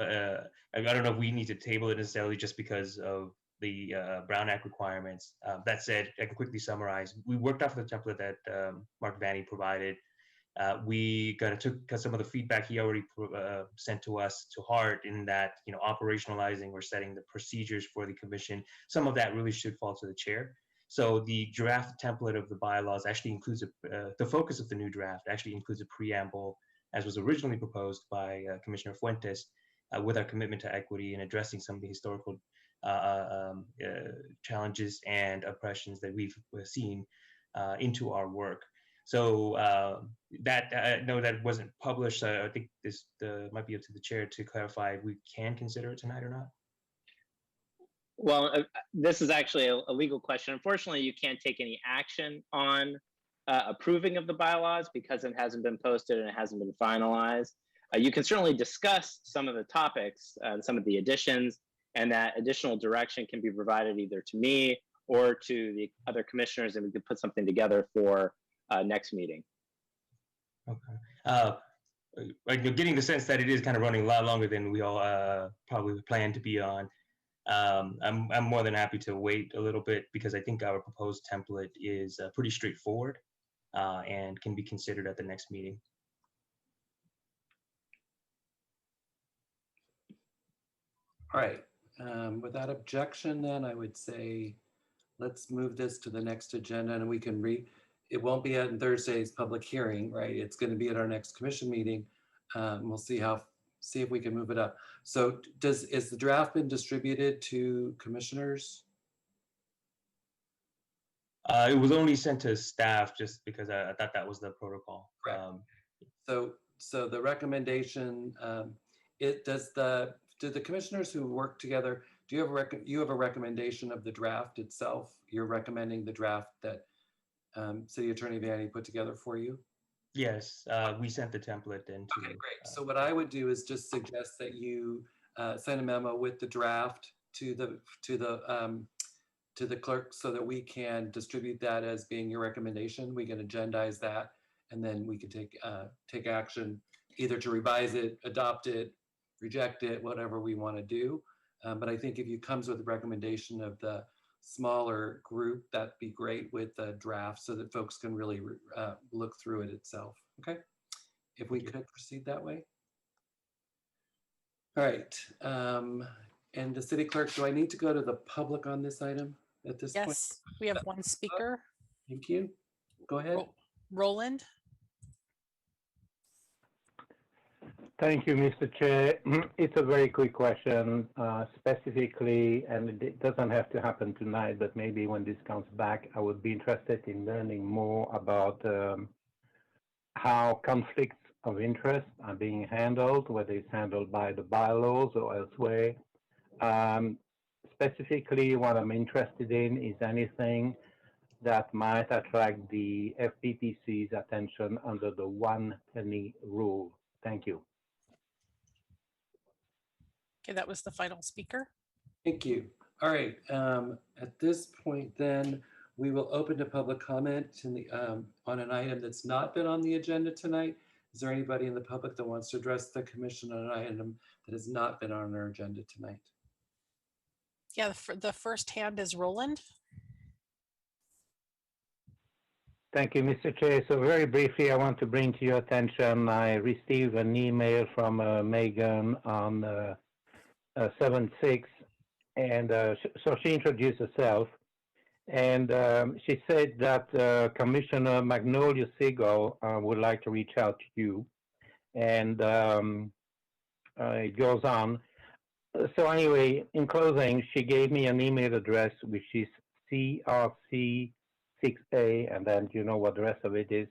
I don't know if we need to table it necessarily just because of the Brown Act requirements. That said, I can quickly summarize. We worked off the template that Mark Vanny provided. We took some of the feedback he already sent to us to heart, in that, operationalizing or setting the procedures for the commission. Some of that really should fall to the chair. So the draft template of the bylaws actually includes the focus of the new draft actually includes a preamble, as was originally proposed by Commissioner Fuentes, with our commitment to equity and addressing some of the historical challenges and oppressions that we've seen into our work. So that no, that wasn't published. I think this might be up to the chair to clarify if we can consider it tonight or not. Well, this is actually a legal question. Unfortunately, you can't take any action on approving of the bylaws because it hasn't been posted and it hasn't been finalized. You can certainly discuss some of the topics, some of the additions, and that additional direction can be provided either to me or to the other commissioners, and we could put something together for next meeting. Okay. Like you're getting the sense that it is kind of running a lot longer than we all probably planned to be on. I'm more than happy to wait a little bit because I think our proposed template is pretty straightforward and can be considered at the next meeting. All right. Without objection, then I would say let's move this to the next agenda, and we can it won't be at Thursday's public hearing, right? It's going to be at our next commission meeting. We'll see if we can move it up. So is the draft been distributed to commissioners? It was only sent to staff just because I thought that was the protocol. Right. So the recommendation, do the commissioners who work together, do you have a recommendation of the draft itself? You're recommending the draft that City Attorney Vanny put together for you? Yes, we sent the template in. Okay, great. So what I would do is just suggest that you send a memo with the draft to the clerk so that we can distribute that as being your recommendation. We can agendize that, and then we can take action either to revise it, adopt it, reject it, whatever we want to do. But I think if you comes with a recommendation of the smaller group, that'd be great with the draft so that folks can really look through it itself. Okay, if we could proceed that way. All right, and the city clerk, do I need to go to the public on this item at this point? Yes, we have one speaker. Thank you. Go ahead. Roland. Thank you, Mr. Chair. It's a very quick question, specifically, and it doesn't have to happen tonight, but maybe when this comes back, I would be interested in learning more about how conflicts of interest are being handled, whether it's handled by the bylaws or elsewhere. Specifically, what I'm interested in is anything that might attract the FPPC's attention under the 1 penny rule. Thank you. Okay, that was the final speaker. Thank you. All right, at this point then, we will open to public comment on an item that's not been on the agenda tonight. Is there anybody in the public that wants to address the commission on an item that has not been on our agenda tonight? Yeah, the first hand is Roland. Thank you, Mr. Chair. So very briefly, I want to bring to your attention, I received an email from Megan on 7/6, and so she introduced herself, and she said that Commissioner Magnolia Segal would like to reach out to you, and it goes on. So anyway, in closing, she gave me an email address, which is CRC6A, and then you know what the rest of it is.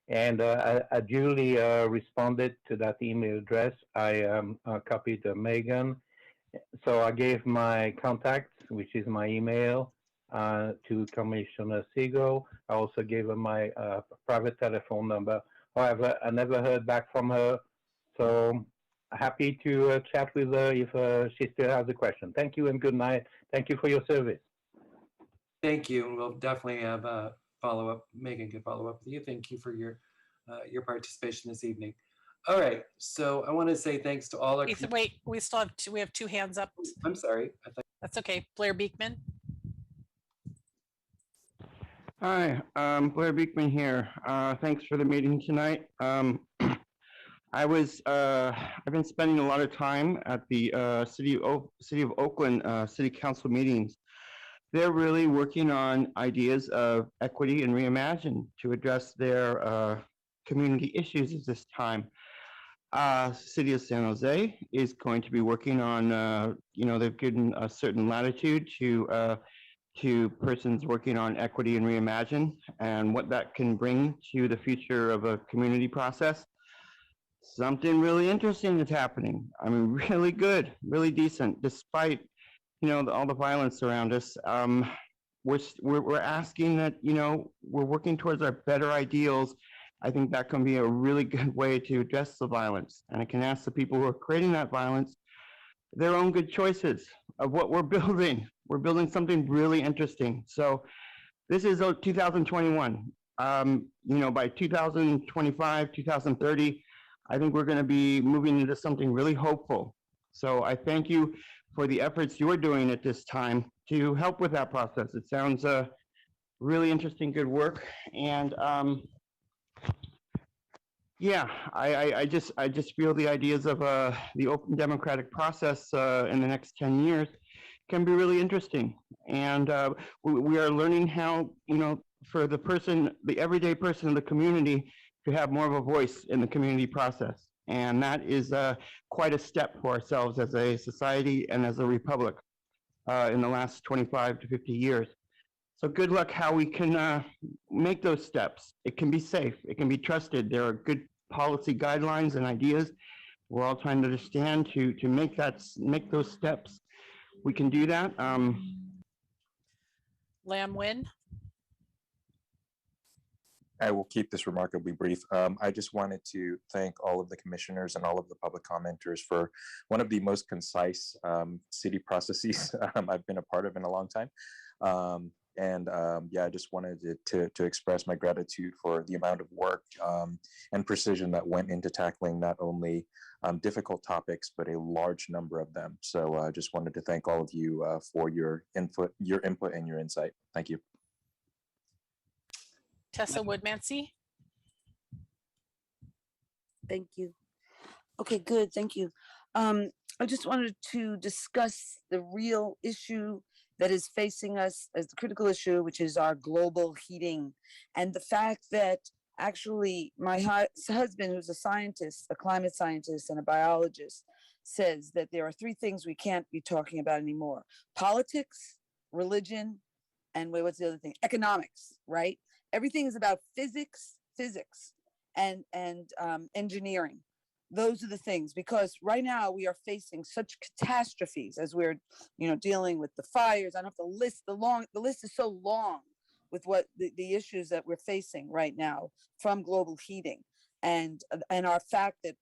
And I duly responded to that email address. I copied Megan. So I gave my contacts, which is my email, to Commissioner Segal. I also gave her my private telephone number. However, I never heard back from her. So happy to chat with her if she still has a question. Thank you and good night. Thank you for your service. Thank you. We'll definitely have a follow-up. Megan can follow up with you. Thank you for your participation this evening. All right, so I want to say thanks to all our. Wait, we still have we have two hands up. I'm sorry. That's okay. Blair Beekman. Hi, Blair Beekman here. Thanks for the meeting tonight. I've been spending a lot of time at the City of Oakland City Council meetings. They're really working on ideas of equity and reimagine to address their community issues at this time. City of San Jose is going to be working on, they've given a certain latitude to persons working on equity and reimagine and what that can bring to the future of a community process. Something really interesting is happening. I mean, really good, really decent, despite, all the violence around us. We're asking that, we're working towards our better ideals. I think that can be a really good way to address the violence. And it can ask the people who are creating that violence their own good choices of what we're building. We're building something really interesting. So this is 2021. By 2025, 2030, I think we're going to be moving into something really hopeful. So I thank you for the efforts you're doing at this time to help with that process. It sounds really interesting, good work. And yeah, I just feel the ideas of the open democratic process in the next 10 years can be really interesting. And we are learning how, for the everyday person in the community to have more of a voice in the community process. And that is quite a step for ourselves as a society and as a republic in the last 25 to 50 years. So good luck how we can make those steps. It can be safe, it can be trusted. There are good policy guidelines and ideas. We're all trying to understand to make those steps. We can do that. Lam Win. I will keep this remarkably brief. I just wanted to thank all of the commissioners and all of the public commenters for one of the most concise city processes I've been a part of in a long time. Yeah, I just wanted to express my gratitude for the amount of work and precision that went into tackling not only difficult topics, but a large number of them. So I just wanted to thank all of you for your input and your insight. Thank you. Tessa Woodmansey. Thank you. Okay, good. Thank you. I just wanted to discuss the real issue that is facing us as the critical issue, which is our global heating. And the fact that actually my husband, who's a scientist, a climate scientist and a biologist, says that there are three things we can't be talking about anymore: politics, religion, and what's the other thing? Economics, right? Everything is about physics, and engineering. Those are the things, because right now we are facing such catastrophes as we're, dealing with the fires. I don't have to list the list is so long with what the issues that we're facing right now from global heating, and our fact that,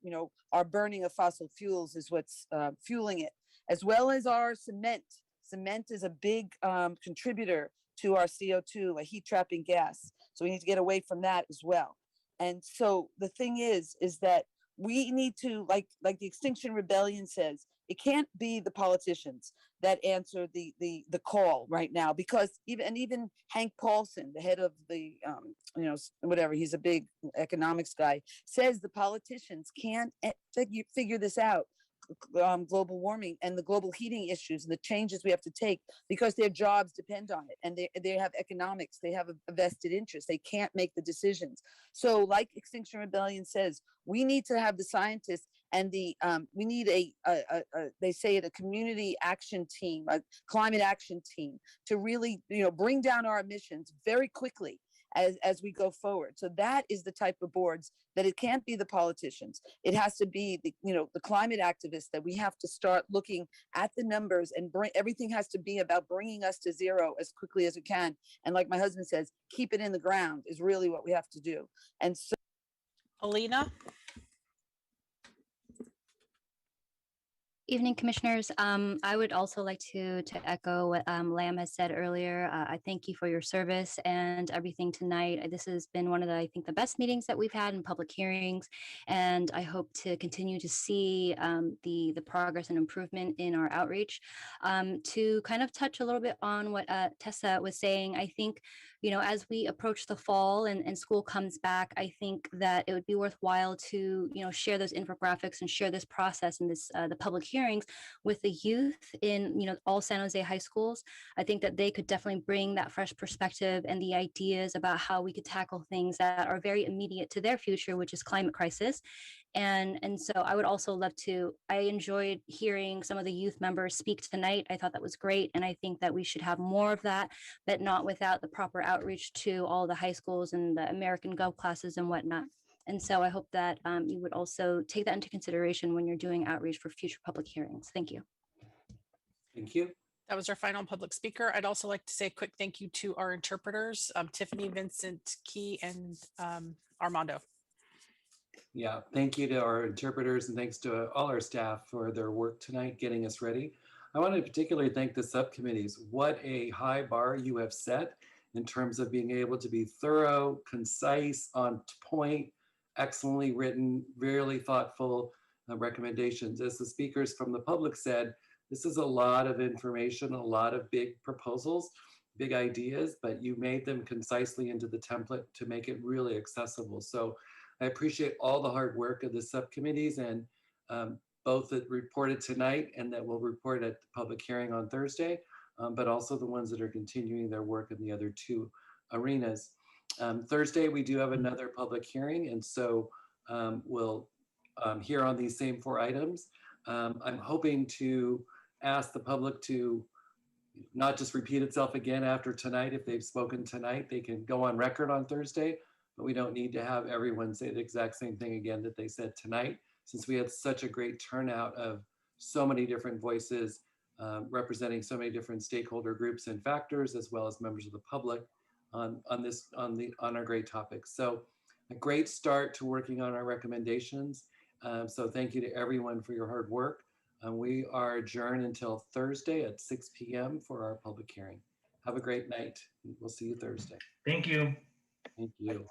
our burning of fossil fuels is what's fueling it, as well as our cement. Cement is a big contributor to our CO2, a heat trapping gas. So we need to get away from that as well. And so the thing is that we need to, like the Extinction Rebellion says, it can't be the politicians that answer the call right now, because even Hank Paulson, the head of the, whatever, he's a big economics guy, says the politicians can't figure this out. Global warming and the global heating issues and the changes we have to take, because their jobs depend on it, and they have economics, they have a vested interest. They can't make the decisions. So like Extinction Rebellion says, we need to have the scientists and we need they say it, a community action team, a climate action team, to really bring down our emissions very quickly as we go forward. So that is the type of boards that it can't be the politicians. It has to be the climate activists, that we have to start looking at the numbers, and everything has to be about bringing us to zero as quickly as we can. And like my husband says, keep it in the ground is really what we have to do. And so, Alina. Evening, Commissioners. I would also like to echo what Lam has said earlier. I thank you for your service and everything tonight. This has been one of I think the best meetings that we've had in public hearings, and I hope to continue to see the progress and improvement in our outreach. To kind of touch a little bit on what Tessa was saying, I think, as we approach the fall and school comes back, I think that it would be worthwhile to, share those infographics and share this process and this the public hearings with the youth in, all San Jose high schools. I think that they could definitely bring that fresh perspective and the ideas about how we could tackle things that are very immediate to their future, which is climate crisis. And so I would also love to, I enjoyed hearing some of the youth members speak tonight. I thought that was great. And I think that we should have more of that, but not without the proper outreach to all the high schools and the American Gov classes and whatnot. And so I hope that you would also take that into consideration when you're doing outreach for future public hearings. Thank you. Thank you. That was our final public speaker. I'd also like to say a quick thank you to our interpreters, Tiffany, Vincent, Key, and Armando. Yeah, thank you to our interpreters and thanks to all our staff for their work tonight, getting us ready. I want to particularly thank the subcommittees. What a high bar you have set in terms of being able to be thorough, concise, on point, excellently written, really thoughtful recommendations. As the speakers from the public said, this is a lot of information, a lot of big proposals, big ideas, but you made them concisely into the template to make it really accessible. So I appreciate all the hard work of the subcommittees and both that reported tonight and that will report at the public hearing on Thursday, but also the ones that are continuing their work in the other two arenas. Thursday, we do have another public hearing, and so we'll hear on these same 4 items. I'm hoping to ask the public to not just repeat itself again after tonight. If they've spoken tonight, they can go on record on Thursday, but we don't need to have everyone say the exact same thing again that they said tonight, since we had such a great turnout of so many different voices representing so many different stakeholder groups and factors, as well as members of the public on our great topics. So a great start to working on our recommendations. So thank you to everyone for your hard work. We are adjourned until Thursday at 6 p.m. for our public hearing. Have a great night. We'll see you Thursday. Thank you. Thank you.